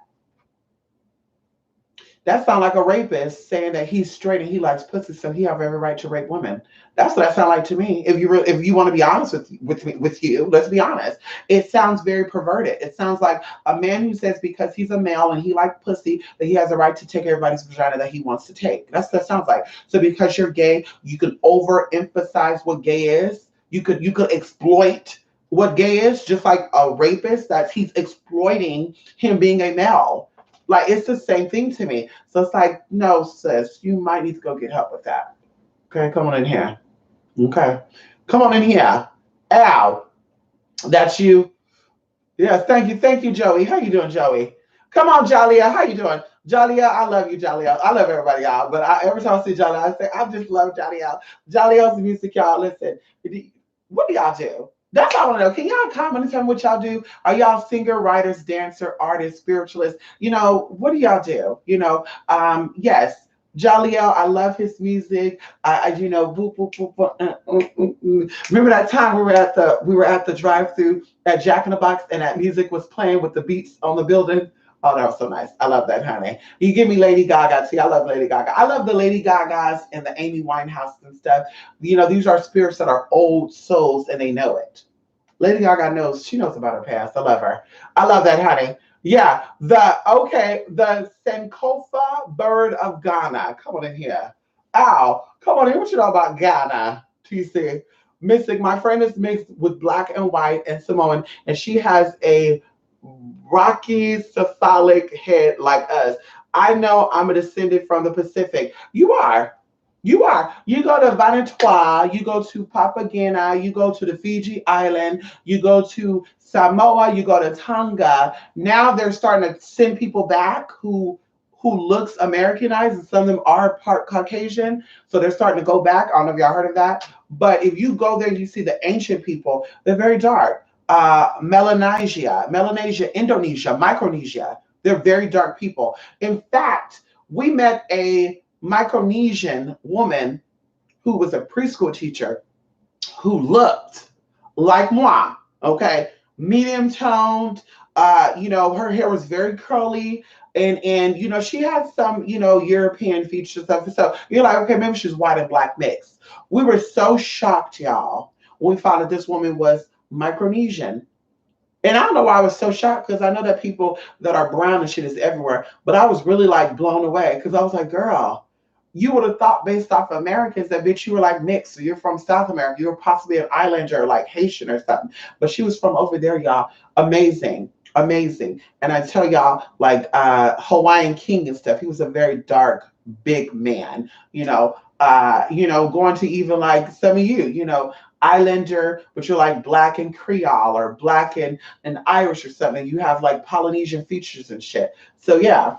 That sounds like a rapist saying that he's straight and he likes pussy, so he have every right to rape women. That's what that sounds like to me. If you want to be honest with you, let's be honest. It sounds very perverted. It sounds like a man who says because he's a male and he likes pussy that he has a right to take everybody's vagina that he wants to take. That's what that sounds like. So because you're gay, you can overemphasize what gay is. You could exploit what gay is, just like a rapist that he's exploiting him being a male. Like, it's the same thing to me. So it's like, no, sis, you might need to go get help with that. Okay, come on in here. Okay. Come on in here. Ow. That's you. Yes, thank you. Thank you, Joey. How you doing, Joey? Come on, Jalia. How you doing? Jalia, I love you, Jalia. I love everybody, y'all. But every time I see Jalia, I say, I just love Jalia. Jalia's music, y'all. Listen, what do y'all do? That's all I want to know. Can y'all comment and tell me what y'all do? Are y'all singer, writers, dancer, artists, spiritualists? What do y'all do? Yes. Jaliel, I love his music. Boop, boop, boop, boop, remember that time we were at the drive-through at Jack in the Box, and that music was playing with the beats on the building. Oh, that was so nice. I love that, honey. You give me Lady Gaga. See, I love Lady Gaga. I love the Lady Gagas and the Amy Winehouse and stuff. These are spirits that are old souls, and they know it. Lady Gaga knows. She knows about her past. I love her. I love that, honey. Yeah. The Sankofa bird of Ghana. Come on in here. Ow. Come on in. What you know about Ghana, TC? Mystic. My friend is mixed with black and white and Samoan, and she has a rocky cephalic head like us. I know I'm a descendant from the Pacific. You are. You are. You go to Vanuatu, you go to Papua, you go to the Fiji Island, you go to Samoa, you go to Tonga. Now they're starting to send people back who looks Americanized, and some of them are part Caucasian. So they're starting to go back. I don't know if y'all heard of that. But if you go there, you see the ancient people, they're very dark. Melanesia, Indonesia, Micronesia. They're very dark people. In fact, we met a Micronesian woman who was a preschool teacher who looked like moi, okay? Medium toned, her hair was very curly, and she had some, European features stuff. So you're like, okay, maybe she's white and black mixed. We were so shocked, y'all, when we found that this woman was Micronesian. And I don't know why I was so shocked, because I know that people that are brown and shit is everywhere. But I was really like blown away, because I was like, girl, you would have thought based off of Americans that, bitch, you were like mixed. So you're from South America. You were possibly an islander, like Haitian or something. But she was from over there, y'all. Amazing. Amazing. And I tell y'all, like Hawaiian King and stuff, he was a very dark big man, going to even like some of Islander, but you're like black and Creole or black and Irish or something. You have like Polynesian features and shit. So yeah.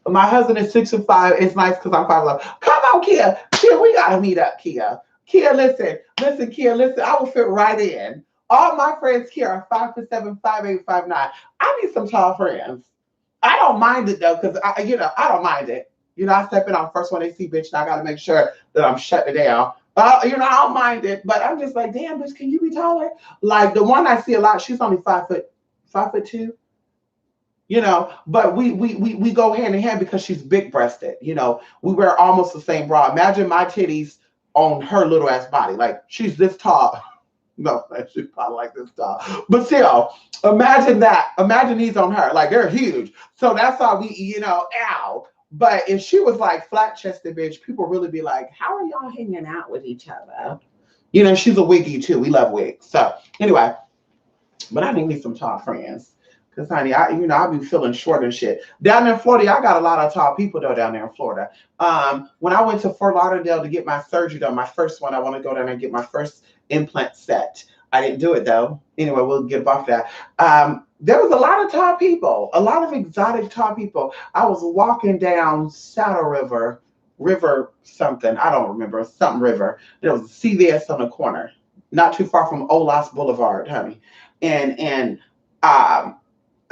My husband is 6'5". It's nice because I'm 5'11". Come on, Kia. Kia, we gotta meet up, Kia. Kia, listen, Kia, listen. I will fit right in. All my friends here are 5'7", 5'8", 5'9". I need some tall friends. I don't mind it though, because I don't mind it. I step in on first one they see, bitch, and I gotta make sure that I'm shutting it down. I don't mind it, but I'm just like, damn, bitch, can you be taller? Like the one I see a lot, she's only 5'2". But we go hand in hand because she's big breasted. We wear almost the same bra. Imagine my titties on her little ass body. Like she's this tall. No, she's probably like this tall. But still, imagine that. Imagine these on her. Like they're huge. So that's why ow. But if she was like flat chested bitch, people really be like, how are y'all hanging out with each other? She's a wiggy too. We love wigs. So anyway, but I need me some tall friends. Cause honey, I be feeling short and shit. Down in Florida, I got a lot of tall people though down there in Florida. When I went to Fort Lauderdale to get my surgery done, my first one, I want to go down there and get my first implant set. I didn't do it though. Anyway, we'll get off that. There was a lot of tall people, a lot of exotic tall people. I was walking down Saddle River something. I don't remember, something river. There was a CVS on the corner, not too far from Olas Boulevard, honey. And um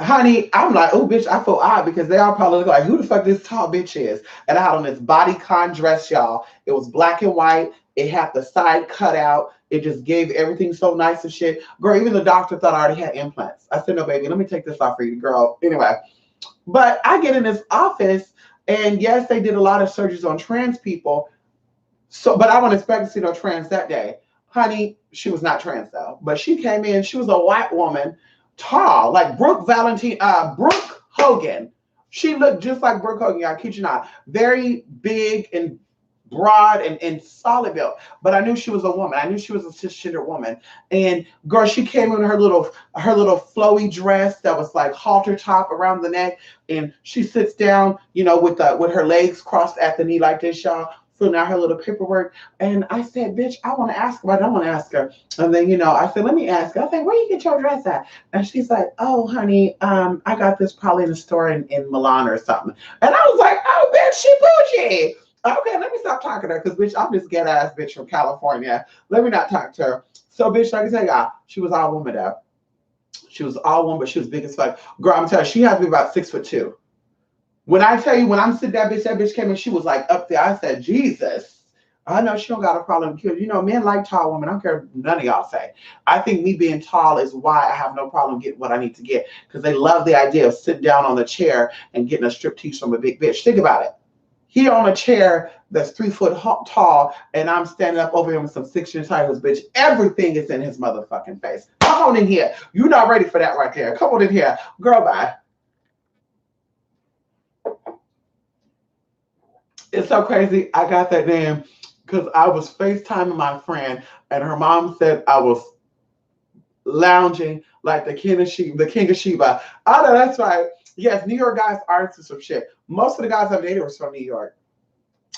honey, I'm like, oh, bitch, I feel odd because they all probably look like, who the fuck this tall bitch is? And I had on this bodycon dress, y'all. It was black and white. It had the side cut out. It just gave everything so nice and shit. Girl, even the doctor thought I already had implants. I said, no, baby, let me take this off for you, girl. Anyway, but I get in this office, and yes, they did a lot of surgeries on trans people. So, but I wasn't expecting to see no trans that day. Honey, she was not trans though. But she came in, she was a white woman, tall, like Brooke Hogan. She looked just like Brooke Hogan, I kid you not. Very big and broad and solid built. But I knew she was a woman. I knew she was a cisgender woman. And girl, she came in her little flowy dress that was like halter top around the neck. And she sits down, with her legs crossed at the knee like this, y'all, filling out her little paperwork. And I said, bitch, I want to ask her, but I don't want to ask her. And then, I said, let me ask her. I said, where you get your dress at? And she's like, oh, honey, I got this probably in a store in Milan or something. And I was like, oh, bitch, she bougie. Okay, let me stop talking to her because, bitch, I'm this ghetto ass bitch from California. Let me not talk to her. So, bitch, like I said, y'all, she was all woman though. She was all woman, but she was big as fuck. Girl, I'm telling you, she had to be about 6'2". When I tell you, when I'm sitting that bitch came in, she was like up there. I said, Jesus. I know she don't got a problem with men like tall women. I don't care what none of y'all say. I think me being tall is why I have no problem getting what I need to get. Because they love the idea of sitting down on the chair and getting a striptease from a big bitch. Think about it. He on a chair that's 3 foot tall, and I'm standing up over him with some 6-inch high heels, bitch. Everything is in his motherfucking face. Come on in here. You're not ready for that right there. Come on in here. Girl, bye. It's so crazy. I got that name because I was FaceTiming my friend, and her mom said I was lounging like the king of Sheba. Oh, no, that's right. Yes, New York guys are into some shit. Most of the guys I've dated were from New York.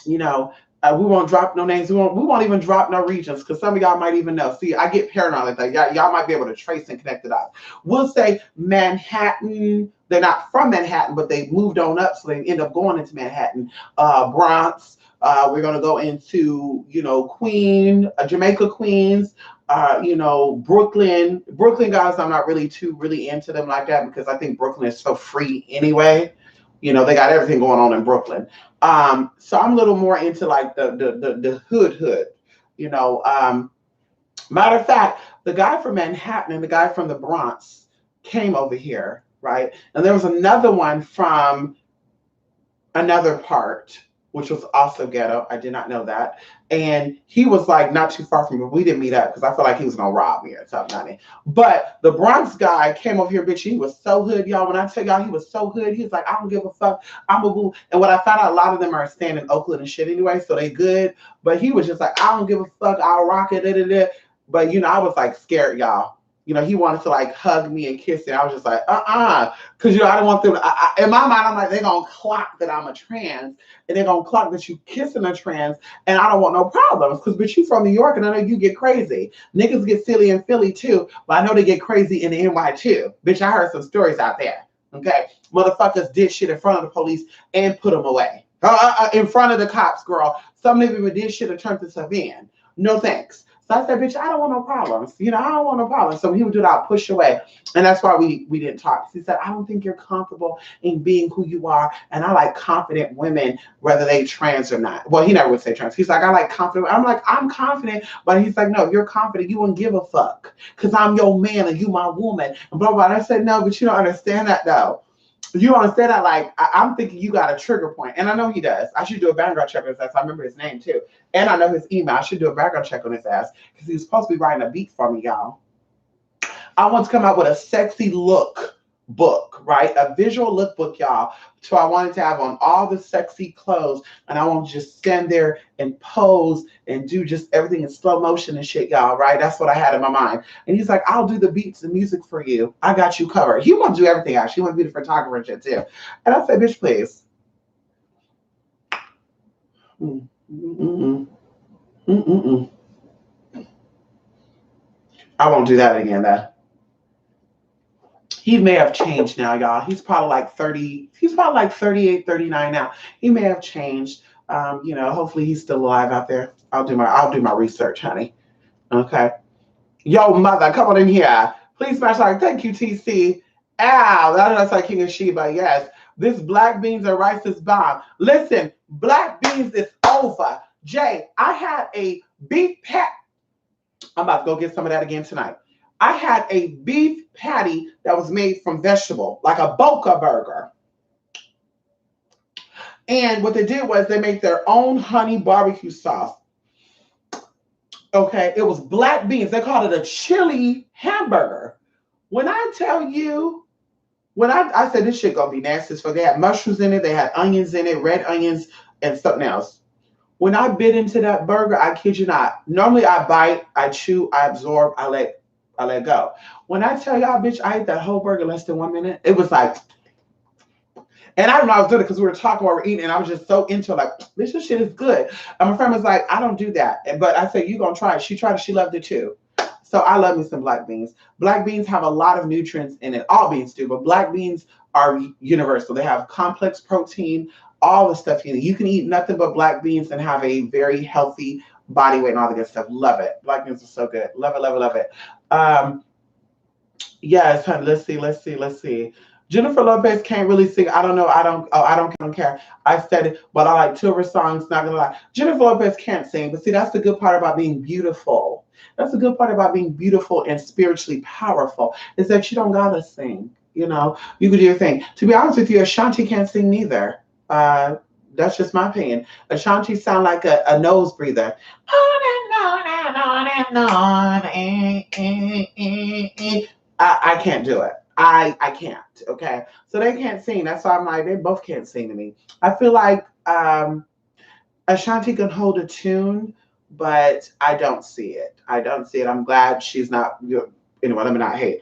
We won't drop no names. We won't even drop no regions because some of y'all might even know. See, I get paranoid like that. Y'all might be able to trace and connect it up. We'll say Manhattan. They're not from Manhattan, but they moved on up, so they end up going into Manhattan. Bronx. We're gonna go into Jamaica, Queens. Brooklyn guys. I'm not really into them like that because I think Brooklyn is so free anyway. They got everything going on in Brooklyn. So I'm a little more into like the hood. Matter of fact, the guy from Manhattan and the guy from the Bronx came over here, right? And there was another one from another part, which was also ghetto. I did not know that. And he was like not too far from me. We didn't meet up because I felt like he was gonna rob me or something. But the Bronx guy came over here, bitch. He was so hood, y'all. When I tell y'all he was so hood, he was like, I don't give a fuck. I'm a boo. And what I found out, a lot of them are staying in Oakland and shit anyway, so they good. But he was just like, I don't give a fuck. I'll rock it. Da, da, da. But I was like scared, y'all. he wanted to like hug me and kiss me. I was just like, because I don't want them. In my mind, I'm like, they're gonna clock that I'm a trans, and they're gonna clock that you kissing a trans, and I don't want no problems. Because bitch, you from New York, and I know you get crazy. Niggas get silly in Philly too, but I know they get crazy in the NY too. Bitch, I heard some stories out there. Okay, motherfuckers did shit in front of the police and put them away. In front of the cops, girl. Some of them did shit and turned themselves in. No thanks. So I said, bitch, I don't want no problems. I don't want no problems. So when he would do that, I'll push away. And that's why we didn't talk. He said, I don't think you're comfortable in being who you are. And I like confident women, whether they trans or not. Well, he never would say trans. He's like, I like confident. I'm like, I'm confident. But he's like, no, if you're confident, you wouldn't give a fuck. Because I'm your man and you my woman. And blah, blah. And I said, no, but you don't understand that though. You understand that? Like, I'm thinking you got a trigger point. And I know he does. I should do a background check on his ass. I remember his name too. And I know his email. I should do a background check on his ass because he was supposed to be writing a beat for me, y'all. I want to come out with a sexy look book, right? A visual lookbook, y'all. So I wanted to have on all the sexy clothes, and I want to just stand there and pose and do just everything in slow motion and shit, y'all, right? That's what I had in my mind. And he's like, I'll do the beats and music for you. I got you covered. He wants to do everything, actually. He wants to be the photographer and shit, too. And I said, bitch, please. I won't do that again, though. He may have changed now, y'all. He's probably like 30. He's probably like 38, 39 now. He may have changed. Hopefully he's still alive out there. I'll do my research, honey. Okay. Yo, mother, come on in here. Please smash like. Thank you, TC. Ow, that's like King of Sheba. Yes. This black beans and rice is bomb. Listen, black beans is over. Jay, I had a beef pat. I'm about to go get some of that again tonight. I had a beef patty that was made from vegetable, like a Boca burger. And what they did was they made their own honey barbecue sauce. Okay, it was black beans. They called it a chili hamburger. When I tell you, I said this shit gonna be nasty, so they had mushrooms in it, they had onions in it, red onions, and something else. When I bit into that burger, I kid you not. Normally I bite, I chew, I absorb, I let go. When I tell y'all, bitch, I ate that whole burger less than 1 minute. It was like, and I don't know I was doing it because we were talking while we were eating, and I was just so into it, like, bitch, this shit is good. And my friend was like, I don't do that. But I said, you gonna try it. She tried it, she loved it too. So I love me some black beans. Black beans have a lot of nutrients in it. All beans do, but black beans are universal. They have complex protein, all the stuff you need. You can eat nothing but black beans and have a very healthy body weight and all the good stuff. Love it. Black beans are so good. Love it, love it, love it. Yes, honey, let's see. Jennifer Lopez can't really sing. I don't know. I don't care. I said it, but I like two of her songs, not gonna lie. Jennifer Lopez can't sing, but see, that's the good part about being beautiful. That's the good part about being beautiful and spiritually powerful, is that you don't gotta sing. You can do your thing. To be honest with you, Ashanti can't sing neither. That's just my opinion. Ashanti sound like a nose breather. I can't do it. I can't. Okay. So they can't sing. That's why I'm like, they both can't sing to me. I feel like Ashanti can hold a tune, but I don't see it. I'm glad she's not. Anyway, let me not hate.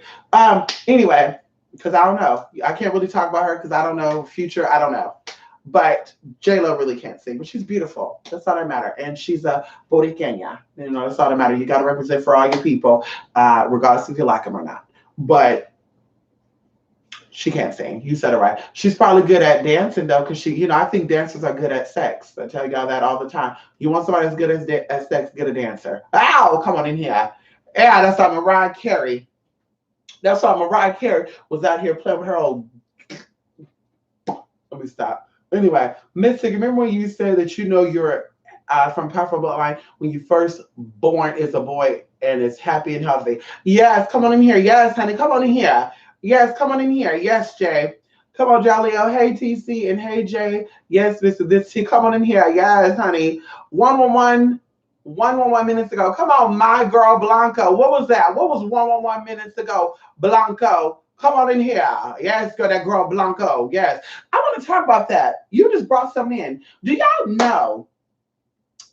Anyway, because I don't know. I can't really talk about her because I don't know. Future, I don't know. But J-Lo really can't sing, but she's beautiful. That's all that matters. And she's a Boriqueña. That's all that matters. You got to represent for all your people, regardless if you like them or not. But she can't sing. You said it right. She's probably good at dancing, though, because I think dancers are good at sex. I tell y'all that all the time. You want somebody that's good at sex, get a dancer. Ow, come on in here. Yeah, that's why Mariah Carey. That's why Mariah Carey was out here playing with her old. Let me stop. Anyway, Mystic, remember when you said that you're from Powerful Bloodline when you first born is a boy and is happy and healthy? Yes, come on in here. Yes, honey, come on in here. Yes, come on in here. Yes, Jay. Come on, Jaleel. Hey, TC, and hey, Jay. Yes, Mr. This T. Come on in here. Yes, honey. 111 minutes ago. Come on, my girl Blanco. What was that? What was 111 minutes ago? Blanco. Come on in here. Yes, girl, that girl Blanco. Yes. I want to talk about that. You just brought some in. Do y'all know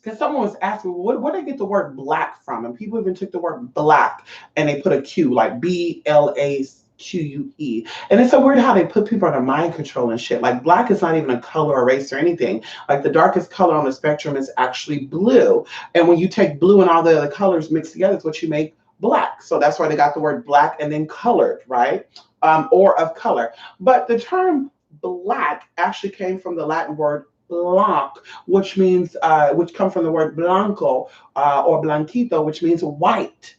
Because someone was asking, well, where did they get the word black from? And people even took the word black and they put a Q, like BLAQUE. And it's so weird how they put people under mind control and shit. Like black is not even a color or race or anything. Like the darkest color on the spectrum is actually blue. And when you take blue and all the other colors mixed together, it's what you make black. So that's why they got the word black and then colored, right? Or of color. But the term black actually came from the Latin word blanc, which means which come from the word blanco or blanquito, which means white.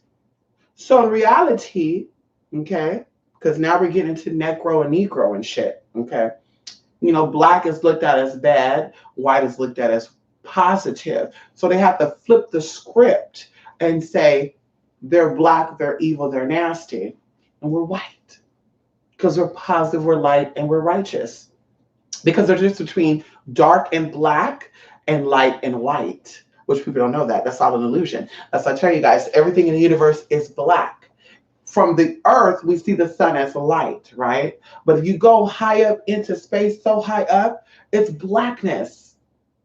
So in reality, okay, because now we're getting into necro and negro and shit, okay. Black is looked at as bad, white is looked at as positive. So they have to flip the script and say they're black, they're evil, they're nasty, and we're white because we're positive, we're light, and we're righteous. Because there's a difference between dark and black and light and white, which people don't know that. That's all an illusion. As I tell you guys, everything in the universe is black. From the earth, we see the sun as light, right? But if you go high up into space, so high up, it's blackness.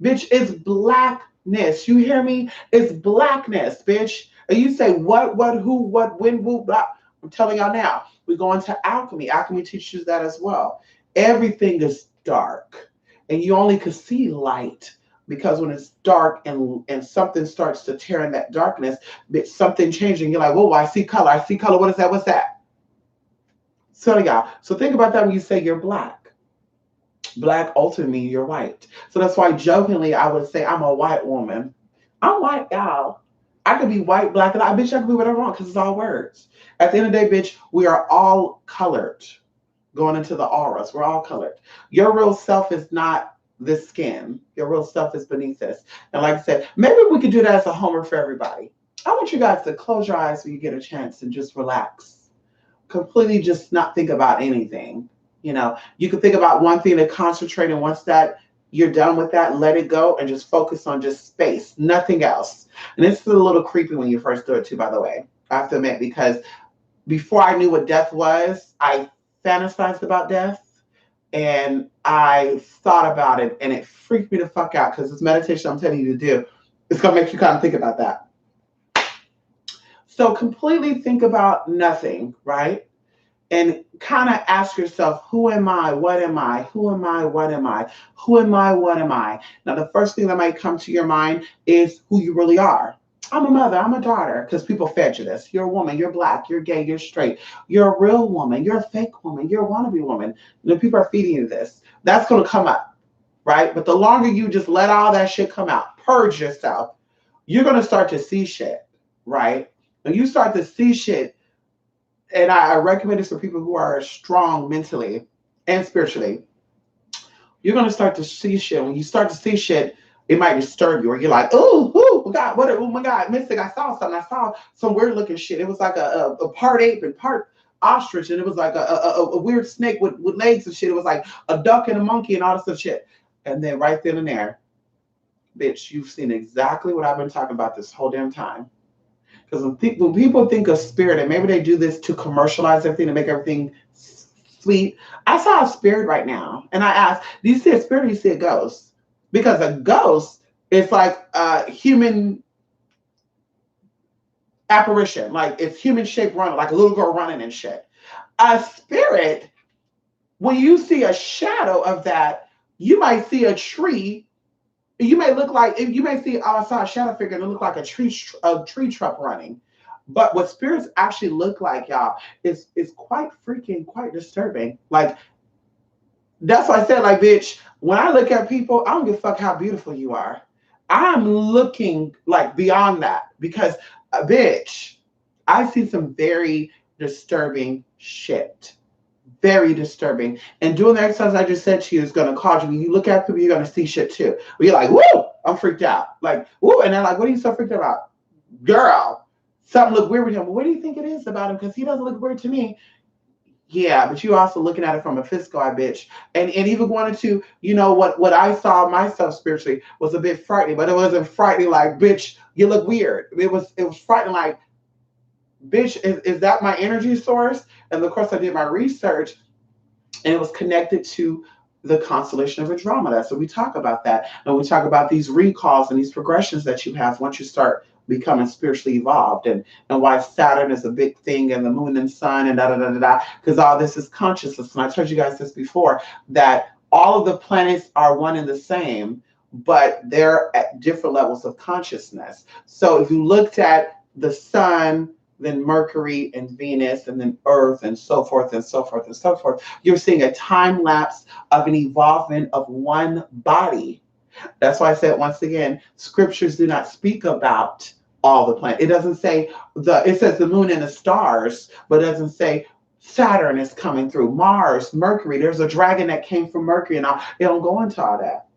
Bitch, it's blackness. You hear me? It's blackness, bitch. And you say, what, who, what, when, who, blah. I'm telling y'all now, we go into alchemy. Alchemy teaches that as well. Everything is dark and you only could see light because when it's dark and something starts to tear in that darkness, something changing, you're like, whoa, I see color, what is that, what's that? So y'all, so think about that when you say you're black. Black ultimately you're white. So that's why jokingly I would say I'm a white woman. I'm white, y'all. I could be white, black, and I could be whatever I want because it's all words. At the end of the day, bitch, we are all colored. Going into the auras, we're all colored. Your real self is not this skin. Your real self is beneath this. And like I said, maybe we could do that as a homework for everybody. I want you guys to close your eyes when you get a chance and just relax. Completely just not think about anything. You can think about one thing to concentrate, and once that you're done with that, let it go and just focus on just space, nothing else. And it's a little creepy when you first do it too, by the way. I have to admit, because before I knew what death was, I fantasized about death and I thought about it and it freaked me the fuck out because this meditation I'm telling you to do, it's going to make you kind of think about that. So completely think about nothing, right? And kind of ask yourself, who am I? What am I? Who am I? What am I? Who am I? What am I? Now, the first thing that might come to your mind is who you really are. I'm a mother, I'm a daughter, because people fed you this. You're a woman, you're black, you're gay, you're straight. You're a real woman, you're a fake woman, you're a wannabe woman. People are feeding you this. That's going to come up, right? But the longer you just let all that shit come out, purge yourself, you're going to start to see shit, right? When you start to see shit, and I recommend this for people who are strong mentally and spiritually, you're going to start to see shit. When you start to see shit, it might disturb you, or you're like, oh God, oh my God, Mystic, I saw something. I saw some weird looking shit. It was like a part ape and part ostrich, and it was like a weird snake with legs and shit. It was like a duck and a monkey and all this other shit. And then right then and there, bitch, you've seen exactly what I've been talking about this whole damn time. Because when people think of spirit, and maybe they do this to commercialize everything, to make everything sweet. I saw a spirit right now, and I asked, do you see a spirit or do you see a ghost? Because a ghost is like a human apparition, like it's human shaped running, like a little girl running and shit. A spirit, when you see a shadow of that, you might see a tree. You may see, oh, I saw a shadow figure and it looked like a tree truck running. But what spirits actually look like, y'all, is quite freaking, quite disturbing. Like, that's why I said, like, bitch, when I look at people, I don't give a fuck how beautiful you are. I'm looking like beyond that because, bitch, I see some very disturbing shit. Very disturbing. And doing the exercise I just said to you is going to cause you, when you look at people, you're going to see shit too. Where you're like, woo, I'm freaked out. Like, woo. And they're like, what are you so freaked about? Girl, something look weird with him. Well, what do you think it is about him? Because he doesn't look weird to me. Yeah, but you also looking at it from a physical eye, bitch. And even going into, what I saw myself spiritually was a bit frightening, but it wasn't frightening like, bitch, you look weird. It was frightening like, bitch, is that my energy source? And of course I did my research and it was connected to the constellation of Andromeda. So we talk about that. And we talk about these recalls and these progressions that you have once you start becoming spiritually evolved, and why Saturn is a big thing, and the moon and sun and da da da da da, because all this is consciousness. And I told you guys this before, that all of the planets are one and the same, but they're at different levels of consciousness. So if you looked at the sun, then Mercury and Venus, and then Earth, and so forth and so forth and so forth, you're seeing a time lapse of an evolvement of one body. That's why I said, once again, scriptures do not speak about all the planets. It doesn't say it says the moon and the stars, but it doesn't say Saturn is coming through, Mars, Mercury. There's a dragon that came from Mercury, and it don't go into all that.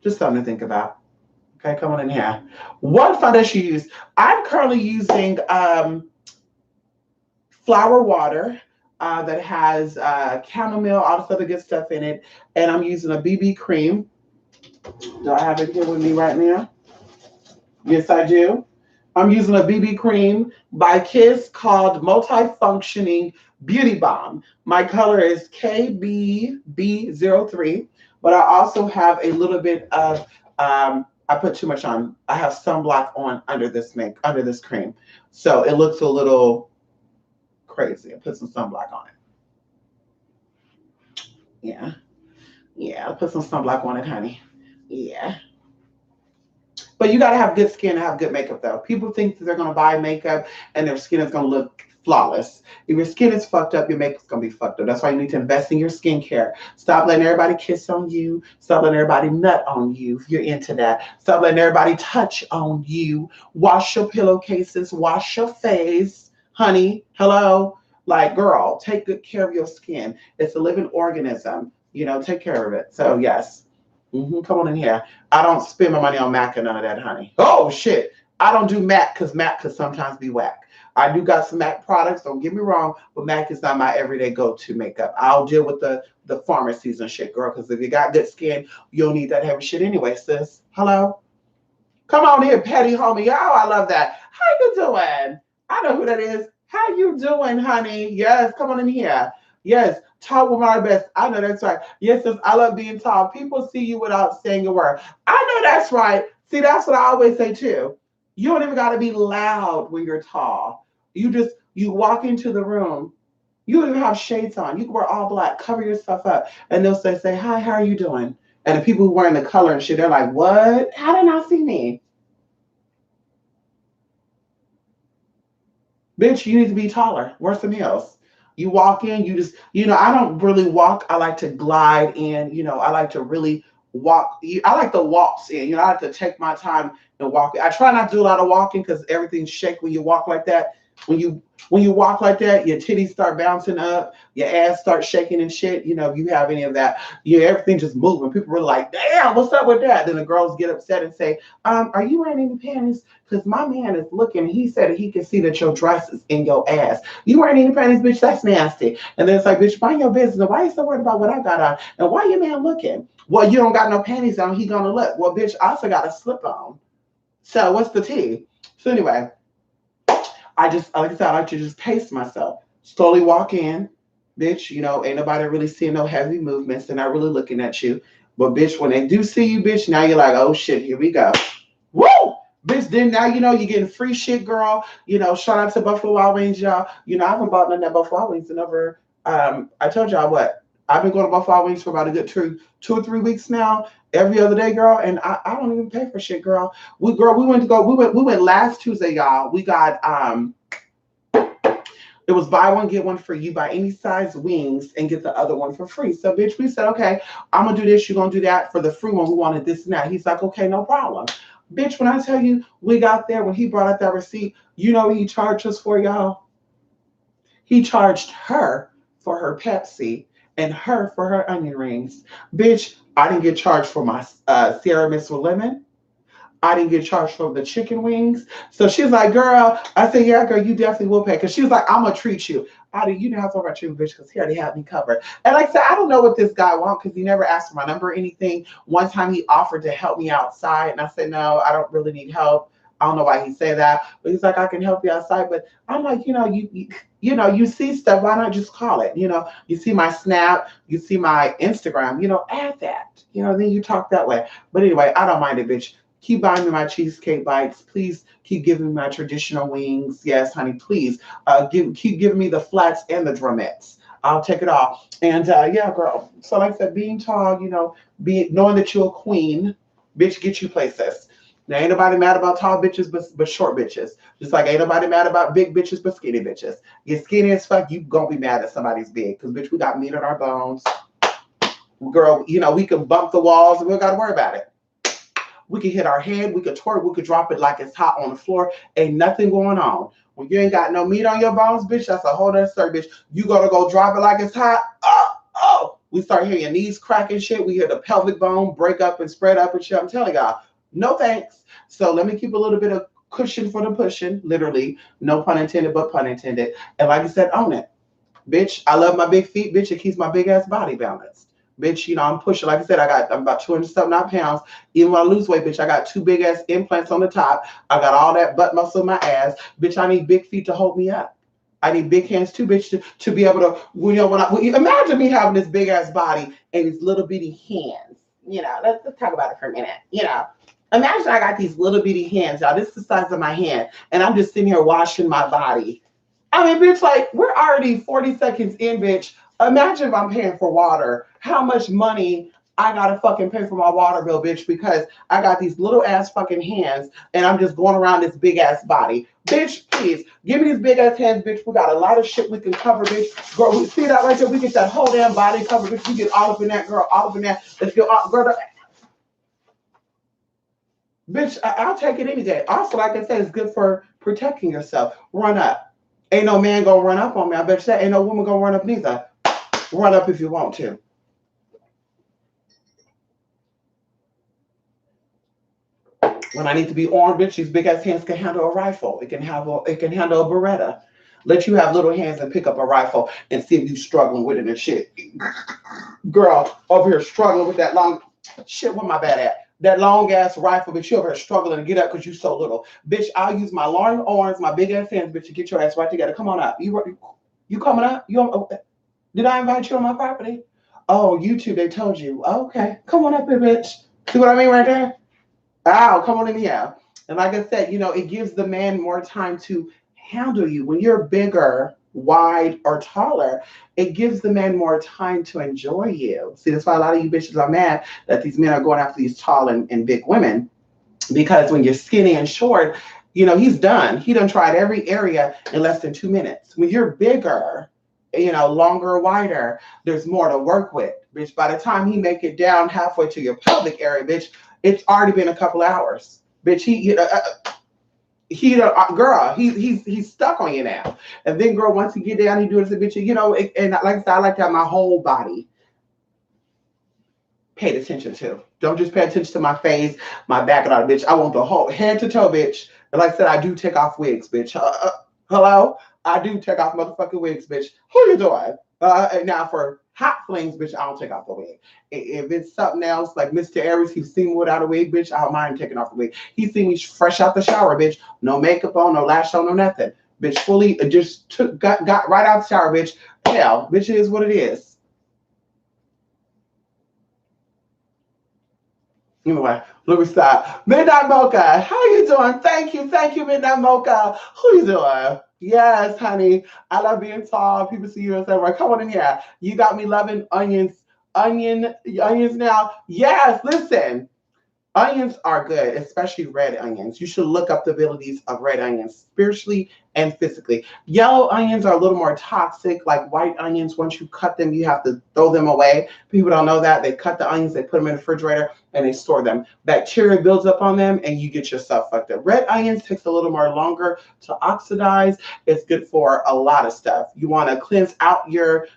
Just something to think about. Okay, come on in here. What foundation you use? I'm currently using flower water that has chamomile, all this other good stuff in it, and I'm using a BB cream. Do I have it here with me right now? Yes, I do. I'm using a BB cream by Kiss called Multifunctioning Beauty Balm. My color is KBB03, but I also have a little bit of I put too much on. I have sunblock on under this cream, so it looks a little crazy. I put some sunblock on it. Yeah, yeah. I put some sunblock on it, honey. Yeah. But you got to have good skin to have good makeup, though. People think that they're going to buy makeup and their skin is going to look flawless. If your skin is fucked up, your makeup's going to be fucked up. That's why you need to invest in your skincare. Stop letting everybody kiss on you. Stop letting everybody nut on you if you're into that. Stop letting everybody touch on you. Wash your pillowcases. Wash your face. Honey, hello. Like, girl, take good care of your skin. It's a living organism. Take care of it. So, yes. Come on in here. I don't spend my money on MAC and none of that, honey. Oh, shit. I don't do MAC because MAC could sometimes be whack. I do got some MAC products, don't get me wrong, but MAC is not my everyday go-to makeup. I'll deal with the pharmacies and shit, girl, because if you got good skin, you don't need that heavy shit anyway, sis. Hello? Come on here, Petty homie. Oh, I love that. How you doing? I know who that is. How you doing, honey? Yes, come on in here. Yes, tall with my best. I know that's right. Yes, sis, I love being tall. People see you without saying a word. I know that's right. See, that's what I always say too. You don't even got to be loud when you're tall. You walk into the room. You don't even have shades on. You can wear all black, cover yourself up, and they'll say, hi, how are you doing? And the people who wearing the color and shit, they're like, what? How did not see me? Bitch, you need to be taller. Wear some heels. You walk in, I don't really walk. I like to glide in, I like to really walk. I like the walks in, I like to take my time and walk. I try not to do a lot of walking because everything's shake when you walk like that. When you walk like that, your titties start bouncing up, your ass starts shaking and shit. If you have any of that, everything just moving. People were like, damn, what's up with that? Then the girls get upset and say, are you wearing any panties? Because my man is looking. He said he can see that your dress is in your ass. You wearing any panties, bitch? That's nasty. And then it's like, bitch, mind your business. Why you so worried about what I got on? And why your man looking? Well, you don't got no panties on. He gonna look. Well, bitch, I also got a slip on. So what's the tea? So anyway, like I said, I like to just pace myself. Slowly walk in, bitch, ain't nobody really seeing no heavy movements. They're not really looking at you. But bitch, when they do see you, bitch, now you're like, oh shit, here we go. Woo! Bitch, then now you're getting free shit, girl. Shout out to Buffalo Wild Wings, y'all. I haven't bought none of that Buffalo Wild Wings in over I told y'all what. I've been going to Buffalo Wild Wings for about a good 2 or 3 weeks now. Every other day, girl, and I don't even pay for shit, girl. We went last Tuesday, y'all. We got it was buy one, get one free. You buy any size wings and get the other one for free. So, bitch, we said, okay, I'm going to do this. You're going to do that. For the free one, we wanted this and that. He's like, okay, no problem. Bitch, when I tell you, we got there, when he brought out that receipt, you know what he charged us for, y'all? He charged her for her Pepsi and her for her onion rings. Bitch, I didn't get charged for my Sierra Mist with lemon. I didn't get charged for the chicken wings. So she's like, girl, I said, yeah, girl, you definitely will pay. Because she was like, I'm going to treat you. You know how to talk about you, bitch, because he already had me covered. And like I said, I don't know what this guy wants because he never asked for my number or anything. One time he offered to help me outside. And I said, no, I don't really need help. I don't know why he said that, but he's like, I can help you outside. But I'm like, you see stuff. Why not just call it? You see my Snap, you see my Instagram. Add that. Then you talk that way. But anyway, I don't mind it, bitch. Keep buying me my cheesecake bites. Please keep giving me my traditional wings. Yes, honey, please. Keep giving me the flats and the drumettes. I'll take it all. And yeah, girl. So like I said, being tall, knowing that you're a queen, bitch, get you places. Now ain't nobody mad about tall bitches, but short bitches. Just like ain't nobody mad about big bitches, but skinny bitches. You're skinny as fuck, you gonna be mad at somebody's big. Cause bitch, we got meat on our bones. Girl, we can bump the walls and we don't gotta worry about it. We can hit our head, we could twerk, we could drop it like it's hot on the floor. Ain't nothing going on. When you ain't got no meat on your bones, bitch, that's a whole other story, bitch. You gonna go drop it like it's hot. Oh. We start hearing your knees cracking shit. We hear the pelvic bone break up and spread up and shit. I'm telling y'all, no thanks. So let me keep a little bit of cushion for the pushing, literally. No pun intended, but pun intended. And like I said, own it. Bitch, I love my big feet. Bitch, it keeps my big ass body balanced. Bitch, I'm pushing. Like I said, I'm about 200-something pounds. Even when I lose weight, bitch, I got 2 big ass implants on the top. I got all that butt muscle in my ass. Bitch, I need big feet to hold me up. I need big hands too, bitch, to be able to, imagine me having this big ass body and these little bitty hands. Let's talk about it for a minute. Imagine I got these little bitty hands, y'all. This is the size of my hand, and I'm just sitting here washing my body. I mean, bitch, like, we're already 40 seconds in, bitch. Imagine if I'm paying for water, how much money I gotta fucking pay for my water bill, bitch, because I got these little ass fucking hands and I'm just going around this big ass body. Bitch, please, give me these big ass hands, bitch. We got a lot of shit we can cover, bitch. Girl, we see that right there? We get that whole damn body covered, bitch. We get all up in that, girl, all up in that. Let's go, girl. Bitch, I'll take it any day. Also, like I said, it's good for protecting yourself. Run up. Ain't no man gonna run up on me. I bet you that. Ain't no woman gonna run up neither. Run up if you want to. When I need to be armed, bitch, these big ass hands can handle a rifle. It can handle a Beretta. Let you have little hands and pick up a rifle and see if you struggling with it and shit. Girl, over here struggling with that long shit. What my bad at? That long ass rifle, bitch. You over here struggling to get up because you so little. Bitch, I'll use my long arms, my big ass hands, bitch, to get your ass right together. Come on up. You coming up? Did I invite you on my property? Oh, YouTube, they told you. Okay, come on up here, bitch. See what I mean right there? Ow, come on in here. And like I said, it gives the man more time to handle you. When you're bigger, wide, or taller, it gives the man more time to enjoy you. See, that's why a lot of you bitches are mad that these men are going after these tall and big women. Because when you're skinny and short, he's done. He done tried every area in less than 2 minutes. When you're bigger, longer, wider, there's more to work with. Bitch, by the time he make it down halfway to your public area, bitch, it's already been a couple hours. Bitch, girl, he's stuck on you now. And then, girl, once he get down, he do it, bitch, and like I said, I like to have my whole body paid attention to. Don't just pay attention to my face, my back, and all, bitch. I want the whole head to toe, bitch. And like I said, I do take off wigs, bitch. Hello? I do take off motherfucking wigs, bitch. Who you doing? Now for hot flings, bitch, I don't take off the wig. If it's something else, like Mr. Aries, he's seen me without a wig, bitch, I don't mind taking off the wig. He seen me fresh out the shower, bitch. No makeup on, no lash on, no nothing. Bitch, fully just got right out the shower, bitch. Hell, bitch, it is what it is. Anyway, let me stop. Midnight Mocha, how you doing? Thank you, Midnight Mocha. Who you doing? Yes, honey. I love being tall. People see you and say, right, come on in here. You got me loving onions. Onions now. Yes, listen. Onions are good, especially red onions. You should look up the abilities of red onions, spiritually and physically. Yellow onions are a little more toxic, like white onions. Once you cut them, you have to throw them away. People don't know that. They cut the onions, they put them in the refrigerator, and they store them. Bacteria builds up on them, and you get yourself fucked up. Red onions takes a little more longer to oxidize. It's good for a lot of stuff. You want to cleanse out your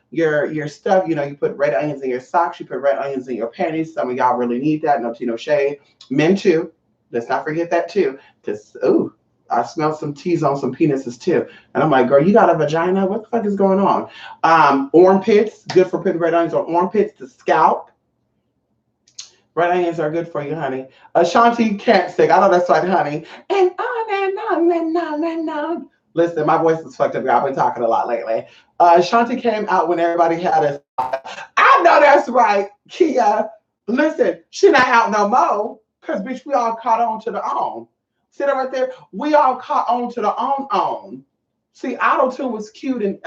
stuff. You put red onions in your socks. You put red onions in your panties. Some of y'all really need that. No tea, no shade. Men too. Let's not forget that too. Because, ooh, I smell some teas on some penises too. And I'm like, girl, you got a vagina? What the fuck is going on? Armpits, good for putting red onions on armpits. The scalp. Red onions are good for you, honey. Ashanti can't sing. I know that's right, honey. And I Listen, my voice is fucked up. I've been talking a lot lately. Shanti came out when everybody had us. I know that's right, Kia. Listen, she not out no more. Cause bitch, we all caught on to the own. See that right there? We all caught on to the own. See, auto tune was cute and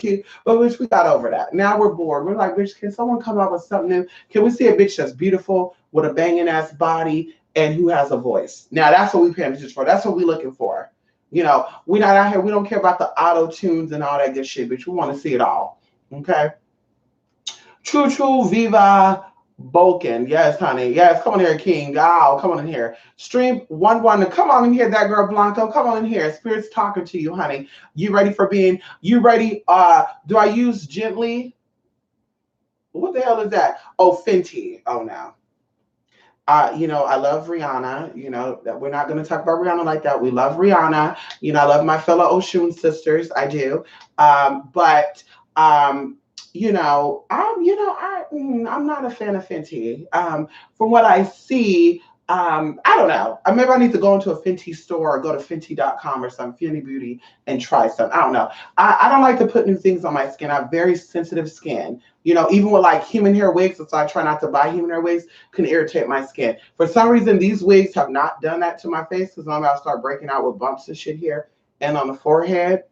cute, but bitch, we got over that. Now we're bored. We're like, bitch, can someone come up with something new? Can we see a bitch that's beautiful with a banging ass body and who has a voice? Now that's what we paying attention for. That's what we looking for. You know, we not out here. We don't care about the auto tunes and all that good shit, bitch. We want to see it all. Okay. True, true, viva, Boken. Yes, honey. Yes, come on here, King. Oh, come on in here. Stream 1-1. Come on in here, that girl Blanco. Come on in here. Spirit's talking to you, honey. You ready for being, you ready? Do I use gently? What the hell is that? Oh, Fenty. Oh, no. You know, I love Rihanna. You know, that we're not going to talk about Rihanna like that. We love Rihanna. You know, I love my fellow Oshun sisters. I do. But you know, I'm not a fan of Fenty. From what I see, I don't know. Maybe I need to go into a Fenty store or go to Fenty.com or some Fenty Beauty and try some. I don't know. I don't like to put new things on my skin. I have very sensitive skin. You know, even with like human hair wigs, so I try not to buy human hair wigs, can irritate my skin. For some reason, these wigs have not done that to my face because I'm about to start breaking out with bumps and shit here and on the forehead.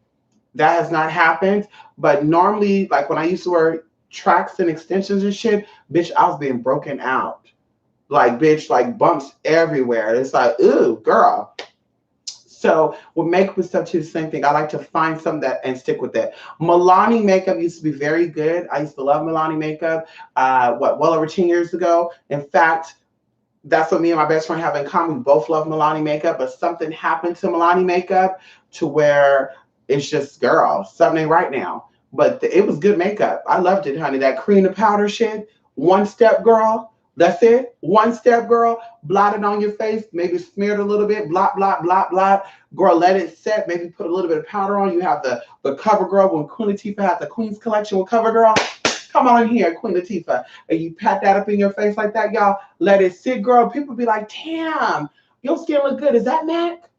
That has not happened. But normally, like when I used to wear tracks and extensions and shit, bitch, I was being broken out. Like, bitch, like bumps everywhere. It's like, ooh, girl. So with makeup and stuff too, the same thing. I like to find some that and stick with it. Milani makeup used to be very good. I used to love Milani makeup. Well over 10 years ago. In fact, that's what me and my best friend have in common. We both love Milani makeup, but something happened to Milani makeup to where it's just, girl, something ain't right now. But it was good makeup. I loved it, honey. That cream to powder shit, one step, girl. That's it. One step, girl. Blot it on your face. Maybe smear it a little bit. Blot, blot, blot, blot. Girl, let it set. Maybe put a little bit of powder on. You have the CoverGirl when Queen Latifah had the Queen's Collection with CoverGirl. Come on in here, Queen Latifah. And you pat that up in your face like that, y'all. Let it sit, girl. People be like, damn, your skin look good. Is that MAC?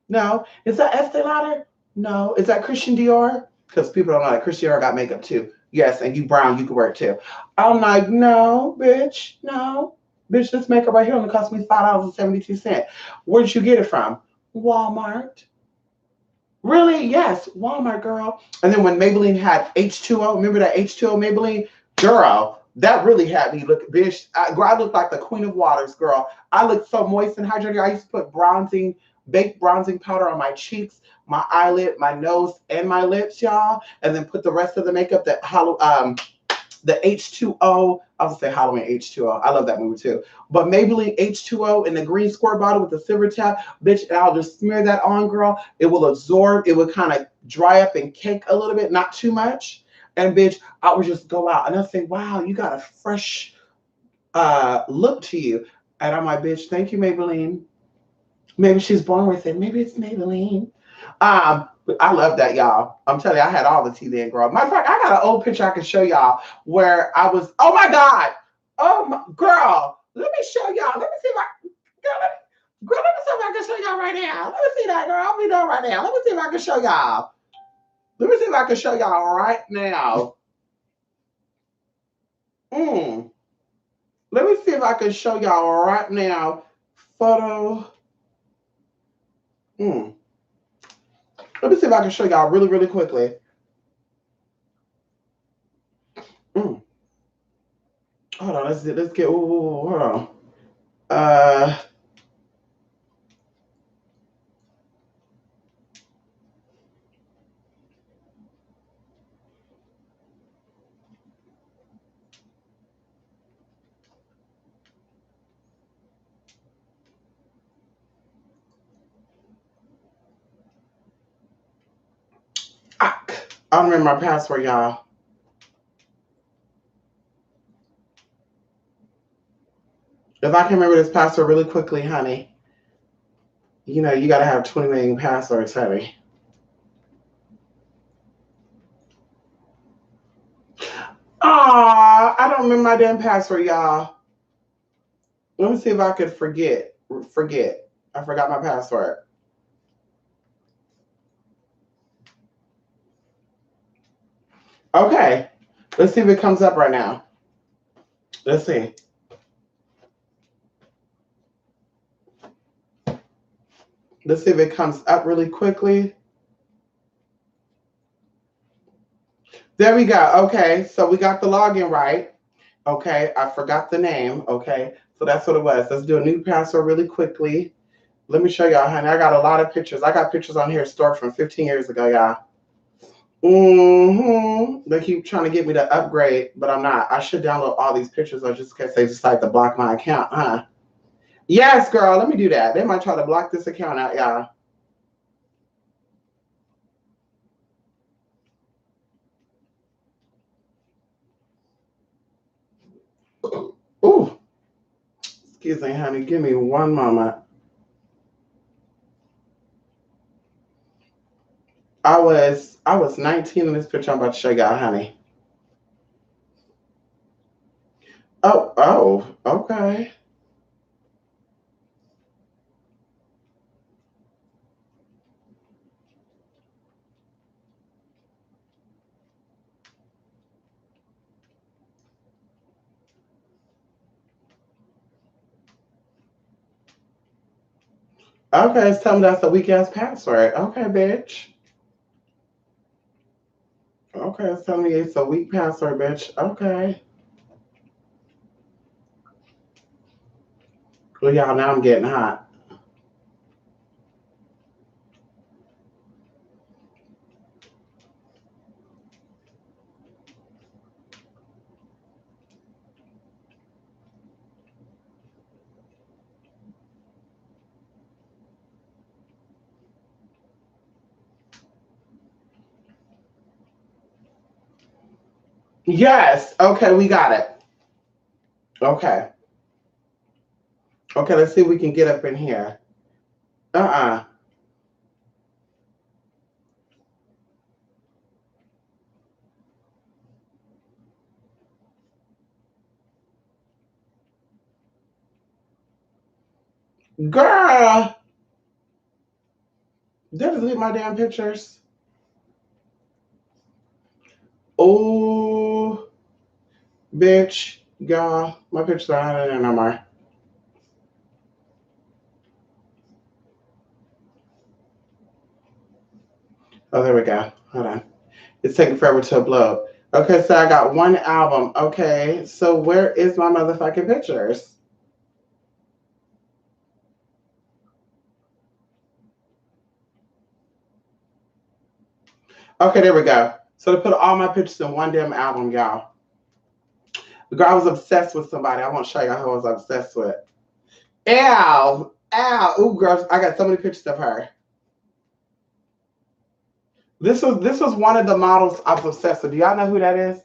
No. Is that Estee Lauder? No. Is that Christian Dior? Because people don't know that Christian Dior got makeup too. Yes, and you brown, you can wear it too. I'm like, no, bitch, no. Bitch, this makeup right here only cost me $5.72. Where did you get it from? Walmart. Really? Yes, Walmart, girl. And then when Maybelline had H2O, remember that H2O Maybelline? Girl, that really had me look, bitch. I looked like the queen of waters, girl. I looked so moist and hydrated. I used to put baked bronzing powder on my cheeks, my eyelid, my nose, and my lips, y'all. And then put the rest of the makeup, the H2O. I was gonna say Halloween H2O. I love that movie too. But Maybelline H2O in the green squirt bottle with the silver tap, bitch, and I'll just smear that on, girl. It will absorb. It will kind of dry up and cake a little bit, not too much. And bitch, I would just go out and I'll say, wow, you got a fresh look to you. And I'm like, bitch, thank you, Maybelline. Maybe she's born with it. Maybe it's Maybelline. I love that, y'all. I'm telling you, I had all the tea then, girl. Matter of fact, I got an old picture I can show y'all where I was, oh my God. Oh, my, girl. Let me show y'all. Let me see if I, girl, let me see if I can show y'all right now. Let me see that, girl. I'll be done right now. Let me see if I can show y'all. Let me see if I can show y'all right now. Let me see if I can show y'all right now. Photo. Let me see if I can show y'all really, really quickly. Hold on, let's get. Hold on. I don't remember my password, y'all. If I can remember this password really quickly, honey, you know, you got to have 20 million passwords, honey. I don't remember my damn password, y'all. Let me see if I could forget. I forgot my password. Okay. Let's see if it comes up right now. Let's see. Let's see if it comes up really quickly. There we go. Okay. So we got the login right. Okay. I forgot the name. Okay. So that's what it was. Let's do a new password really quickly. Let me show y'all, honey. I got a lot of pictures. I got pictures on here stored from 15 years ago, y'all. They keep trying to get me to upgrade, but I'm not. I should download all these pictures or just in case they decide to block my account, huh? Yes, girl. Let me do that. They might try to block this account out, y'all. Ooh. Excuse me, honey. Give me one moment. I was 19 in this picture I'm about to show y'all, honey. Oh, okay. Okay, it's telling me that's a weak ass password. Okay, bitch. Okay, it's telling me it's a weak password, bitch. Okay. Well, y'all, now I'm getting hot. Yes. Okay, we got it. Okay. Okay, let's see if we can get up in here. Uh-uh. Girl, did I delete my damn pictures? Oh, bitch. Y'all, my pictures are not in there no more. Oh, there we go. Hold on. It's taking forever to upload. Okay, so I got one album. Okay, so where is my motherfucking pictures? Okay, there we go. So to put all my pictures in one damn album, y'all. The girl I was obsessed with somebody. I want to show y'all who I was obsessed with. Ow. Ow. Ooh, girls, I got so many pictures of her. This was one of the models I was obsessed with. Do y'all know who that is?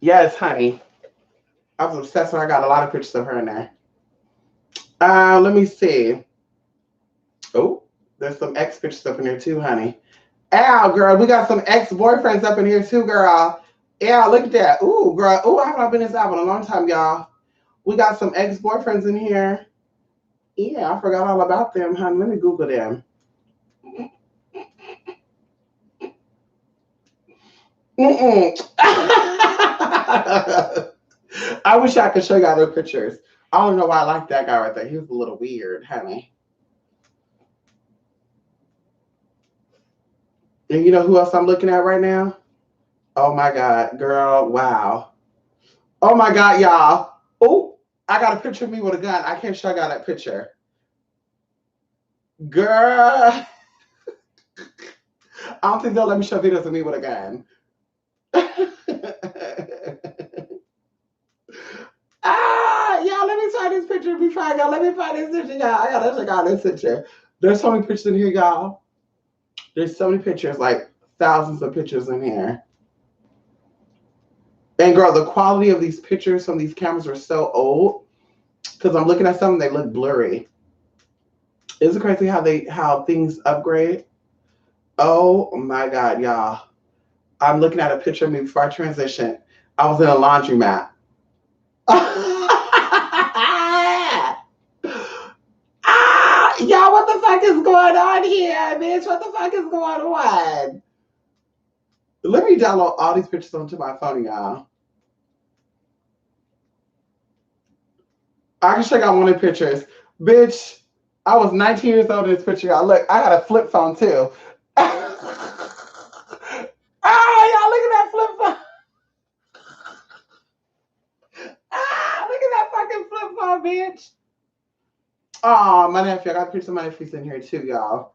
Yes, honey. I was obsessed with her. I got a lot of pictures of her in there. Let me see. Oh, there's some ex pictures up in here too, honey. Ow, girl, we got some ex-boyfriends up in here too, girl. Yeah, look at that. Ooh, girl. Ooh, I haven't been in this album in a long time, y'all. We got some ex-boyfriends in here. Yeah, I forgot all about them, honey. Let me Google them. I wish I could show y'all their pictures. I don't know why I like that guy right there. He was a little weird, honey. And you know who else I'm looking at right now? Oh my God, girl, wow. Oh my God, y'all. Oh, I got a picture of me with a gun. I can't show y'all that picture. Girl, I don't think they'll let me show videos of me with a gun. Y'all, let me find this picture before I go. Let me find this picture, y'all. I gotta check out this picture. There's so many pictures in here, y'all. There's so many pictures, like thousands of pictures in here. And girl, the quality of these pictures from these cameras are so old because I'm looking at some and they look blurry. Isn't it crazy how things upgrade? Oh my God, y'all. I'm looking at a picture of me before I transitioned. I was in a laundromat. Y'all, what the fuck is going on here, bitch? What the fuck is going on? Let me download all these pictures onto my phone, y'all. I can check out one of the pictures. Bitch, I was 19 years old in this picture, y'all. Look, I got a flip phone, too. Y'all, look at that flip phone. Look at that fucking flip phone, bitch. Oh, my nephew. I got a picture of my nephews in here, too, y'all.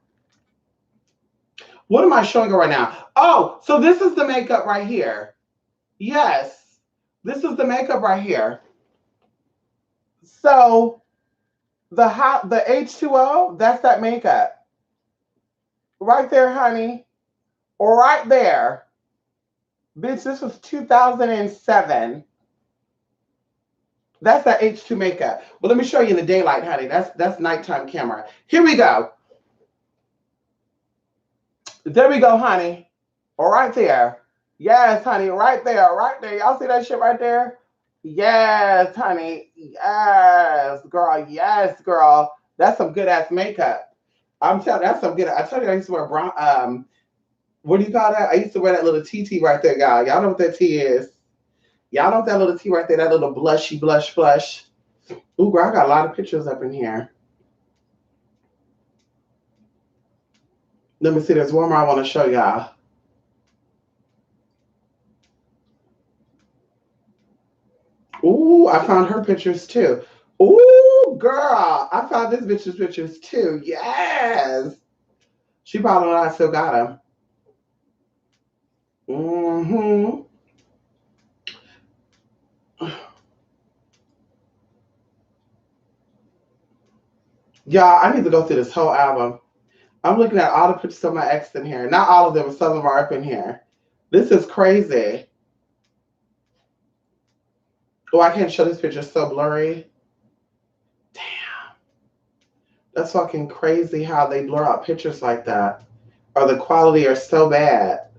What am I showing you right now? Oh, so this is the makeup right here. Yes, this is the makeup right here. So the H2O, that's that makeup. Right there, honey. Right there. Bitch, this was 2007. That's that H2 makeup. Well, let me show you in the daylight, honey. That's nighttime camera. Here we go. There we go, honey. Right there. Yes, honey. Right there. Right there. Y'all see that shit right there? Yes, honey. Yes, girl. Yes, girl. That's some good ass makeup. I'm telling you, that's some good. I tell you, I used to wear brown. What do you call that? I used to wear that little TT right there, y'all. Y'all know what that T is. Y'all know what that little T right there, that little blushy blush. Ooh, girl, I got a lot of pictures up in here. Let me see. There's one more I want to show y'all. Ooh, I found her pictures too. Ooh, girl, I found this bitch's pictures too. Yes. She probably know I still got them. Mm-hmm. Y'all, I need to go through this whole album. I'm looking at all the pictures of my ex in here. Not all of them, but some of them are up in here. This is crazy. Oh, I can't show this picture. It's so blurry. Damn. That's fucking crazy how they blur out pictures like that. Or the quality are so bad.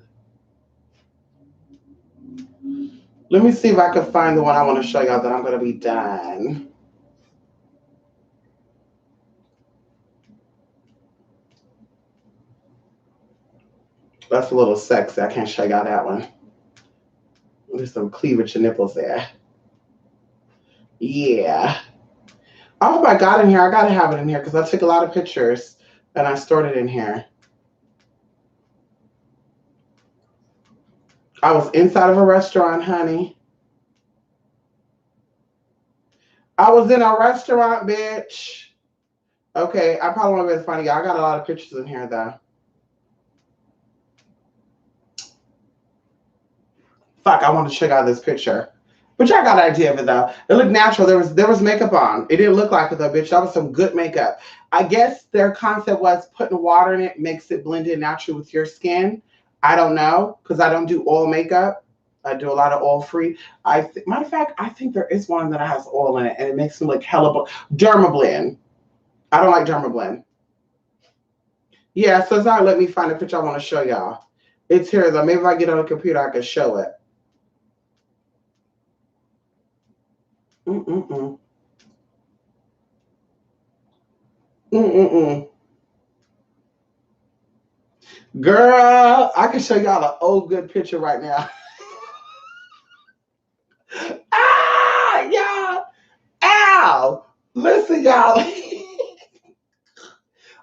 Let me see if I can find the one I want to show y'all that I'm going to be done. That's a little sexy. I can't show y'all that one. There's some cleavage and nipples there. Yeah. I hope I got in here. I got to have it in here because I took a lot of pictures and I stored it in here. I was inside of a restaurant, honey. I was in a restaurant, bitch. Okay, I probably won't be able to find y'all. I got a lot of pictures in here, though. Fuck, I want to check out this picture. But y'all got an idea of it, though. It looked natural. There was makeup on. It didn't look like it, though, bitch. That was some good makeup. I guess their concept was putting water in it makes it blend in naturally with your skin. I don't know, because I don't do oil makeup. I do a lot of oil free. Matter of fact, I think there is one that has oil in it, and it makes me look hella Dermablend. I don't like Dermablend. Yeah, so it's not let me find a picture I want to show y'all. It's here though. Maybe if I get on the computer, I can show it. Mm-mm-mm. Mm-mm-mm. Girl, I can show y'all an old good picture right now. Y'all. Ow. Listen, y'all.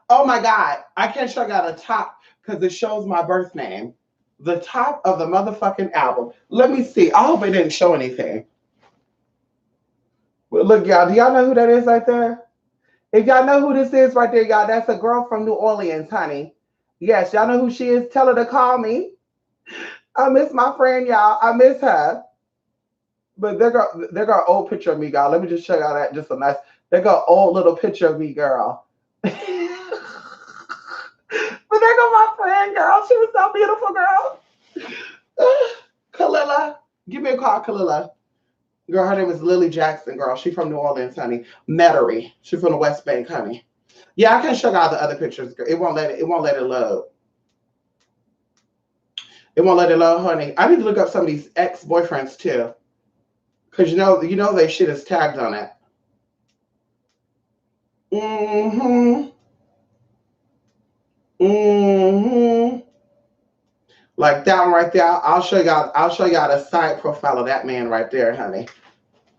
Oh my God. I can't show y'all the top because it shows my birth name. The top of the motherfucking album. Let me see. I hope it didn't show anything. Well, look, y'all. Do y'all know who that is right there? If y'all know who this is right there, y'all, that's a girl from New Orleans, honey. Yes, y'all know who she is. Tell her to call me. I miss my friend, y'all. I miss her. But they got an old picture of me, y'all. Let me just show y'all that. Just a nice. They got an old little picture of me, girl. But they got my friend, girl. She was so beautiful, girl. Kalila. Give me a call, Kalila. Girl, her name is Lily Jackson, girl. She from New Orleans, honey. Metairie. She from the West Bank, honey. Yeah, I can show y'all the other pictures. It won't let it load. It won't let it load, honey. I need to look up some of these ex-boyfriends too. Cause you know they shit is tagged on it. Mm-hmm. Mm-hmm. Like that one right there. I'll show y'all. I'll show y'all the side profile of that man right there, honey.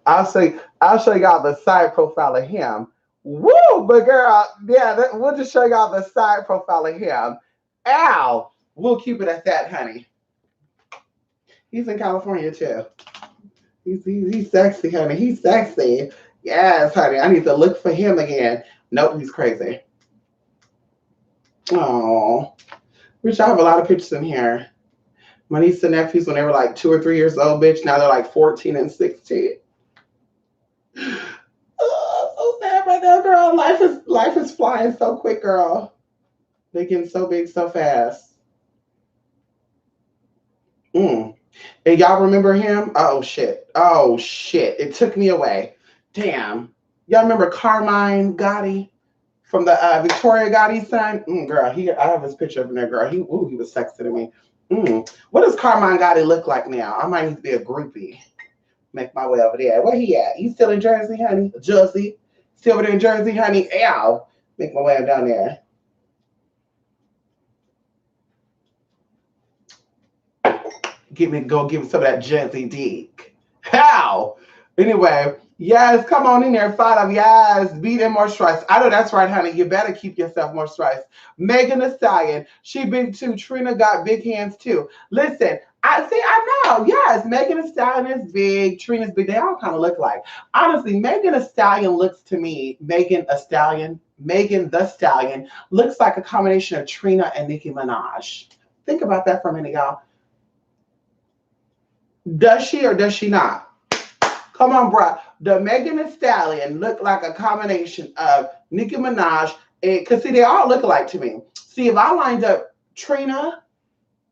I'll show y'all the side profile of him. Woo, but girl, yeah, we'll just show y'all the side profile of him. Ow, we'll keep it at that, honey. He's in California too. He's sexy, honey. He's sexy. Yes, honey. I need to look for him again. Nope, he's crazy. Oh, which I have a lot of pictures in here. My niece and nephews when they were like 2 or 3 years old, bitch. Now they're like 14 and 16. Oh, so sad right now, girl. Life is flying so quick, girl. They getting so big so fast. Mm. And y'all remember him? Oh shit. Oh shit. It took me away. Damn. Y'all remember Carmine Gotti from the Victoria Gotti son? Girl, I have his picture of him there, girl. He was sexy to me. What does Carmine Gotti look like now? I might need to be a groupie. Make my way over there. Where he at? He's still in Jersey, honey? Jersey? Still over there in Jersey, honey? Ow. Make my way down there. Give me some of that Jersey dick. How? Anyway, yes, come on in there, fight up. Yes, be there moisturized. I know that's right, honey. You better keep yourself moisturized. Megan Thee Stallion, she big too. Trina got big hands too. Listen, I know. Yes, Megan Thee Stallion is big. Trina's big. They all kind of look like. Honestly, Megan Thee Stallion looks to me, Megan Thee Stallion looks like a combination of Trina and Nicki Minaj. Think about that for a minute, y'all. Does she or does she not? Come on, bro. The Megan Thee Stallion look like a combination of Nicki Minaj and because see, they all look alike to me. See, if I lined up Trina,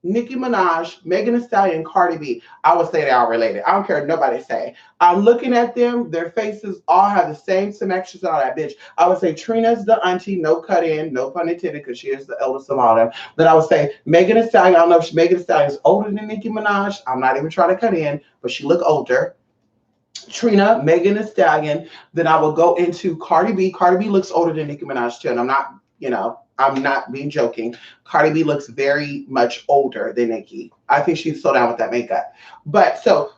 Nicki Minaj, Megan Thee Stallion, Cardi B, I would say they're all related. I don't care what nobody say. I'm looking at them, their faces all have the same symmetries and all that, bitch. I would say Trina's the auntie, no cut in, no pun intended, because she is the eldest of all of them. Then I would say Megan Thee Stallion, I don't know if Megan Thee Stallion is older than Nicki Minaj. I'm not even trying to cut in, but she look older. Trina, Megan Thee Stallion. Then I will go into Cardi B. Cardi B looks older than Nicki Minaj too, and I'm not being joking. Cardi B looks very much older than Nicki. I think she's so down with that makeup. But so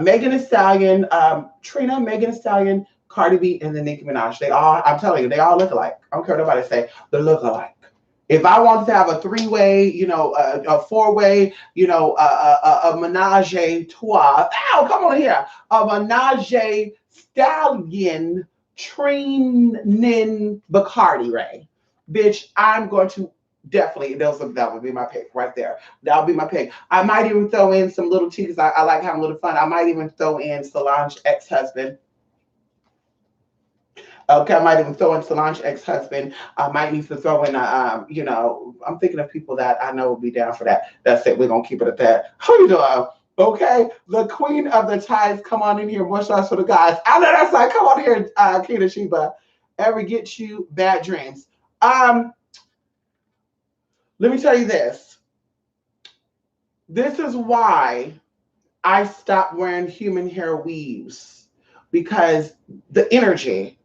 Megan Thee Stallion, Trina, Megan Thee Stallion, Cardi B, and then Nicki Minaj. I'm telling you, they all look alike. I don't care what nobody say. They look alike. If I wanted to have a three-way, a four-way, a menage a trois. Ow, come on here. A menage stallion Trinin Bacardi Ray. Bitch, I'm going to definitely, that would be my pick right there. That'll be my pick. I might even throw in some little tea because I like having a little fun. I might even throw in Solange ex-husband. Okay, I might even throw in Solange ex-husband. I might need to throw in, I'm thinking of people that I know will be down for that. That's it. We're going to keep it at that. How you doing? Okay, the queen of the ties, come on in here. Moisturize for the guys. I know that's like, come on here, Keita Sheba. Ever get you bad dreams? Let me tell you this. This is why I stopped wearing human hair weaves because the energy.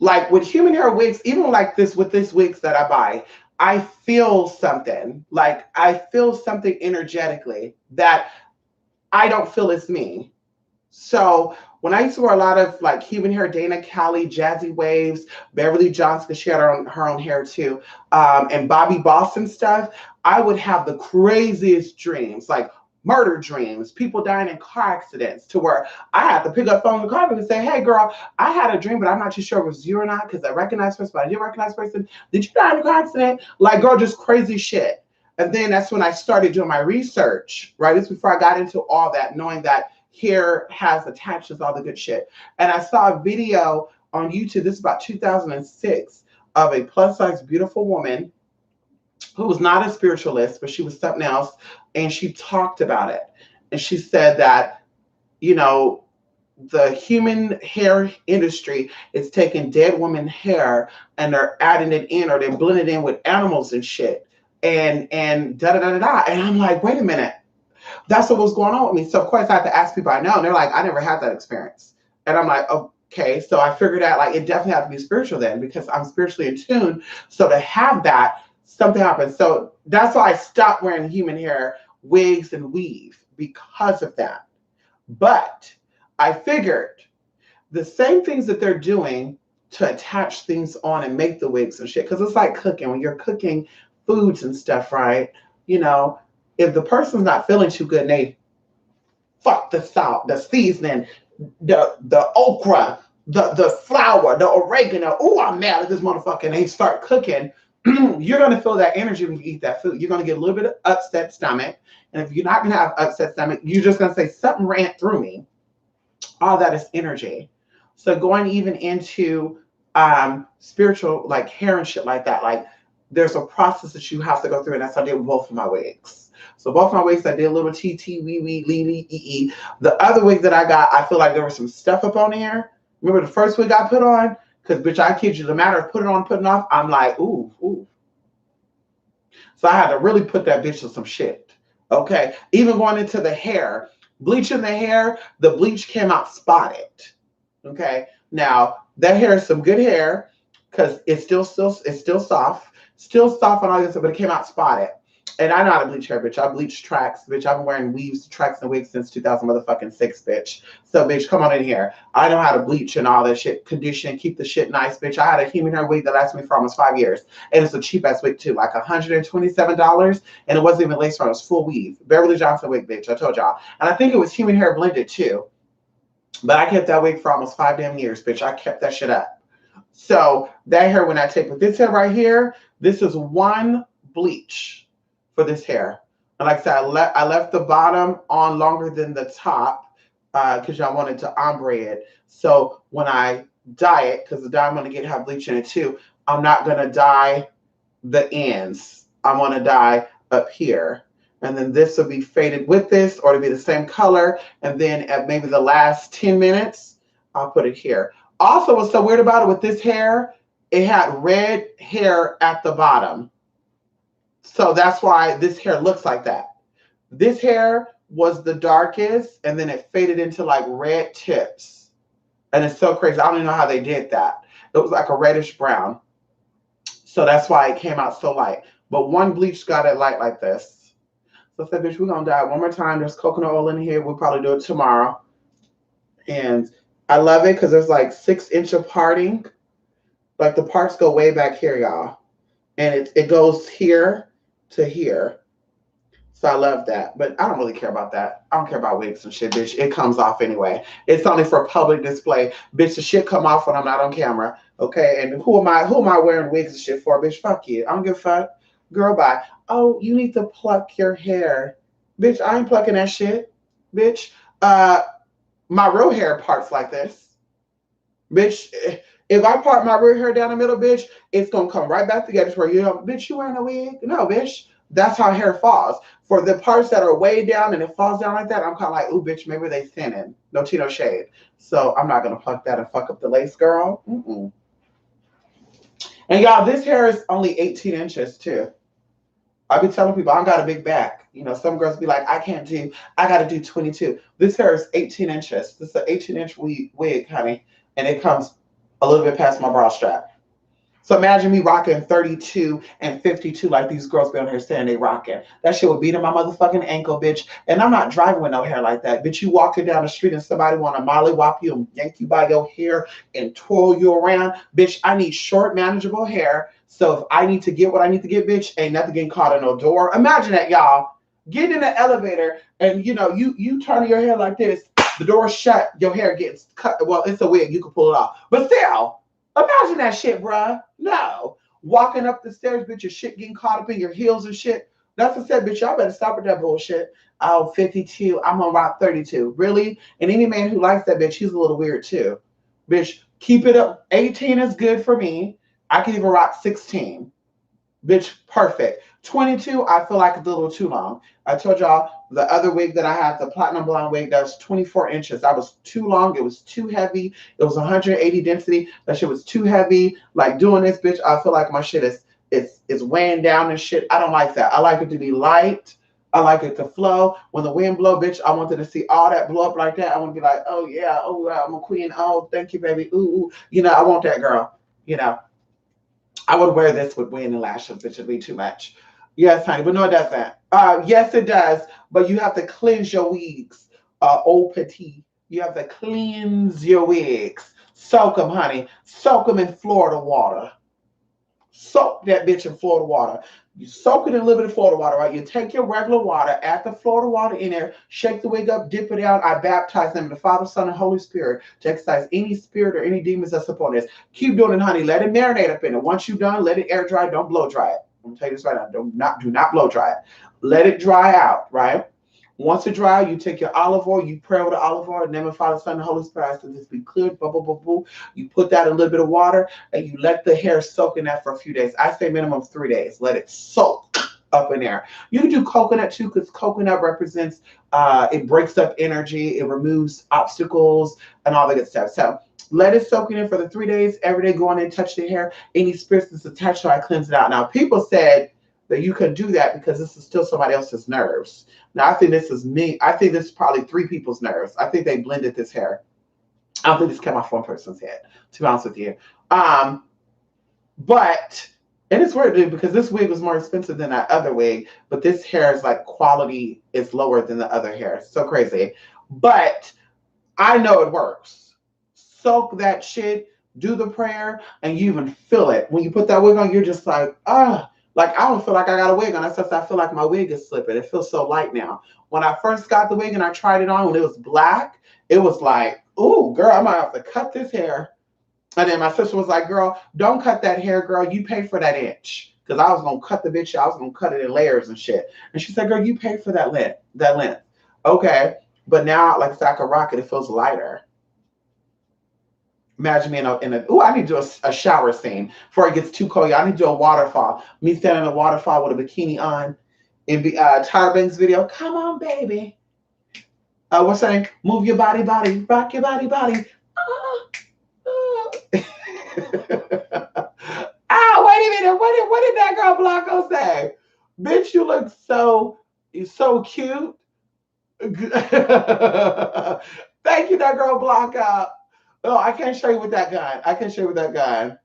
Like with human hair wigs, even like this with this wigs that I buy, I feel something. Like I feel something energetically that I don't feel as me. So when I used to wear a lot of like human hair, Dana Callie, Jazzy Waves, Beverly Johnson, she had her own hair too, and Bobby Boston stuff, I would have the craziest dreams. Like murder dreams, people dying in car accidents to where I had to pick up the phone in the car and say, hey girl, I had a dream, but I'm not too sure it was you or not because I recognize person, but I didn't recognize person. Did you die in a car accident? Like girl, just crazy shit. And then that's when I started doing my research, right? It's before I got into all that, knowing that hair has attachments, all the good shit. And I saw a video on YouTube, this is about 2006, of a plus size beautiful woman who was not a spiritualist, but she was something else. And she talked about it. And she said that, the human hair industry is taking dead woman hair and they're adding it in or they're blending it in with animals and shit. And da da da da da. And I'm like, wait a minute. That's what was going on with me. So of course I had to ask people I know. And they're like, I never had that experience. And I'm like, okay. So I figured out like it definitely had to be spiritual then because I'm spiritually in tune. So to have that, something happened. So that's why I stopped wearing human hair wigs and weave because of that. But I figured the same things that they're doing to attach things on and make the wigs and shit, because it's like cooking. When you're cooking foods and stuff, right? You know, if the person's not feeling too good and they fuck the salt, the seasoning, the okra, the flour, the oregano. Oh, I'm mad at this motherfucker. And they start cooking. You're gonna feel that energy when you eat that food. You're gonna get a little bit of upset stomach. And if you're not gonna have upset stomach, you're just gonna say something ran through me. All that is energy. So going even into spiritual like hair and shit like that, like there's a process that you have to go through, and that's what I did with both of my wigs. So both my wigs, I did a little TT, wee wee, lee lee, ee. The other wig that I got, I feel like there was some stuff up on there. Remember the first wig I put on? Because bitch, I kid you, the matter of putting on, putting off, I'm like, ooh, ooh. So I had to really put that bitch to some shit. Okay. Even going into the hair, bleaching the hair, the bleach came out spotted. Okay. Now that hair is some good hair because it's still still soft and all this, but it came out spotted. And I know how to bleach hair, bitch. I bleach tracks, bitch. I've been wearing weaves, tracks, and wigs since 2006, bitch. So, bitch, come on in here. I know how to bleach and all that shit, condition, keep the shit nice, bitch. I had a human hair wig that lasted me for almost 5 years. And it's a cheap ass wig, too, like $127. And it wasn't even lace front, it was full weave. Beverly Johnson wig, bitch. I told y'all. And I think it was human hair blended, too. But I kept that wig for almost 5 damn years, bitch. I kept that shit up. So, that hair, when I take with this hair right here, this is one bleach for this hair. And like I said, I left the bottom on longer than the top because y'all wanted to ombre it. So when I dye it, because the dye I'm going to have bleach in it too, I'm not going to dye the ends. I want to dye up here. And then this will be faded with this, or it'll be the same color. And then at maybe the last 10 minutes, I'll put it here. Also, what's so weird about it with this hair, it had red hair at the bottom. So that's why this hair looks like that. This hair was the darkest, and then it faded into like red tips. And it's so crazy. I don't even know how they did that. It was like a reddish brown. So that's why it came out so light. But one bleach got it light like this. So I said, bitch, we're going to dye it one more time. There's coconut oil in here. We'll probably do it tomorrow. And I love it because there's like 6-inch of parting. Like the parts go way back here, y'all. And it goes here to here. So I love that. But I don't really care about that. I don't care about wigs and shit, bitch. It comes off anyway. It's only for public display. Bitch, the shit come off when I'm not on camera. Okay. And who am I wearing wigs and shit for? Bitch, fuck you. I don't give a fuck. Girl, bye. Oh, you need to pluck your hair. Bitch, I ain't plucking that shit. Bitch. My real hair parts like this. Bitch, if I part my real hair down the middle, bitch, it's gonna come right back together to where you know, bitch, you wearing a wig? No, bitch. That's how hair falls. For the parts that are way down and it falls down like that, I'm kind of like, ooh, bitch, maybe they thinning. No tea, no shade. So I'm not gonna pluck that and fuck up the lace, girl. Mm-mm. And y'all, this hair is only 18 inches too. I be telling people I got a big back. You know, some girls be like, I gotta do 22. This hair is 18 inches. This is an 18-inch wig, honey. And it comes a little bit past my bra strap. So imagine me rocking 32 and 52 like these girls be on here saying they rocking. That shit would beat in my motherfucking ankle, bitch. And I'm not driving with no hair like that. Bitch, you walking down the street and somebody want to mollywop you and yank you by your hair and twirl you around. Bitch, I need short, manageable hair. So if I need to get what I need to get, bitch, ain't nothing getting caught in no door. Imagine that, y'all. Get in the elevator and, you know, you turn your hair like this. The door's shut. Your hair gets cut. Well, it's a wig. You can pull it off. But still, imagine that shit, bruh. No. Walking up the stairs, bitch, your shit getting caught up in your heels and shit. That's what I said, bitch. Y'all better stop with that bullshit. Oh, 52. I'm on rock 32. Really? And any man who likes that bitch, he's a little weird too. Bitch, keep it up. 18 is good for me. I can even rock 16. Bitch, perfect. 22, I feel like it's a little too long. I told y'all the other wig that I had, the platinum blonde wig, that was 24 inches. That was too long. It was too heavy. It was 180 density. That shit was too heavy. Like doing this, bitch, I feel like my shit is weighing down and shit. I don't like that. I like it to be light. I like it to flow. When the wind blow, bitch, I wanted to see all that blow up like that. I want to be like, oh yeah, oh I'm a queen. Oh, thank you, baby. Ooh, ooh. You know, I want that girl. You know. I would wear this with wing and lashes, which would be too much. Yes, honey, but no, it doesn't. Yes, it does, but you have to cleanse your wigs. Au petit. You have to cleanse your wigs. Soak them, honey. Soak them in Florida water. Soak that bitch in Florida water. You soak it in a little bit of Florida water, right? You take your regular water, add the Florida water in there, shake the wig up, dip it out. I baptize them in the Father, Son, and Holy Spirit to exercise any spirit or any demons that's upon this. Keep doing it, honey. Let it marinate up in it. Once you're done, let it air dry. Don't blow dry it. I'm gonna tell you this right now. Do not blow dry it. Let it dry out, right? Once it dry, you take your olive oil, you pray with the olive oil, in the name of the Father, Son, and Holy Spirit. I said this be cleared, blah, blah, blah, blah. You put that in a little bit of water and you let the hair soak in that for a few days. I say minimum 3 days. Let it soak up in there. You can do coconut too, because coconut represents, it breaks up energy, it removes obstacles and all the good stuff. So let it soak in for the 3 days. Every day go on and touch the hair. Any spirits that's attached to it, I cleanse it out. Now, people said that you could do that because this is still somebody else's nerves. Now, I think this is me. I think this is probably 3 people's nerves. I think they blended this hair. I don't think this came off one person's head, to be honest with you. But, and it's weird, dude, because this wig was more expensive than that other wig, but this hair is like quality is lower than the other hair. So crazy. But I know it works. Soak that shit, do the prayer, and you even feel it. When you put that wig on, you're just like, ah. Like, I don't feel like I got a wig on. I feel like my wig is slipping. It feels so light now. When I first got the wig and I tried it on, when it was black, it was like, ooh, girl, I might have to cut this hair. And then my sister was like, girl, don't cut that hair, girl. You pay for that inch. Because I was going to cut the bitch. I was going to cut it in layers and shit. And she said, girl, you pay for that length. Okay. But now, like, I can rock it. It feels lighter. Imagine me I need to do a shower scene before it gets too cold. I need to do a waterfall. Me standing in a waterfall with a bikini on in the Tyra Banks video. Come on, baby. What's that name? Move your body, rock your body. Wait a minute. What did that girl Blanco say? Bitch, you look so cute. Thank you, that girl Blanco. Oh, I can't show you with that gun. I can't show you with that gun.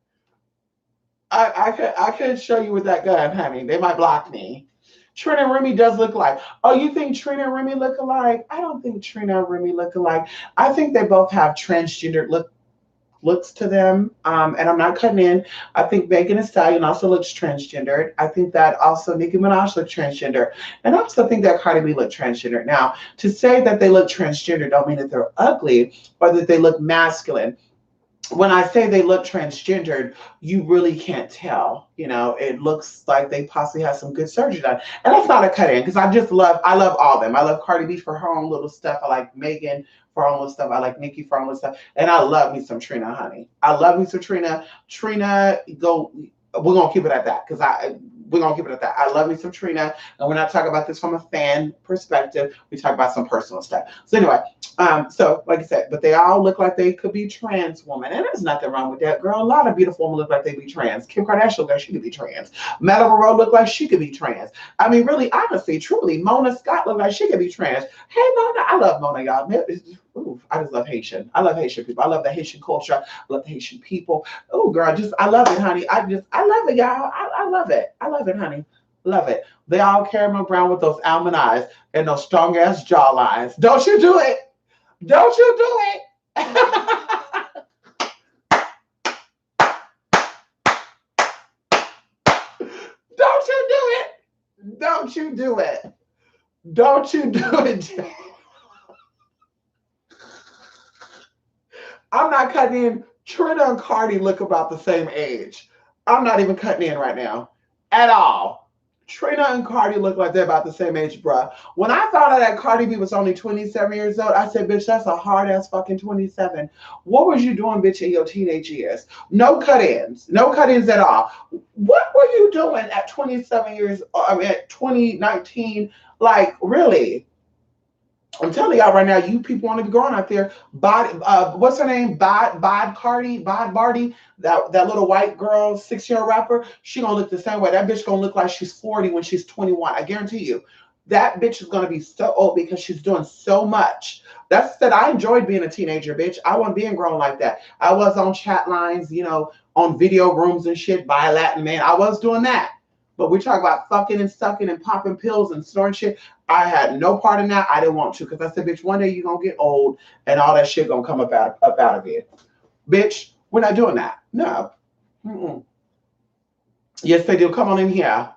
I can't show you with that gun, honey. They might block me. Trina and Remy does look alike. Oh, you think Trina and Remy look alike? I don't think Trina and Remy look alike. I think they both have transgendered looks to them. And I'm not cutting in. I think Megan Thee Stallion also looks transgendered. I think that also Nicki Minaj looks transgender. And I also think that Cardi B looks transgender. Now, to say that they look transgender don't mean that they're ugly or that they look masculine. When I say they look transgendered, you really can't tell. You know, it looks like they possibly have some good surgery done. And that's not a cut in because I love all of them. I love Cardi B for her own little stuff. I like Megan for her own little stuff. I like Nicki for her own little stuff. And I love me some Trina, honey. I love me some Trina. Trina, we're going to keep it at that because we're going to keep it at that. I love me some Trina. And we're not talking about this from a fan perspective. We talk about some personal stuff. So anyway, so like I said, but they all look like they could be trans women. And there's nothing wrong with that, girl. A lot of beautiful women look like they be trans. Kim Kardashian look like she could be trans. Madeline Monroe look like she could be trans. I mean, really, honestly, truly, Mona Scott look like she could be trans. Hey, Mona, I love Mona, y'all. Ooh, I just love Haitian. I love Haitian people. I love the Haitian culture. I love the Haitian people. Oh, girl, I love it, honey. I love it, y'all. I love it. I love it, honey. Love it. They all carry me around with those almond eyes and those strong ass jaw lines. Don't you do it. Don't you do it. Don't you do it. Don't you do it. Don't you do it. I'm not cutting in. Trina and Cardi look about the same age. I'm not even cutting in right now at all. Trina and Cardi look like they're about the same age, bruh. When I found out that Cardi B was only 27 years old, I said, bitch, that's a hard ass fucking 27. What was you doing, bitch, in your teenage years? No cut-ins. No cut-ins at all. What were you doing at 27 years, at 2019? Like, really? I'm telling y'all right now, you people want to be going out there. What's her name? Bod Barty, that little white girl, 6-year rapper. She gonna look the same way. That bitch gonna look like she's 40 when she's 21. I guarantee you. that bitch is going to be so old because she's doing so much. That's that I enjoyed being a teenager, bitch. I wasn't being grown like that. I was on chat lines, on video rooms and shit by a Latin man. I was doing that. But we talk about fucking and sucking and popping pills and snorting shit. I had no part in that. I didn't want to because I said, bitch, one day you're going to get old and all that shit going to come up out of it. Bitch, we're not doing that. No. Mm-mm. Yes, they do. Come on in here.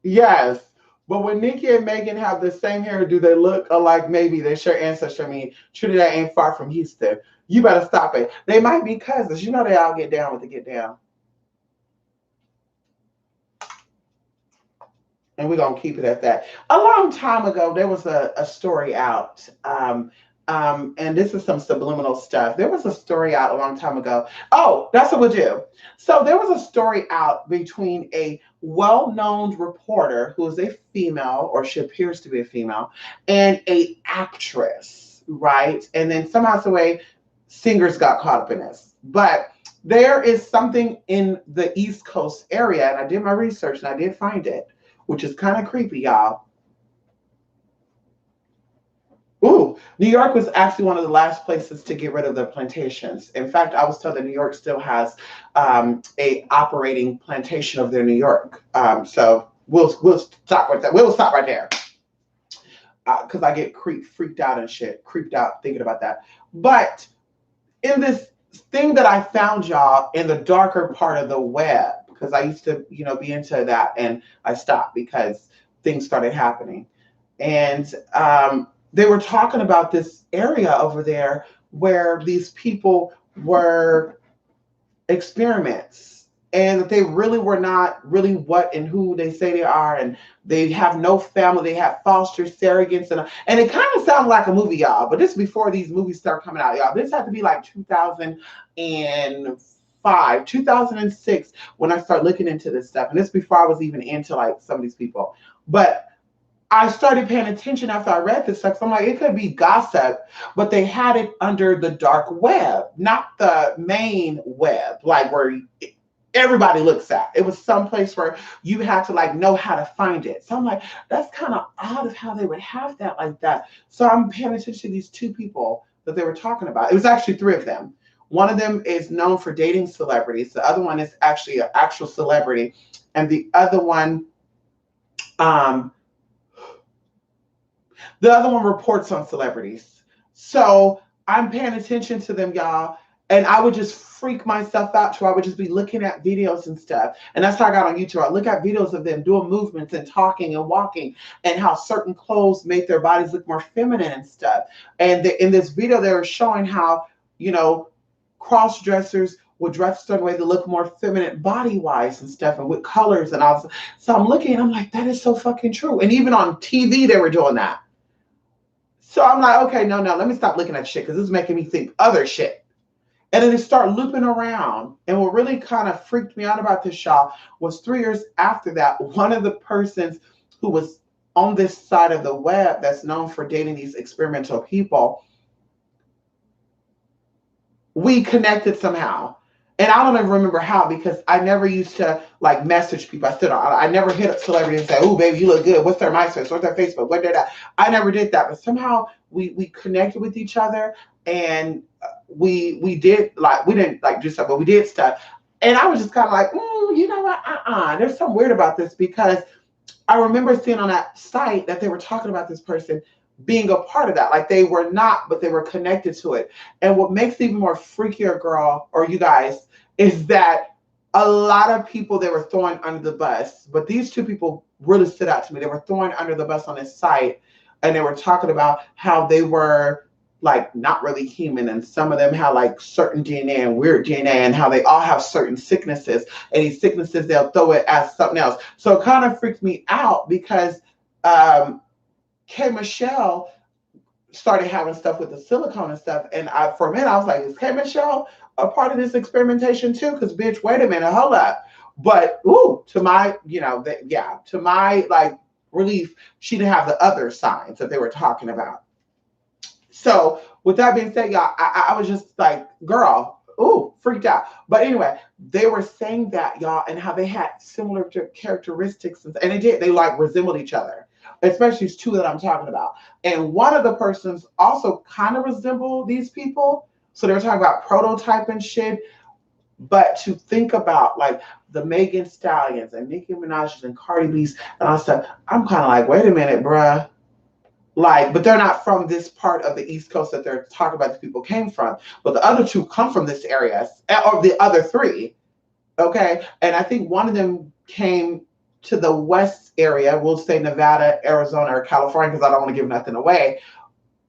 Yes. But when Nikki and Megan have the same hair, do they look alike? Maybe they share ancestry. I mean, Trinidad ain't far from Houston. You better stop it. They might be cousins. You know they all get down with the get down. And we're going to keep it at that. A long time ago, there was a story out. And this is some subliminal stuff. There was a story out a long time ago. Oh, that's what we'll do. So there was a story out between a well-known reporter who is a female, or she appears to be a female, and a actress, right? And then somehow, some way, singers got caught up in this. But there is something in the East Coast area, and I did my research and I did find it, which is kind of creepy, y'all. Ooh, New York was actually one of the last places to get rid of the plantations. In fact, I was told that New York still has a operating plantation over there in New York. So we'll stop with that. We'll stop right there because I get freaked out and shit, creeped out thinking about that. But in this thing that I found, y'all, in the darker part of the web, because I used to, be into that, and I stopped because things started happening. And they were talking about this area over there where these people were experiments, and that they really were not really what and who they say they are, and they have no family. They have foster surrogates, and it kind of sounded like a movie, y'all. But this is before these movies start coming out, y'all. This had to be like 2005, 2006 when I started looking into this stuff, and this before I was even into like some of these people. But I started paying attention after I read this stuff. So I'm like, it could be gossip, but they had it under the dark web, not the main web, like where everybody looks at. It was someplace where you had to like know how to find it. So I'm like, that's kind of odd of how they would have that like that. So I'm paying attention to these two people that they were talking about. It was actually three of them. One of them is known for dating celebrities. The other one is actually an actual celebrity. And the other one, reports on celebrities. So I'm paying attention to them, y'all. And I would just freak myself out to where I would just be looking at videos and stuff. And that's how I got on YouTube. I look at videos of them doing movements and talking and walking, and how certain clothes make their bodies look more feminine and stuff. And in this video, they were showing how, cross dressers would dress a certain way to look more feminine body-wise and stuff, and with colors and all. So I'm looking and I'm like, that is so fucking true. And even on TV, they were doing that. So I'm like, okay, no, let me stop looking at shit because this is making me think other shit. And then it started looping around. And what really kind of freaked me out about this, y'all, was 3 years after that, one of the persons who was on this side of the web that's known for dating these experimental people, we connected somehow. And I don't even remember how, because I never used to like message people. I never hit a celebrity and say, oh, baby, you look good. What's their MySpace? What's their Facebook? What did that? I never did that. But somehow we connected with each other, and we did like, we didn't like do stuff, but we did stuff. And I was just kind of like, you know what? There's something weird about this, because I remember seeing on that site that they were talking about this person being a part of that. Like they were not, but they were connected to it. And what makes it even more freakier, girl, or you guys, is that a lot of people they were throwing under the bus, but these two people really stood out to me. They were throwing under the bus on this site, and they were talking about how they were like not really human, and some of them had like certain DNA and weird DNA, and how they all have certain sicknesses, and these sicknesses they'll throw it as something else. So it kind of freaked me out, because K Michelle started having stuff with the silicone and stuff, and for a minute I was like, is K Michelle a part of this experimentation too? Because bitch, wait a minute, hold up. But to my, to my like relief, she didn't have the other signs that they were talking about. So with that being said, y'all, I was just like, girl, freaked out. But anyway, they were saying that, y'all, and how they had similar characteristics, and they did. They like resembled each other. especially these two that I'm talking about. And one of the persons also kind of resemble these people. So they're talking about prototyping shit. But to think about like the Megan Stallions and Nicki Minaj's and Cardi B's and all that stuff, I'm kind of like, wait a minute, bruh. Like, but they're not from this part of the East Coast that they're talking about. The people came from, but the other two come from this area, or the other three. Okay, and I think one of them came to the West area. We'll say Nevada, Arizona, or California, because I don't want to give nothing away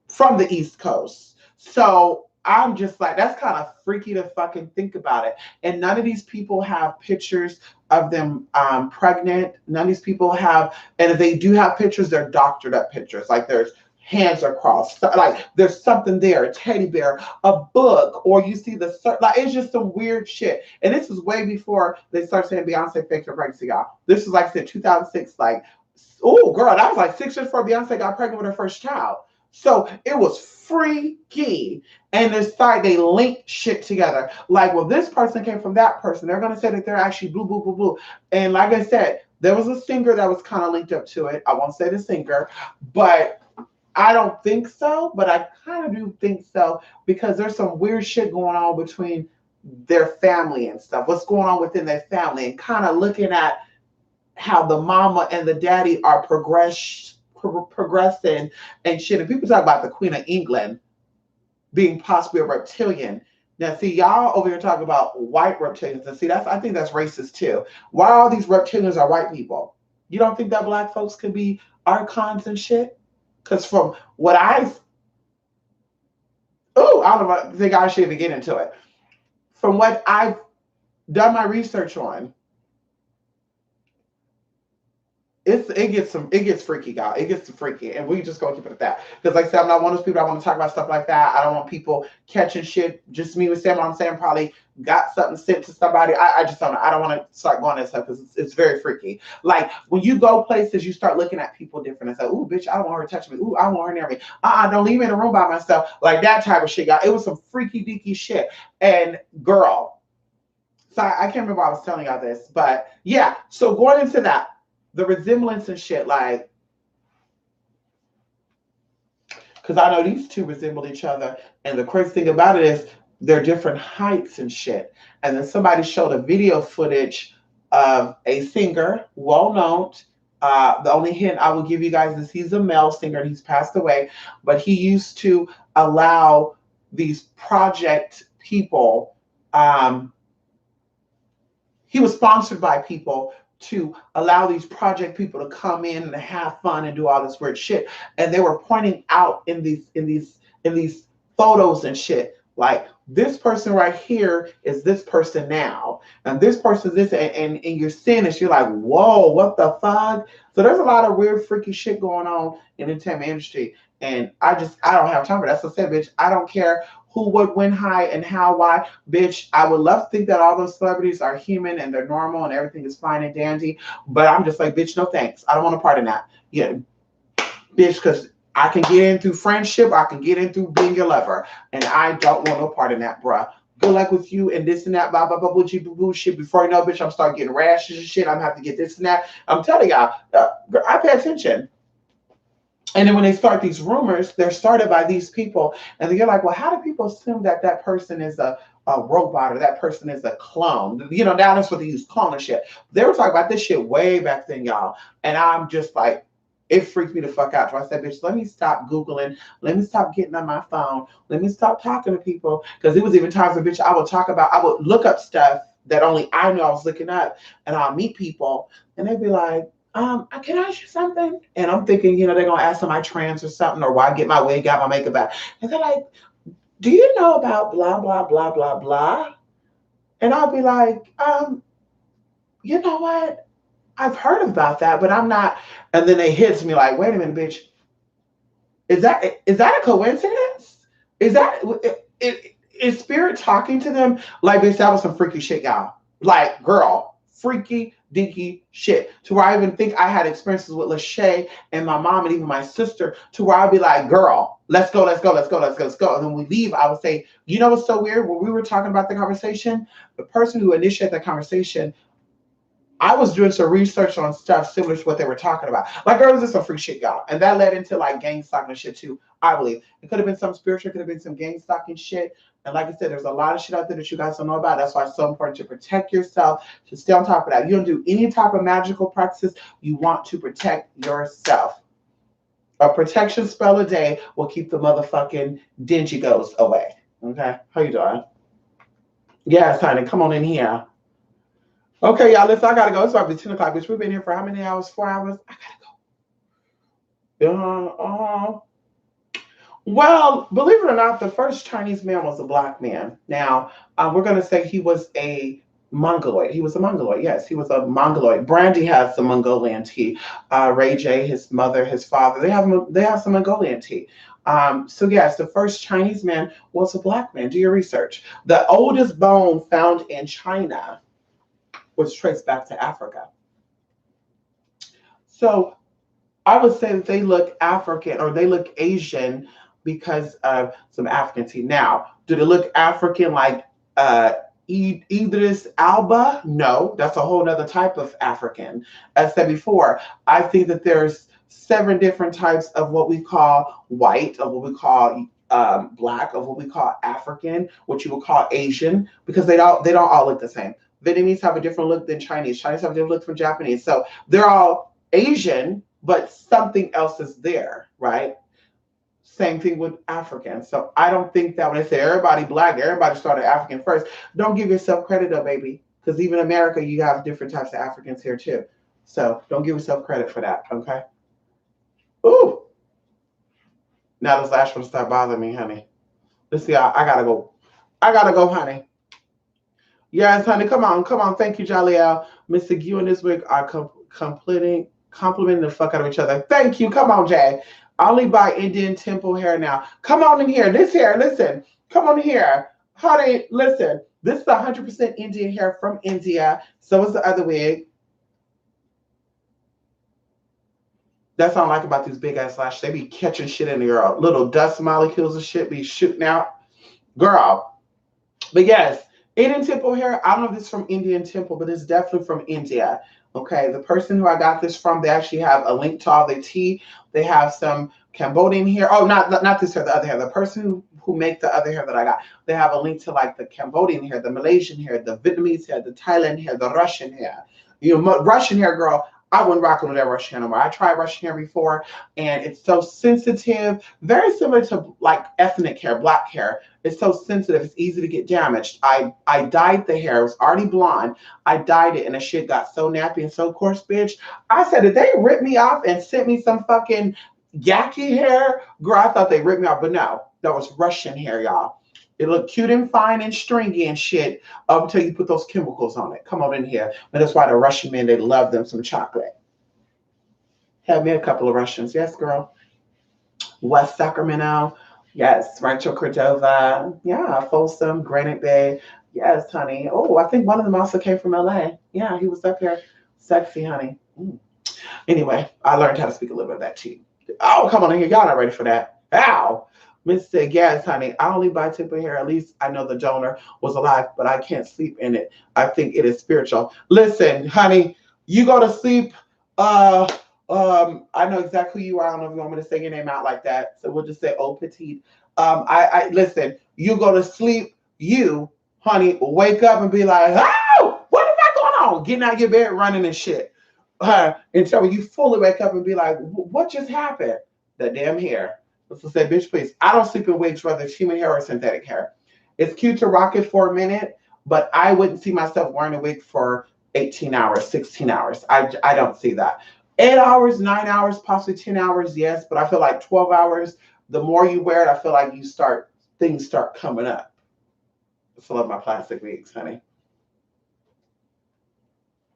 from the East Coast. So I'm just like, that's kind of freaky to fucking think about it. And none of these people have pictures of them pregnant. None of these people have, and if they do have pictures, they're doctored up pictures. Like there's hands are crossed, like there's something there, a teddy bear, a book, or you see the like it's just some weird shit. And this is way before they start saying Beyonce faked her pregnancy, y'all. This is like I said, 2006. Like, oh girl, that was like 6 years before Beyonce got pregnant with her first child. So it was freaky. And it's like they link shit together. Like, well, this person came from that person. They're going to say that they're actually blue, blue, blue, blue. And like I said, there was a singer that was kind of linked up to it. I won't say the singer, but I don't think so. But I kind of do think so because there's some weird shit going on between their family and stuff. What's going on within their family and kind of looking at how the mama and the daddy are progressing and shit. And people talk about the Queen of England being possibly a reptilian. Now, see, y'all over here talking about white reptilians. And see, I think that's racist too. Why all these reptilians are white people? You don't think that black folks could be archons and shit? Because from what I don't think I should even get into it. From what I've done my research on, it gets freaky, guys. It gets freaky, and we just gonna keep it at that. Because like I said, I'm not one of those people that want to talk about stuff like that. I don't want people catching shit. Just me with Sam, I'm saying probably got something sent to somebody. I just don't know. I don't want to start going that stuff because it's very freaky. Like when you go places, you start looking at people different and say, "Ooh, bitch, I don't want her to touch me. Ooh, I don't want her near me. Don't leave me in a room by myself." Like that type of shit, guys. It was some freaky deaky shit. And girl, so I can't remember why I was telling y'all this, but yeah. So going into that. The resemblance and shit, like, because I know these two resemble each other, and the crazy thing about it is they're different heights and shit. And then somebody showed a video footage of a singer, well known. The only hint I will give you guys is he's a male singer and he's passed away, but he used to allow these project people. He was sponsored by people to allow these project people to come in and have fun and do all this weird shit. And they were pointing out in these photos and shit, like this person right here is this person now, and this person is this, and you're seeing this, you're like, whoa, what the fuck? So there's a lot of weird, freaky shit going on in the entertainment industry, and I don't have time for that. So I said, bitch, I don't care who would win high and how, why, bitch. I would love to think that all those celebrities are human and they're normal and everything is fine and dandy. But I'm just like, bitch, no thanks. I don't want a part in that. Yeah, bitch, because I can get in through friendship. I can get in through being your lover. And I don't want no part in that, bruh. Good luck with you and this and that, blah, blah, blah, blah, blah, blah, shit. Before you know, bitch, I'm start getting rashes and shit. I'm going to have to get this and that. I'm telling y'all, I pay attention. And then when they start these rumors, they're started by these people. And you're like, well, how do people assume that that person is a robot or that person is a clone? You know, now that's what they use, clone and shit. They were talking about this shit way back then, y'all. And I'm just like, it freaked me the fuck out. So I said, bitch, let me stop Googling. Let me stop getting on my phone. Let me stop talking to people. Because it was even times where, bitch, I would look up stuff that only I knew I was looking up. And I'll meet people. And they'd be like, can I ask you something? And I'm thinking, you know, they're gonna ask, am I trans or something, or why I get my wig, got my makeup back. And they're like, do you know about blah, blah, blah, blah, blah? And I'll be like, you know what? I've heard about that, but I'm not. And then it hits me like, wait a minute, bitch. Is that a coincidence? Is spirit talking to them? Like, bitch, that was some freaky shit, y'all. Like, girl, freaky dinky shit, to where I even think I had experiences with Lachey and my mom and even my sister, to where I'd be like, girl, let's go. And then we leave, I would say, you know what's so weird? When we were talking about the conversation, the person who initiated the conversation, I was doing some research on stuff similar to what they were talking about. Like, there was just some free shit, y'all. And that led into like gang stalking shit too, I believe. It could have been some spiritual, it could have been some gang stalking shit. And like I said, there's a lot of shit out there that you guys don't know about. That's why it's so important to protect yourself, to stay on top of that. You don't do any type of magical practices. You want to protect yourself. A protection spell a day will keep the motherfucking dingy ghosts away. Okay? How you doing? Yes, honey. Come on in here. Okay, y'all, listen, I gotta go. It's about to be 10 o'clock, bitch. We've been here for how many hours? 4 hours? I gotta go. Well, believe it or not, the first Chinese man was a black man. Now, we're going to say he was a Mongoloid. He was a Mongoloid. Yes, he was a Mongoloid. Brandy has some Mongolian tea. Ray J, his mother, his father, they have some Mongolian tea. So yes, the first Chinese man was a black man. Do your research. The oldest bone found in China was traced back to Africa. So I would say that they look African or they look Asian because of some African tea. Now, do they look African like Idris Alba? No, that's a whole other type of African. As I said before, I think that there's 7 different types of what we call white, of what we call black, of what we call African, what you would call Asian, because they don't all look the same. Vietnamese have a different look than Chinese. Chinese have a different look from Japanese. So they're all Asian, but something else is there, right? Same thing with African. So I don't think that when they say everybody black, everybody started African first. Don't give yourself credit though, baby. Because even in America, you have different types of Africans here too. So don't give yourself credit for that, okay? Ooh. Now this last one start bothering me, honey. Let's see, I gotta go. I gotta go, honey. Yes, honey, come on, come on. Thank you, Jaliel. Mr. Gu and this week are complimenting the fuck out of each other. Thank you. Come on, Jay. I only buy Indian temple hair now. Come on in here. This hair, listen. Come on here. Honey, listen. This is 100% Indian hair from India. So is the other wig. That's what I like about these big ass lashes. They be catching shit in the little dust molecules and shit be shooting out. Girl. But yes, Indian temple hair. I don't know if this is from Indian temple, but it's definitely from India. Okay, the person who I got this from, they actually have a link to all their tea. They have some Cambodian hair. Oh, not this hair, the other hair. The person who make the other hair that I got, they have a link to like the Cambodian hair, the Malaysian hair, the Vietnamese hair, the Thailand hair, the Russian hair. You know, Russian hair, girl. I wouldn't rock with that Russian hair no more. I tried Russian hair before, and it's so sensitive, very similar to like ethnic hair, black hair. It's so sensitive, it's easy to get damaged. I dyed the hair, it was already blonde. I dyed it, and the shit got so nappy and so coarse, bitch. I said, did they rip me off and sent me some fucking yaki hair? Girl, I thought they ripped me off, but no, that was Russian hair, y'all. It looked cute and fine and stringy and shit up until you put those chemicals on it. Come on in here. And that's why the Russian men, they love them some chocolate. Have me a couple of Russians. Yes, girl. West Sacramento. Yes. Rancho Cordova. Yeah. Folsom, Granite Bay. Yes, honey. Oh, I think one of them also came from LA. Yeah, he was up here. Sexy, honey. Anyway, I learned how to speak a little bit of that too. Oh, come on in here. Y'all not ready for that. Ow. Mr. Yes, honey, I only buy temple hair. At least I know the donor was alive, but I can't sleep in it. I think it is spiritual. Listen, honey, you go to sleep. I know exactly who you are. I don't know if you want me to say your name out like that. So we'll just say oh petite. I listen, you go to sleep, you, honey, wake up and be like, oh, what the fuck going on? Getting out of your bed, running and shit. Until you fully wake up and be like, what just happened? The damn hair. So say, bitch, please. I don't sleep in wigs, whether it's human hair or synthetic hair. It's cute to rock it for a minute, but I wouldn't see myself wearing a wig for 18 hours, 16 hours. I don't see that. 8 hours, 9 hours, possibly 10 hours, yes, but I feel like 12 hours, the more you wear it, I feel like things start coming up. I still love my plastic wigs, honey.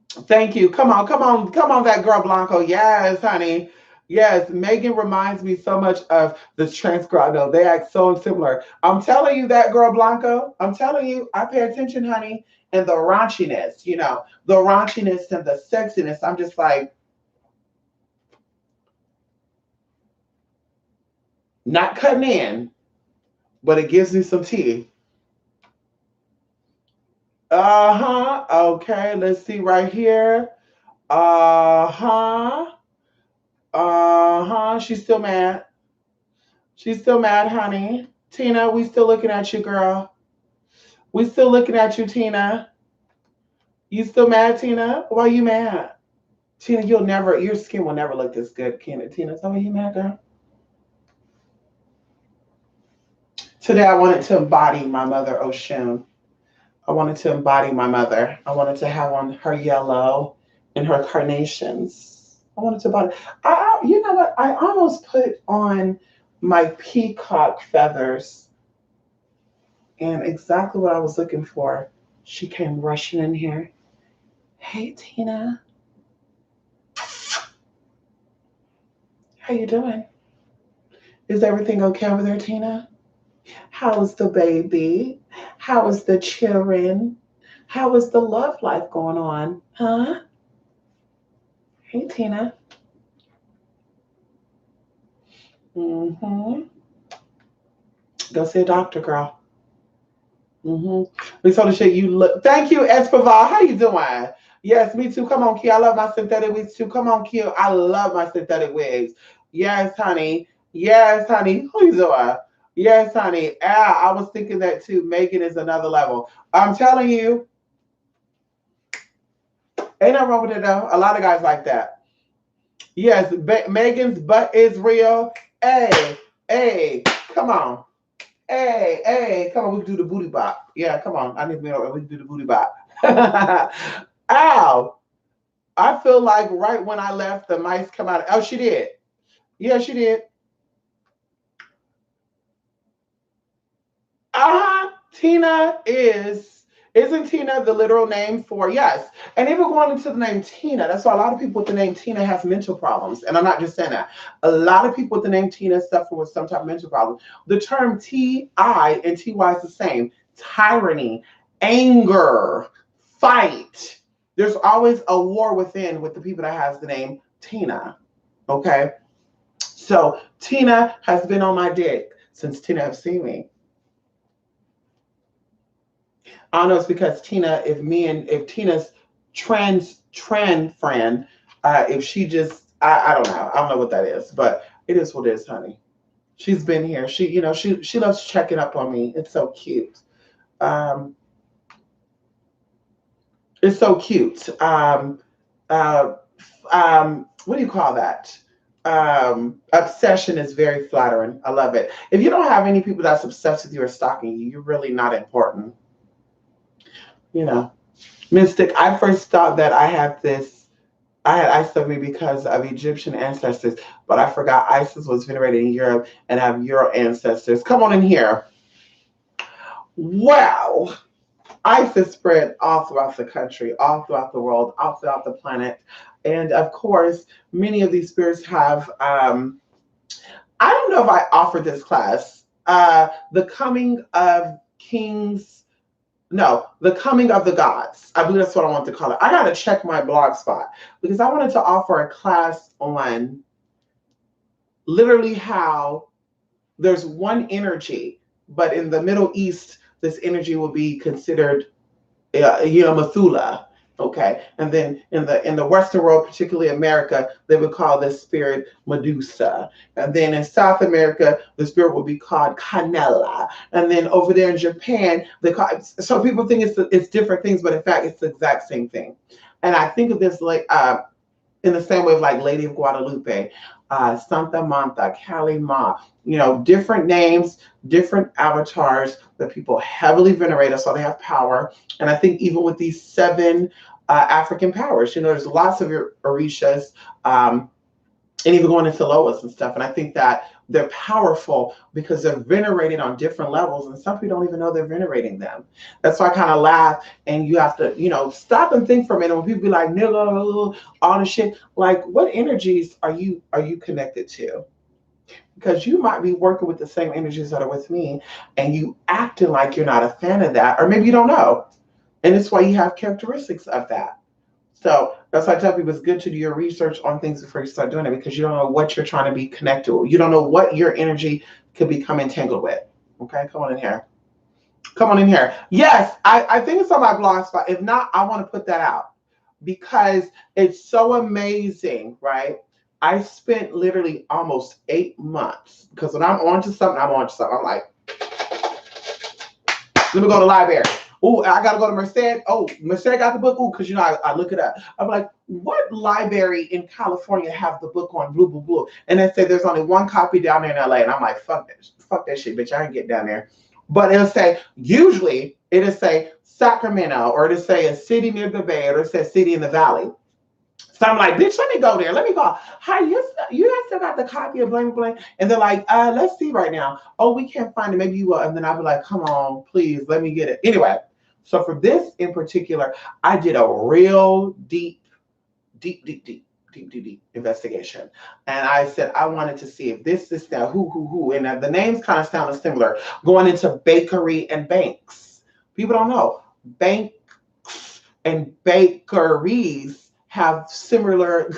Thank you. Come on, that girl Blanco. Yes, honey. Yes, Megan reminds me so much of the trans girl. I know they act so similar. I'm telling you that girl Blanco. I'm telling you, I pay attention, honey, and the raunchiness, the raunchiness and the sexiness. I'm just like, not cutting in, but it gives me some tea. Uh-huh. Okay, let's see right here. Uh-huh. Uh-huh. She's still mad. She's still mad, honey. Tina, we still looking at you, girl. We still looking at you, Tina. You still mad, Tina? Why you mad? Tina, your skin will never look this good, Tina. So why you mad, girl? Today I wanted to embody my mother, Oshun. I wanted to embody my mother. I wanted to have on her yellow and her carnations. I wanted to embody. You know what? I almost put on my peacock feathers, and exactly what I was looking for. She came rushing in here. Hey, Tina, how you doing? Is everything okay over there, Tina? How is the baby? How is the children? How is the love life going on? Huh? Hey, Tina. Mm-hmm. Go see a doctor, girl. We told the shit you look. Thank you, Escobar. How you doing? Yes, me too. Come on, Q. I love my synthetic wigs too. Come on, Q. I love my synthetic wigs. Yes, honey. Yes, honey. Who you doing? Yes, honey. I was thinking that too. Megan is another level. I'm telling you, ain't nothing wrong with it though. A lot of guys like that. Yes, Megan's butt is real. Hey, hey, come on. Hey, come on, we can do the booty bop. Yeah, come on. I need to know we can do the booty bop. Ow. I feel like right when I left, the mice come out. Oh, she did. Yeah, she did. Tina isn't Tina the literal name for yes? And even going into the name Tina, that's why a lot of people with the name Tina have mental problems. And I'm not just saying that. A lot of people with the name Tina suffer with some type of mental problem. The term T-I and T-Y is the same. Tyranny, anger, fight. There's always a war within with the people that has the name Tina. Okay. So Tina has been on my dick since Tina have seen me. I don't know. It's because Tina, if Tina's trans friend, if she just, I don't know. I don't know what that is, but it is what it is, honey. She's been here. She loves checking up on me. It's so cute. Um, it's so cute. Uh, what do you call that? Obsession is very flattering. I love it. If you don't have any people that's obsessed with you or stalking you, you're really not important. You know. Mystic, I first thought that I had Isis because of Egyptian ancestors, but I forgot Isis was venerated in Europe and have Euro ancestors. Come on in here. Well, Isis spread all throughout the country, all throughout the world, all throughout the planet. And of course, many of these spirits have, I don't know if I offered this class, The Coming of Kings. No, The Coming of the Gods. I believe that's what I want to call it. I got to check my blog spot because I wanted to offer a class on literally how there's one energy, but in the Middle East, this energy will be considered, Methulah. Okay, and then in the Western world, particularly America, they would call this spirit Medusa, and then in South America, the spirit will be called Canella, and then over there in Japan, they call it, so people think it's different things, but in fact, it's the exact same thing. And I think of this like in the same way of like Lady of Guadalupe, Santa Marta, Kali Ma, different names, different avatars that people heavily venerate. That's why they have power. And I think even with these seven African powers, there's lots of Orishas, and even going into Loas and stuff. And I think that they're powerful because they're venerated on different levels, and some people don't even know they're venerating them. That's why I kind of laugh, and you have to, stop and think for a minute. When people be like, nigga, all the shit, like, what energies are you connected to? Because you might be working with the same energies that are with me, and you acting like you're not a fan of that, or maybe you don't know. And it's why you have characteristics of that. So that's why I tell people it's good to do your research on things before you start doing it, because you don't know what you're trying to be connected with. You don't know what your energy could become entangled with. Okay, come on in here. Come on in here. Yes, I think it's on my blog spot. If not, I want to put that out because it's so amazing, right? I spent literally almost 8 months because when I'm on to something, I'm on to something. I'm like, let me go to the library. Oh, I gotta go to Merced. Oh, Merced got the book. Oh, because I look it up. I'm like, what library in California have the book on blue, blue, blue? And they say there's only one copy down there in LA. And I'm like, fuck that shit, bitch. I ain't get down there. But it'll say, usually it'll say Sacramento, or it'll say a city near the Bay, or it'll say city in the valley. So I'm like, bitch, let me go there. Let me go. Hi, you guys still got the copy of blank blank? And they're like, let's see right now. Oh, we can't find it. Maybe you will. And then I'll be like, come on, please, let me get it. Anyway, so for this in particular, I did a real deep investigation. And I said, I wanted to see if this is now who. And the names kind of sounded similar, going into bakery and banks. People don't know. Banks and bakeries have similar,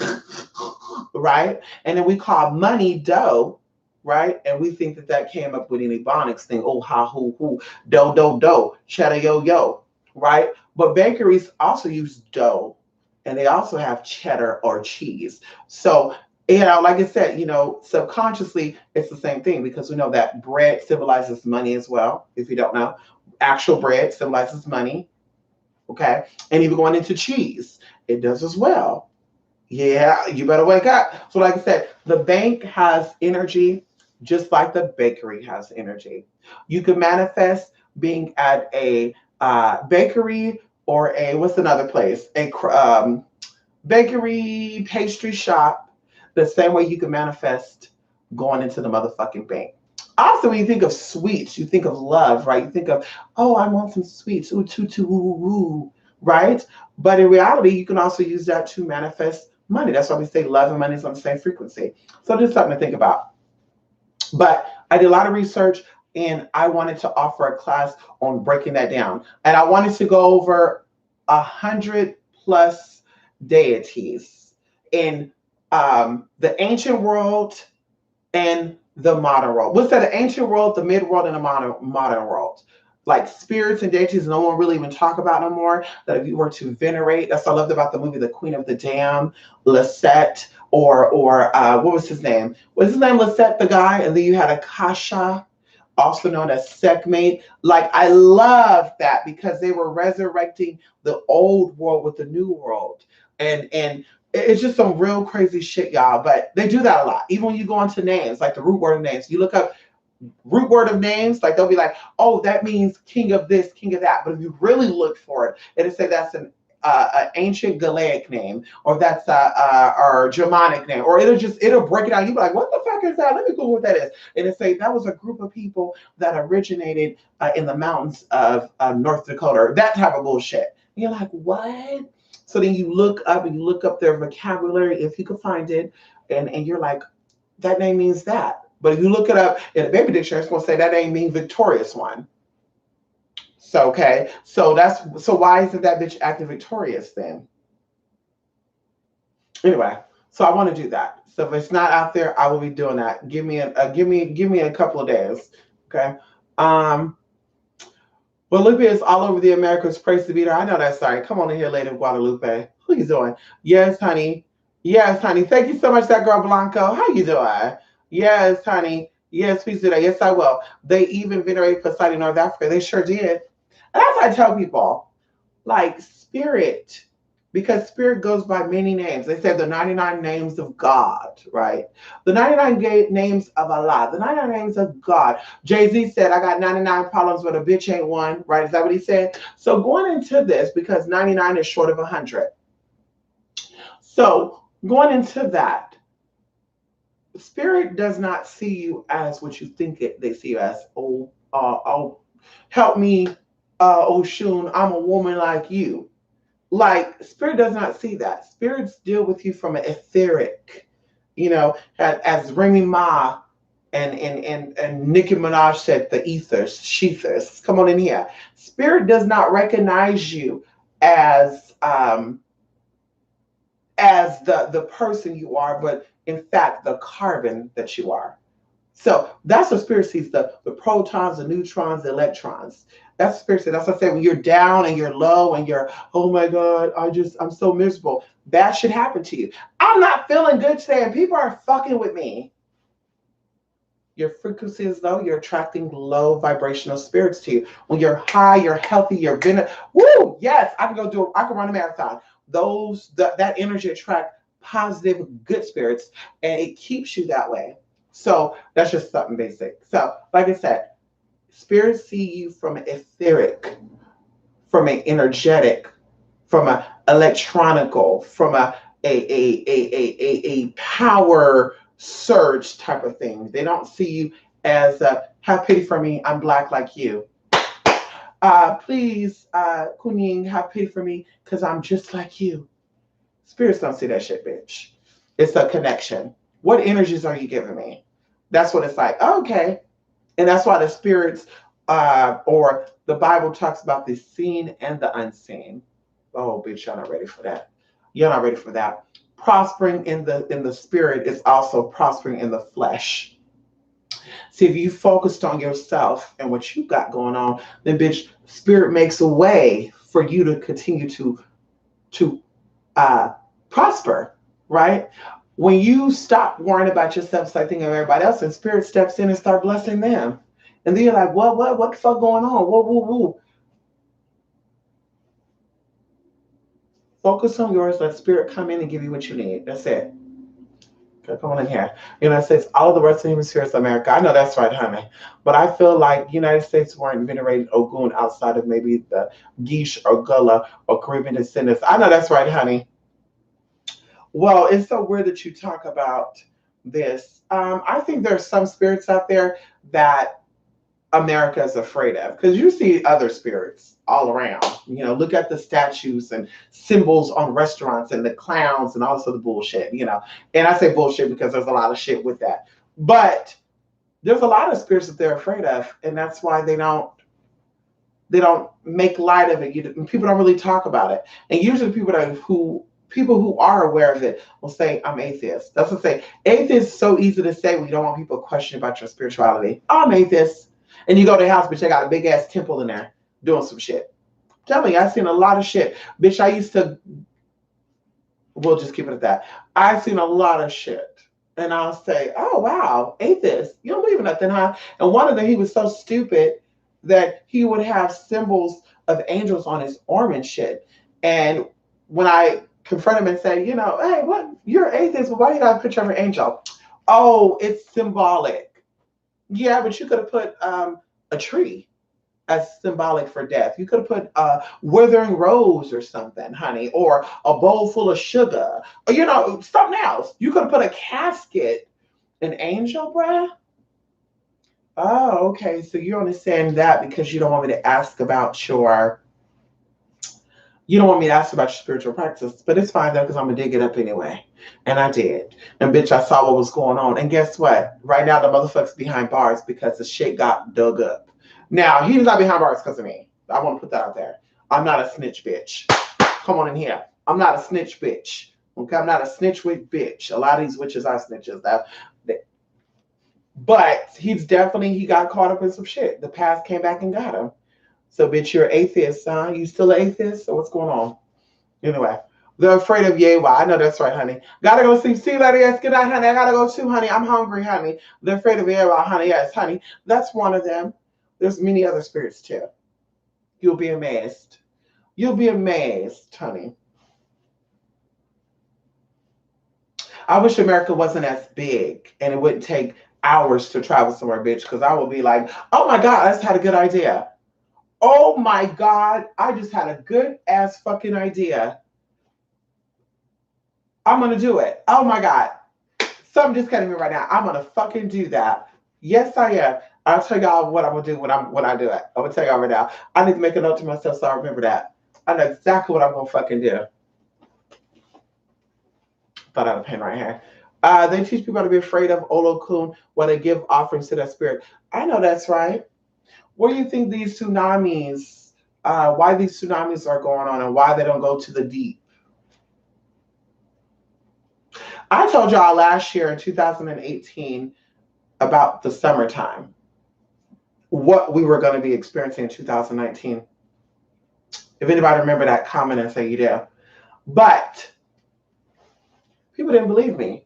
right? And then we call money dough, right? And we think that that came up with an Ebonics thing. Oh, ha, who, do, cheddar, yo, right? But bakeries also use dough, and they also have cheddar or cheese. So, like I said, subconsciously, it's the same thing because we know that bread symbolizes money as well. If you don't know, actual bread symbolizes money. Okay. And even going into cheese, it does as well. Yeah, you better wake up. So, like I said, the bank has energy just like the bakery has energy. You can manifest being at a bakery or what's another place? Bakery, pastry shop, the same way you can manifest going into the motherfucking bank. Also, when you think of sweets, you think of love, right? You think of, oh, I want some sweets, ooh, too, woo, woo, right? But in reality, you can also use that to manifest money. That's why we say love and money is on the same frequency. So just something to think about. But I did a lot of research and I wanted to offer a class on breaking that down. And I wanted to go over 100+ deities in the ancient world and the modern world. What's that? The ancient world, the mid world, and the modern world. Like spirits and deities, no one really even talk about no more. That if you were to venerate, that's what I loved about the movie, The Queen of the Dam, Lisette, or what was his name? Was his name Lisette, the guy? And then you had Akasha, also known as Sekhmet. Like I love that because they were resurrecting the old world with the new world, and it's just some real crazy shit, y'all. But they do that a lot. Even when you go into names, like the root word of names, you look up root word of names, like they'll be like, oh, that means king of this, king of that. But if you really look for it, it'll say that's an ancient Galaic name, or that's or Germanic name, or it'll break it down. You'll be like, what the fuck is that? Let me Google what that is. And it say that was a group of people that originated in the mountains of North Dakota, or that type of bullshit. And you're like, what? So then you look up and you look up their vocabulary if you can find it, and you're like, that name means that. But if you look it up in a baby dictionary, it's gonna say that name means victorious one. So okay, so why isn't that bitch acting victorious then? Anyway, so I want to do that. So if it's not out there, I will be doing that. Give me a couple of days. Okay. Um, Guadalupe is all over the Americas. Praise to be there. I know that's sorry. Come on in here, Lady Guadalupe. How you doing? Yes, honey. Yes, honey. Thank you so much, that girl Blanco. How you doing? Yes, honey. Yes, please do that. Yes, I will. They even venerated Poseidon, North Africa. They sure did. And that's what I tell people, like spirit, because spirit goes by many names. They said the 99 names of God, right? The 99 names of Allah, the 99 names of God. Jay-Z said, I got 99 problems, but a bitch ain't one, right? Is that what he said? So going into this, because 99 is short of 100. So going into that, spirit does not see you as what you think they see you as. Oh, help me, Oshun, I'm a woman like you. Like spirit does not see that. Spirits deal with you from an etheric, as Remy Ma and Nicki Minaj said, the ethers, sheathers. Come on in here. Spirit does not recognize you as the person you are, but in fact the carbon that you are. So that's what spirit sees, the protons, the neutrons, the electrons. That's spiritual. That's what I said. When you're down and you're low and you're, oh my God, I'm so miserable. That should happen to you. I'm not feeling good today and people are fucking with me. Your frequency is low, you're attracting low vibrational spirits to you. When you're high, you're healthy, you're woo, yes, I can run a marathon. That energy attract positive, good spirits, and it keeps you that way. So that's just something basic. So, like I said, spirits see you from an etheric, from an energetic, from a electronical, from a power surge type of thing. They don't see you as have pity for me, I'm black like you. Please, Kuning, have pity for me because I'm just like you. Spirits don't see that shit, bitch. It's a connection. What energies are you giving me? That's what it's like. Okay. And that's why the spirits or the Bible talks about the seen and the unseen. Oh, bitch, you're not ready for that. You're not ready for that. Prospering in the spirit is also prospering in the flesh. See, if you focused on yourself and what you got going on, then bitch, spirit makes a way for you to continue to uh, prosper, right? When you stop worrying about yourself, start thinking of everybody else, and spirit steps in and start blessing them. And then you're like, what the fuck going on? Whoa, whoa, whoa. Focus on yours. Let spirit come in and give you what you need. That's it. Okay, come on in here. United States, all of the Western Hemispheres of America. I know that's right, honey. But I feel like United States weren't venerating Ogun outside of maybe the Geesh or Gullah or Caribbean descendants. I know that's right, honey. Well, it's so weird that you talk about this. I think there's some spirits out there that America is afraid of because you see other spirits all around. You know, look at the statues and symbols on restaurants and the clowns and also the bullshit, you know. And I say bullshit because there's a lot of shit with that. But there's a lot of spirits that they're afraid of, and that's why they don't make light of it. People don't really talk about it. And usually people who are aware of it will say, I'm atheist. That's what I say. Atheist is so easy to say when you don't want people to question about your spirituality. Oh, I'm atheist. And you go to the house, bitch, I got a big ass temple in there doing some shit. I'm telling you, I've seen a lot of shit. Bitch, we'll just keep it at that. I've seen a lot of shit. And I'll say, oh, wow, atheist. You don't believe in nothing, huh? And one of them, he was so stupid that he would have symbols of angels on his arm and shit. And when I confront him and say, you know, hey, what? You're atheist, but why you got a picture of an angel? Oh, it's symbolic. Yeah, but you could have put a tree as symbolic for death. You could have put a withering rose or something, honey, or a bowl full of sugar, or you know, something else. You could have put a casket, an angel, bruh. Oh, okay. So you're understanding that because you don't want me to ask about you don't want me to ask about your spiritual practice, but it's fine though, because I'm gonna dig it up anyway. And I did. And bitch, I saw what was going on. And guess what? Right now the motherfucker's behind bars because the shit got dug up. Now, he's not behind bars because of me. I want to put that out there. I'm not a snitch bitch. Come on in here. I'm not a snitch bitch. Okay, I'm not a snitch witch bitch. A lot of these witches are snitches. But he got caught up in some shit. The past came back and got him. So, bitch, you're an atheist, huh? You still an atheist? So what's going on? Anyway, they're afraid of Yewa. I know that's right, honey. Gotta go see you later. Yes, good night, honey. I gotta go too, honey. I'm hungry, honey. They're afraid of Yewa, honey. Yes, honey. That's one of them. There's many other spirits too. You'll be amazed. You'll be amazed, honey. I wish America wasn't as big and it wouldn't take hours to travel somewhere, bitch, because I would be like, oh my God, I just had a good idea. Oh my God, I just had a good ass fucking idea. I'm gonna do it. Oh my God. Something just came to me right now. I'm gonna fucking do that. Yes, I am. I'll tell y'all what I'm gonna do when I do it. I'm gonna tell y'all right now. I need to make a note to myself so I remember that. I know exactly what I'm gonna fucking do. Thought I had a pen right here. They teach people to be afraid of Olokun when they give offerings to that spirit. I know that's right. What do you think these tsunamis, why these tsunamis are going on and why they don't go to the deep? I told y'all last year in 2018 about the summertime. what we were going to be experiencing in 2019. If anybody remember that, comment and say you do. But people didn't believe me.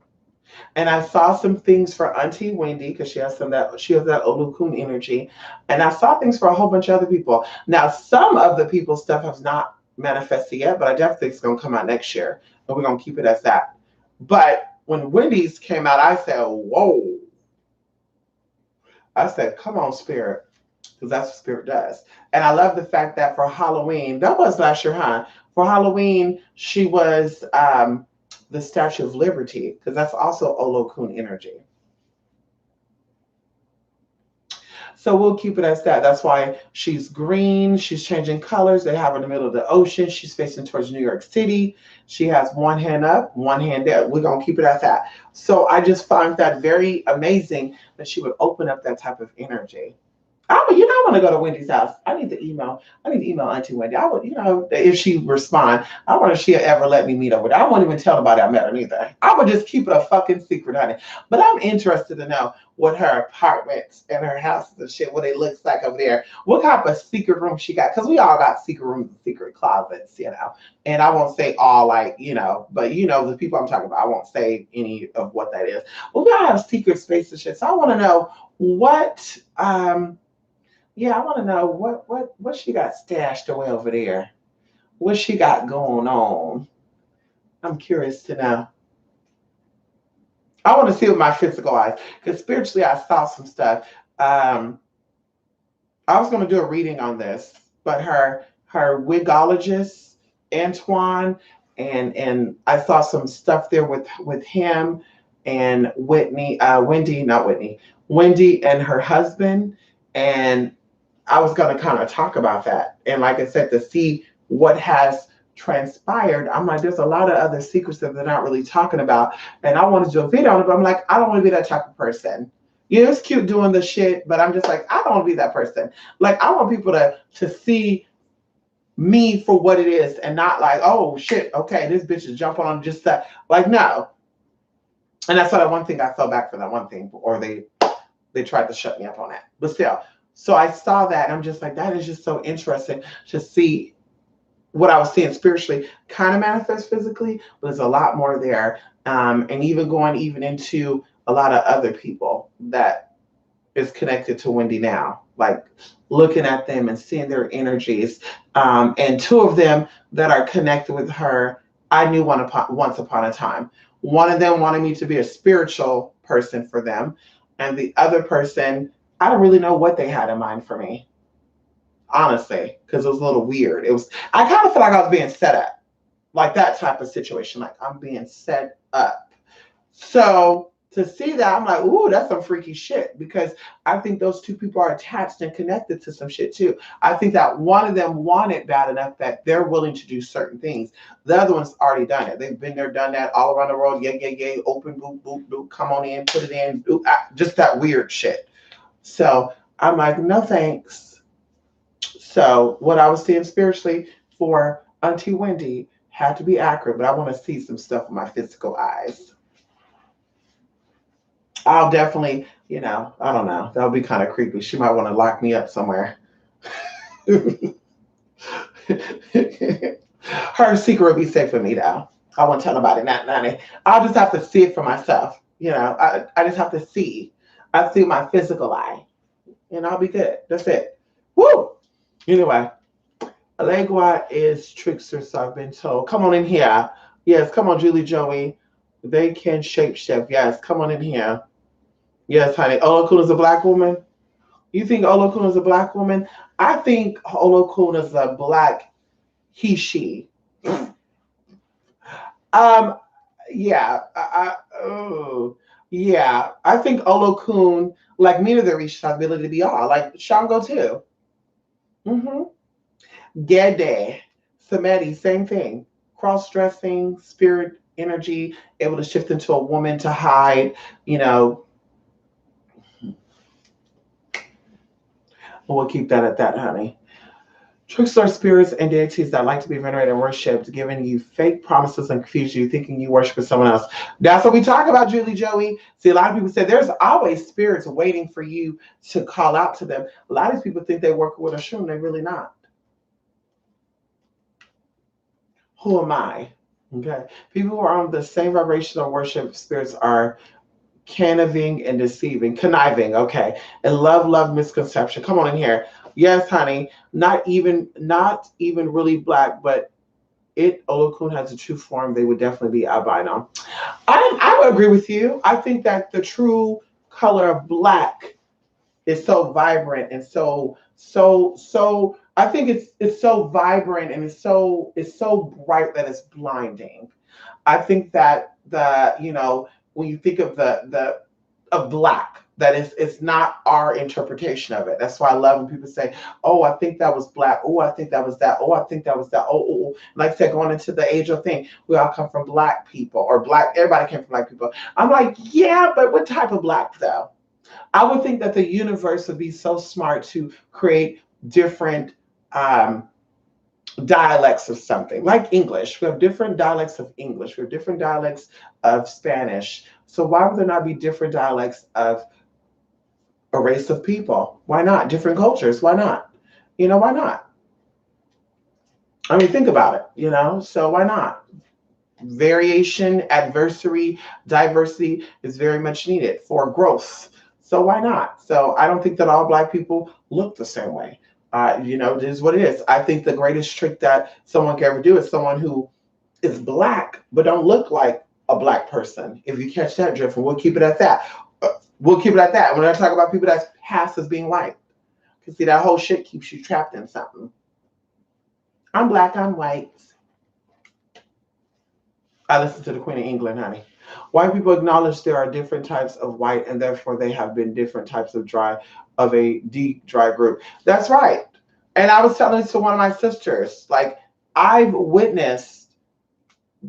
And I saw some things for Auntie Wendy because she has that Olokun energy. And I saw things for a whole bunch of other people. Now, some of the people's stuff has not manifested yet, but I definitely think it's gonna come out next year. And we're gonna keep it as that. But when Wendy's came out, I said, whoa. I said, come on, Spirit. Because that's what Spirit does. And I love the fact that for Halloween, that was last year, huh? For Halloween, she was the Statue of Liberty, because that's also Olokun energy. So we'll keep it as that. That's why she's green. She's changing colors. They have her in the middle of the ocean. She's facing towards New York City. She has one hand up, one hand down. We're going to keep it as that. So I just find that very amazing that she would open up that type of energy. I want to go to Wendy's house. I need to email Auntie Wendy. I would, if she respond, I wonder if she'll ever let me meet her with her. I won't even tell nobody I met her either. I would just keep it a fucking secret, honey. But I'm interested to know what her apartments and her houses and shit, what it looks like over there. What type of secret room she got. Because we all got secret rooms and secret closets, And I won't say all but the people I'm talking about, I won't say any of what that is. We gotta have secret space and shit. So I want to know what I want to know what she got stashed away over there. What she got going on. I'm curious to know. I want to see with my physical eyes. Because spiritually, I saw some stuff. I was going to do a reading on this. But her wigologist, Antoine, and I saw some stuff there with him and Wendy and her husband. And I was going to kind of talk about that. And like I said, to see what has transpired, I'm like, there's a lot of other secrets that they're not really talking about. And I want to do a video on it, but I'm like, I don't want to be that type of person. It's cute doing the shit, but I'm just like, I don't want to be that person. Like, I want people to see me for what it is and not like, oh shit, okay, this bitch is jumping on just that. Like, no. And that's what one thing I fell back for that one thing, or they tried to shut me up on that. But still. So I saw that and I'm just like, that is just so interesting to see what I was seeing spiritually kind of manifest physically, but there's a lot more there. And even going into a lot of other people that is connected to Wendy now, like looking at them and seeing their energies. And two of them that are connected with her, I knew once upon a time. One of them wanted me to be a spiritual person for them. And the other person, I don't really know what they had in mind for me, honestly, because it was a little weird. I kind of feel like I was being set up, like that type of situation, like I'm being set up. So to see that, I'm like, ooh, that's some freaky shit, because I think those two people are attached and connected to some shit too. I think that one of them wanted bad enough that they're willing to do certain things. The other one's already done it. They've been there, done that all around the world. Yeah, open, boop, boop, boop, come on in, put it in, just that weird shit. So I'm like, no thanks. So what I was seeing spiritually for Auntie Wendy had to be accurate, but I want to see some stuff with my physical eyes. I'll definitely, I don't know. That would be kind of creepy. She might want to lock me up somewhere. Her secret would be safe with me, though. I won't tell nobody, not Nanny. I'll just have to see it for myself. I just have to see. I see my physical eye, and I'll be good. That's it. Woo! Anyway, Alegua is trickster, so I've been told. Come on in here. Yes, come on, Julie Joey. They can shape shift. Yes, come on in here. Yes, honey. Olokun is a black woman. You think Olokun is a black woman? I think Olokun is a black he, she. Yeah. Yeah. I think Olokun, like me, they reach the ability to be all. Like Shango too. Gede, Samedi, same thing. Cross-dressing, spirit energy, able to shift into a woman to hide, We'll keep that at that, honey. Trickster spirits and deities that like to be venerated and worshipped, giving you fake promises and confuse you, thinking you worship someone else. That's what we talk about, Julie Joey. See, a lot of people say there's always spirits waiting for you to call out to them. A lot of these people think they work with a shroom, they're really not. Who am I? Okay. People who are on the same vibrational worship spirits are conniving and deceiving, conniving, okay, and love misconception. Come on in here. Yes, honey. Not even really black, but it Olokun has a true form. They would definitely be albino. I would agree with you. I think that the true color of black is so vibrant and so. I think it's so vibrant and it's so bright that it's blinding. I think that when you think of the of black, that is it's not our interpretation of it. That's why I love when people say, "Oh, I think that was black. Oh, I think that was that. Oh, I think that was that." Oh. Like I said, going into the age of thing, we all come from black people or black. Everybody came from black people. I'm like, yeah, but what type of black though? I would think that the universe would be so smart to create different um, dialects of something, like English. We have different dialects of English. We have different dialects of Spanish. So why would there not be different dialects of a race of people? Why not? Different cultures. Why not? Why not? I mean, think about it. So why not? Variation, adversary, diversity is very much needed for growth. So why not? So I don't think that all black people look the same way. It is what it is. I think the greatest trick that someone can ever do is someone who is black but don't look like a black person. If you catch that drift, and we'll keep it at that. We'll keep it at that. When I talk about people that's passed as being white, because see that whole shit keeps you trapped in something. I'm black. I'm white. I listen to the Queen of England, honey. White people acknowledge there are different types of white, and therefore they have been different types of a deep dry group. That's right. And I was telling this to one of my sisters, like I've witnessed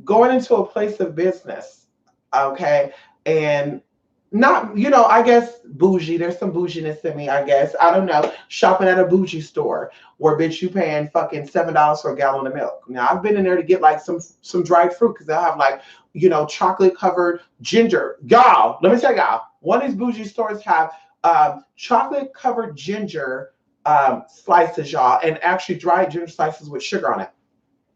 going into a place of business, okay, and not, I guess bougie. There's some bouginess in me, I guess. I don't know. Shopping at a bougie store where bitch you paying fucking $7 for a gallon of milk. Now I've been in there to get like some dried fruit because they'll have like, chocolate covered ginger. Y'all, let me tell y'all, one of these bougie stores have chocolate covered ginger slices, y'all, and actually dried ginger slices with sugar on it.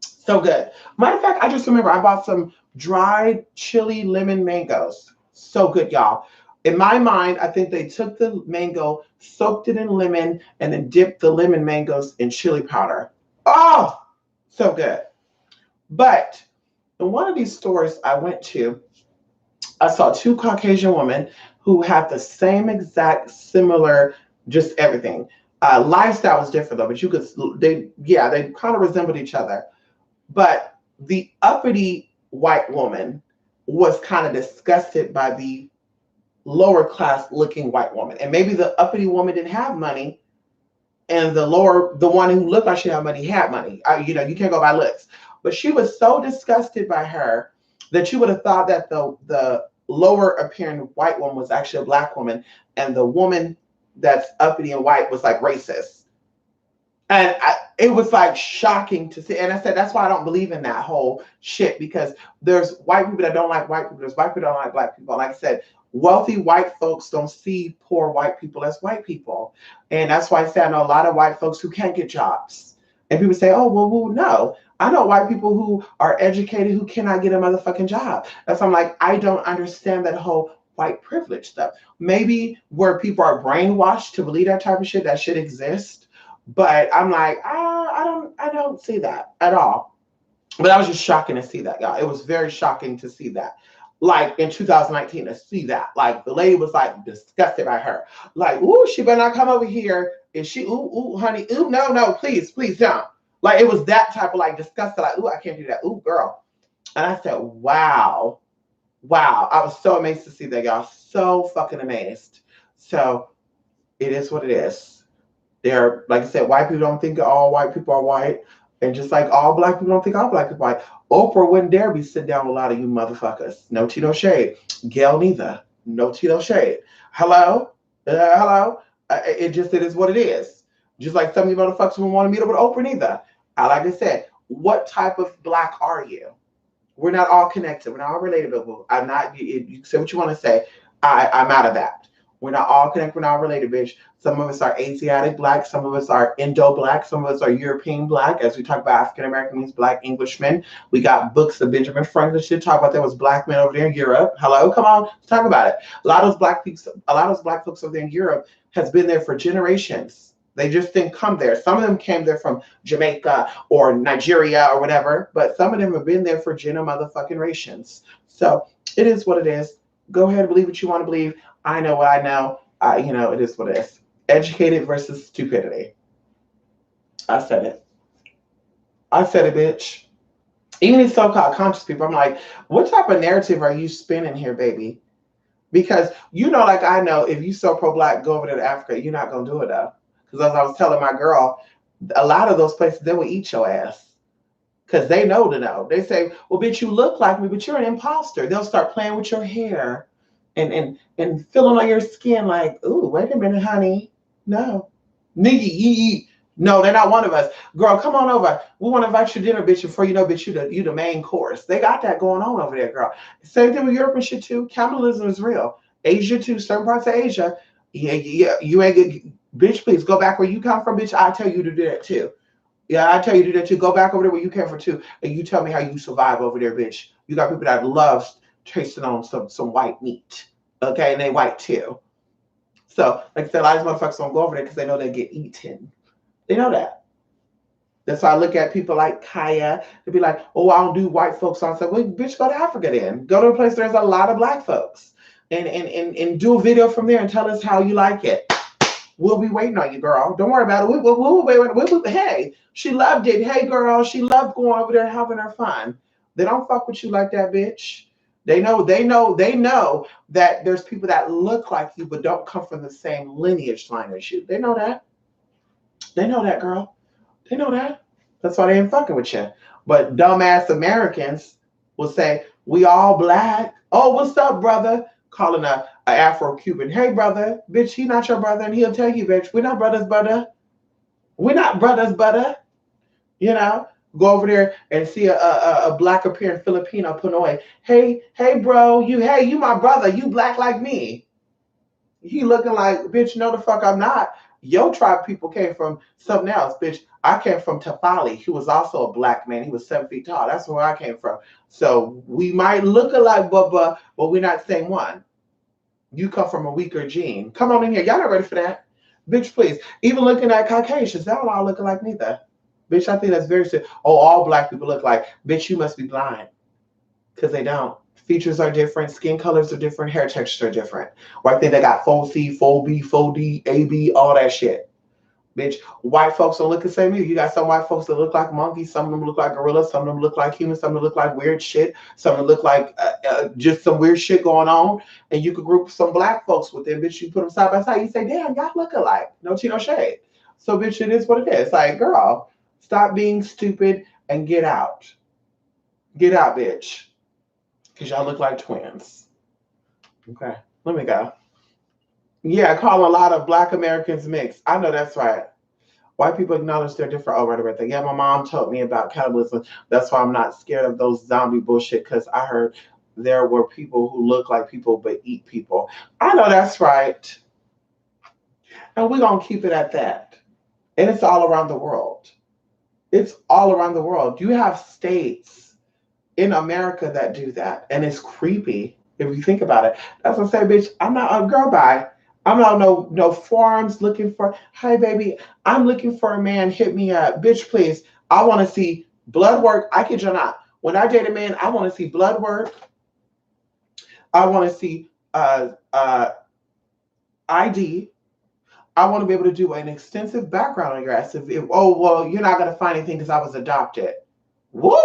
So good. Matter of fact, I just remember I bought some dried chili lemon mangoes. So good, y'all. In my mind, I think they took the mango, soaked it in lemon, and then dipped the lemon mangoes in chili powder. Oh, so good. But in one of these stores I went to, I saw two Caucasian women who had the same exact similar, just everything. Lifestyle was different though, but they kind of resembled each other. But the uppity white woman was kind of disgusted by the lower class looking white woman. And maybe the uppity woman didn't have money and the one who looked like she had money had money. You can't go by looks. But she was so disgusted by her that you would have thought that the lower appearing white woman was actually a black woman and the woman that's uppity and white was like racist. And it was like shocking to see. And I said, that's why I don't believe in that whole shit, because there's white people that don't like white people. There's white people that don't like black people. Like I said, wealthy white folks don't see poor white people as white people. And that's why I say I know a lot of white folks who can't get jobs. And people say, oh, well, no. I know white people who are educated who cannot get a motherfucking job. That's why I'm like, I don't understand that whole white privilege stuff. Maybe where people are brainwashed to believe that type of shit, that shit exists. But I'm like, I don't see that at all. But I was just shocking to see that, y'all. It was very shocking to see that. Like in 2019, to see that. Like the lady was like disgusted by her. Like, ooh, she better not come over here. Is she, ooh, honey, ooh, no, please don't. Like it was that type of like disgusted, like, ooh, I can't do that. Ooh, girl. And I said, wow. I was so amazed to see that, y'all. So fucking amazed. So it is what it is. They're, like I said, white people don't think all white people are white. And just like all black people don't think all black people are white. Oprah wouldn't dare be sitting down with a lot of you motherfuckers. No tea, no shade. Gail neither. No tea, no shade. Hello? Hello? It is what it is. Just like some of you motherfuckers who want to meet up with Oprah neither. Like I said, what type of black are you? We're not all connected. We're not all relatable. I'm not. You say what you want to say. I'm out of that. We're not all connected. We're not related, bitch. Some of us are Asiatic black. Some of us are Indo black. Some of us are European black. As we talk about African American means black Englishmen. We got books of Benjamin Franklin shit. Talk about there was black men over there in Europe. Hello, come on, let's talk about it. A lot of those black people, a lot of those black folks over there in Europe has been there for generations. They just didn't come there. Some of them came there from Jamaica or Nigeria or whatever, but some of them have been there for generations. So it is what it is. Go ahead and believe what you want to believe. I know what I know. It is what it is. Educated versus stupidity. I said it. I said it, bitch. Even these so-called conscious people, I'm like, what type of narrative are you spinning here, baby? Because like I know, if you so pro-black, go over to Africa, you're not gonna do it though. Because as I was telling my girl, a lot of those places they will eat your ass. Because they know to know. They say, well, bitch, you look like me, but you're an imposter. They'll start playing with your hair and feeling on your skin like, ooh, wait a minute, honey. No. Nigga, no, they're not one of us. Girl, come on over. We want to invite you to dinner, bitch. Before you know, bitch, you the main course. They got that going on over there, girl. Same thing with Europe and shit too. Capitalism is real. Asia too. Certain parts of Asia. Yeah. You ain't good. Bitch, please go back where you come from, bitch. I tell you to do that too. Yeah, I tell you to do that too. Go back over there where you came from too, and you tell me how you survive over there, bitch. You got people that love tasting on some white meat, okay, and they white too. So, like I said, a lot of these motherfuckers don't go over there because they know they get eaten. They know that. That's why I look at people like Kaya and be like, oh, I don't do white folks on stuff. Well, bitch, go to Africa then. Go to a place where there's a lot of black folks and do a video from there and tell us how you like it. We'll be waiting on you, girl. Don't worry about it. We'll wait. Hey, she loved it. Hey, girl, she loved going over there and having her fun. They don't fuck with you like that, bitch. They know that there's people that look like you but don't come from the same lineage line as you. They know that. They know that, girl. They know that. That's why they ain't fucking with you. But dumbass Americans will say, we all black. Oh, what's up, brother? Calling a Afro-Cuban, hey, brother. Bitch, he not your brother, and he'll tell you, bitch, we're not brothers, brother. We're not brothers, brother. Go over there and see a black appearing Filipino Pinoy. Hey, bro, you my brother. You black like me. He looking like, bitch, no the fuck I'm not. Your tribe people came from something else, bitch. I came from Tafali. He was also a black man. He was 7 feet tall. That's where I came from. So we might look alike, but we're not the same one. You come from a weaker gene. Come on in here. Y'all not ready for that. Bitch, please. Even looking at Caucasians, they don't all look alike neither. Bitch, I think that's very simple. Oh, all black people look like. Bitch, you must be blind. Because they don't. Features are different, skin colors are different, hair textures are different. Or I think they got full C, full B, full D, AB, all that shit. Bitch, white folks don't look the same either. You got some white folks that look like monkeys, some of them look like gorillas, some of them look like humans, some of them look like weird shit, some of them look like just some weird shit going on. And you could group some black folks with them, bitch. You put them side by side, you say, damn, y'all look alike. No tea, no shade. So, bitch, it is what it is. Like, girl, stop being stupid and get out. Get out, bitch. Because y'all look like twins. Okay, let me go. Yeah, I call a lot of black Americans mixed. I know that's right. White people acknowledge they're different. Oh, right there. Yeah, my mom told me about cannibalism. That's why I'm not scared of those zombie bullshit, because I heard there were people who look like people but eat people. I know that's right. And we're going to keep it at that. And it's all around the world. It's all around the world. You have states in America that do that. And it's creepy if you think about it. That's what I say, bitch, I'm not a girl bye. I'm not no forums looking for, hey baby, I'm looking for a man, hit me up. Bitch, please. I want to see blood work. I kid you not. When I date a man, I want to see blood work. I want to see ID. I want to be able to do an extensive background on your ass. Oh, well, you're not going to find anything because I was adopted. Whoop!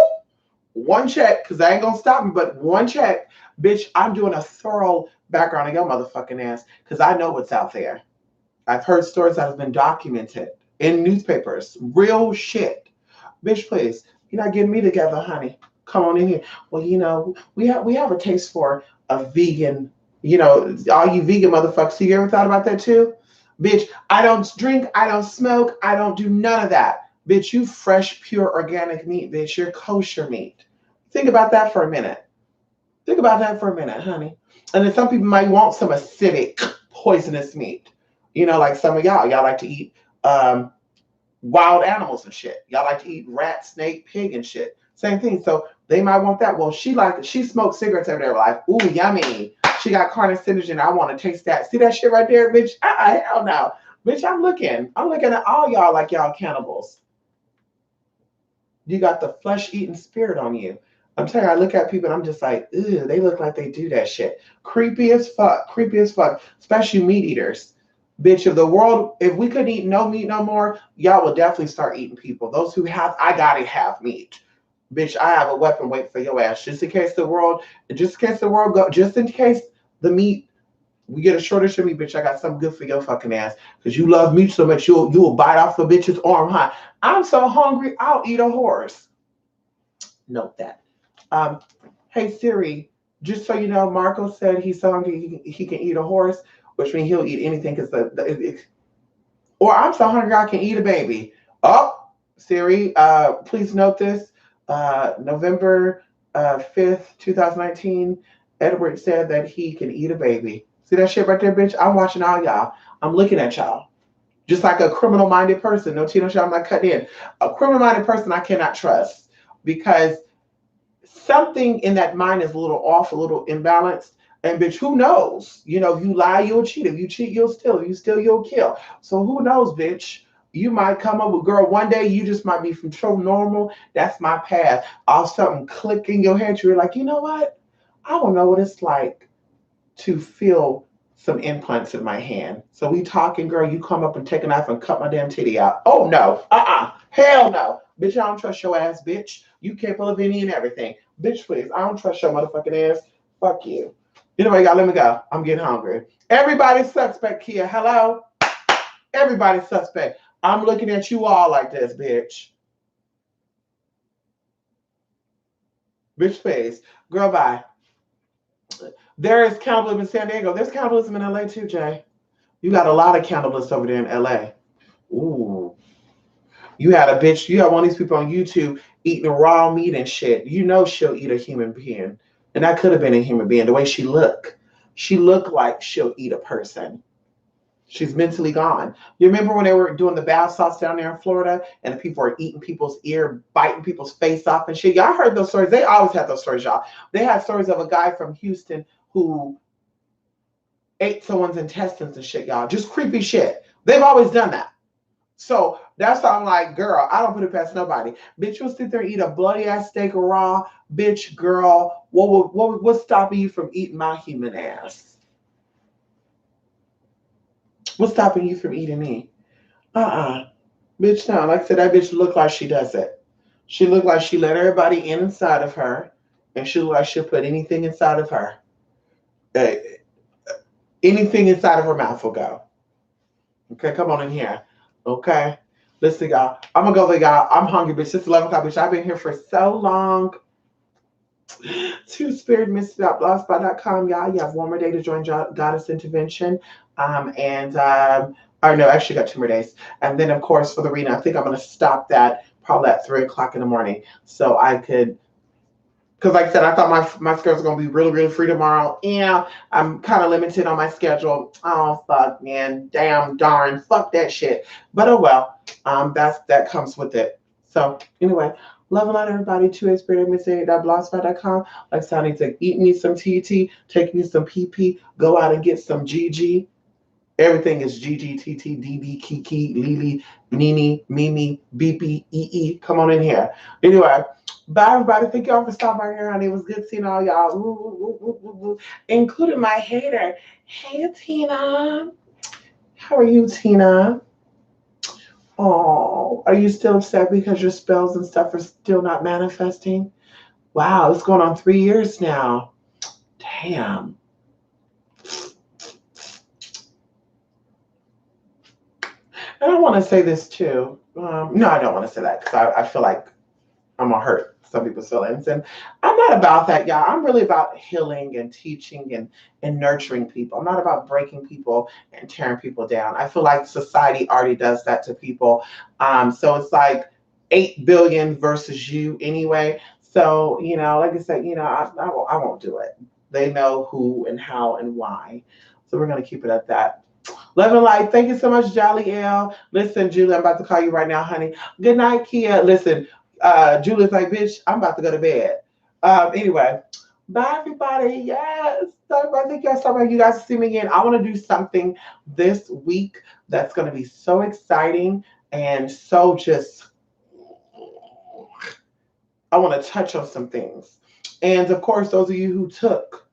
One check, because I ain't going to stop me, but one check. Bitch, I'm doing a thorough background on your motherfucking ass because I know what's out there. I've heard stories that have been documented in newspapers. Real shit. Bitch, please. You're not getting me together, honey. Come on in here. Well, we have a taste for a vegan, all you vegan motherfuckers. You ever thought about that too? Bitch, I don't drink, I don't smoke, I don't do none of that. Bitch, you fresh, pure, organic meat, bitch. You're kosher meat. Think about that for a minute. Think about that for a minute, honey. And then some people might want some acidic, poisonous meat. You know, like some of y'all like to eat wild animals and shit. Y'all like to eat rat, snake, pig, and shit. Same thing. So they might want that. Well, she smoked cigarettes every day. Like, ooh, yummy. She got carcinogen. I want to taste that. See that shit right there, bitch? Hell no. Bitch, I'm looking. I'm looking at all y'all like y'all cannibals. You got the flesh eating spirit on you. I'm telling you, I look at people and I'm just like, ew, they look like they do that shit. Creepy as fuck. Creepy as fuck. Especially meat eaters. Bitch, if we couldn't eat no meat no more, y'all will definitely start eating people. Those who have, I gotta have meat. Bitch, I have a weapon waiting for your ass. Just in case the world go, just in case the meat, we get a shortage of meat, bitch, I got something good for your fucking ass. Because you love meat so much, you will bite off a bitch's arm high. I'm so hungry, I'll eat a horse. Note that. Um, hey Siri, just so you know, Marco said he's so hungry he can eat a horse, which means he'll eat anything because or I'm so hungry I can eat a baby. Oh, Siri, please note this. November 5th, 2019, Edward said that he can eat a baby. See that shit right there, bitch? I'm watching all y'all. I'm looking at y'all. Just like a criminal-minded person. No Tino shot, I'm not cutting in. A criminal-minded person I cannot trust because something in that mind is a little off, a little imbalanced. And bitch, who knows? You know, if you lie, you'll cheat. If you cheat, you'll steal. If you steal, you'll kill. So who knows, bitch? You might come up with, girl, one day you just might be from so normal. That's my path. All something click in your head. You're like, you know what? I don't know what it's like to feel some implants in my hand. So we talking, girl, you come up and take a knife and cut my damn titty out. Oh no. Hell no. Bitch, I don't trust your ass, bitch. You capable of any and everything. Bitch, please. I don't trust your motherfucking ass. Fuck you. Anyway, y'all, let me go. I'm getting hungry. Everybody's suspect, Kia. Hello? Everybody's suspect. I'm looking at you all like this, bitch. Bitch face. Girl, bye. There is cannibalism in San Diego. There's cannibalism in LA too, Jay. You got a lot of cannibalists over there in LA. Ooh. You had one of these people on YouTube eating raw meat and shit. You know she'll eat a human being. And that could have been a human being. The way she looked. She looked like she'll eat a person. She's mentally gone. You remember when they were doing the bath sauce down there in Florida and the people were eating people's ear, biting people's face off and shit? Y'all heard those stories. They always had those stories, y'all. They had stories of a guy from Houston who ate someone's intestines and shit, y'all. Just creepy shit. They've always done that. So that's why I'm like, girl, I don't put it past nobody. Bitch, you'll sit there and eat a bloody ass steak raw. Bitch, girl, what's stopping you from eating my human ass? What's stopping you from eating me? Bitch, no. Like I said, that bitch look like she does it. She look like she let everybody in inside of her, and she look like she'll put anything inside of her. Uh, Anything inside of her mouth will go. Okay, come on in here. Okay. Listen, y'all. I'm gonna go there, y'all. I'm hungry, bitch. It's 11 o'clock, bitch. I've been here for so long. TwoSpiritMystic.blogspot.com, y'all. You have one more day to join Goddess Intervention. Or no, actually got 2 more days. And then, of course, for the reading, I think I'm going to stop that probably at 3 o'clock in the morning. So I could, because like I said, I thought my schedule was going to be really, really free tomorrow. Yeah, I'm kind of limited on my schedule. Oh, fuck, man. Damn, darn. Fuck that shit. But oh well. That comes with it. So anyway, love and light, everybody. 2aspiritmissing.blogspot.com. Like I said, I need to eat me some TT, take me some PP, go out and get some GG. Everything is GG, TT, DB, Kiki, Lily, Nini, Mimi, BP, EE. Come on in here. Anyway, bye, everybody. Thank y'all for stopping by here, honey. It was good seeing all y'all, including my hater. Hey, Tina. How are you, Tina? Oh, are you still upset because your spells and stuff are still not manifesting? Wow, it's going on 3 years now. Damn. And I want to say this too. No, I don't want to say that because I feel like I'm gonna hurt some people's feelings. And I'm not about that, y'all. I'm really about healing and teaching and nurturing people. I'm not about breaking people and tearing people down. I feel like society already does that to people. So it's like 8 billion versus you anyway. So, like I said, I won't do it. They know who and how and why. So we're gonna keep it at that. Love and light. Thank you so much, Jolly L. Listen, Julie, I'm about to call you right now, honey. Good night, Kia. Listen, Julie's like, bitch, I'm about to go to bed. Anyway, bye, everybody. Yes. I think y'all so much. You guys see me again. I want to do something this week that's going to be so exciting and so just, I want to touch on some things. And of course, those of you who took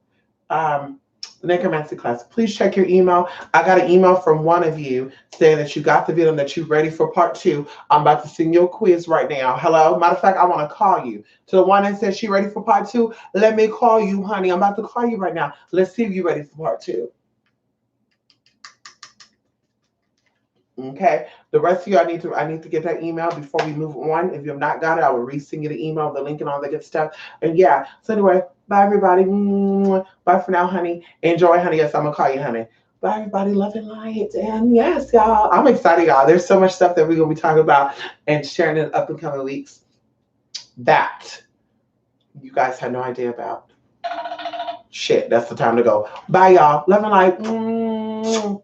um, necromancy class, please check your email. I got an email from one of you saying that you got the video and that you're ready for part 2. I'm about to send you a quiz right now. Hello. Matter of fact, I want to call you. To the one that says she ready for part 2, let me call you, honey. I'm about to call you right now. Let's see if you're ready for part 2. Okay. The rest of you, I need to get that email before we move on. If you have not got it, I will resend you the email, the link, and all that good stuff. And yeah. So anyway, bye everybody. Bye for now, honey. Enjoy, honey. Yes, I'm gonna call you, honey. Bye everybody. Love and light. And yes, y'all. I'm excited, y'all. There's so much stuff that we're gonna be talking about and sharing in up and coming weeks that you guys had no idea about. Shit, that's the time to go. Bye, y'all. Love and light.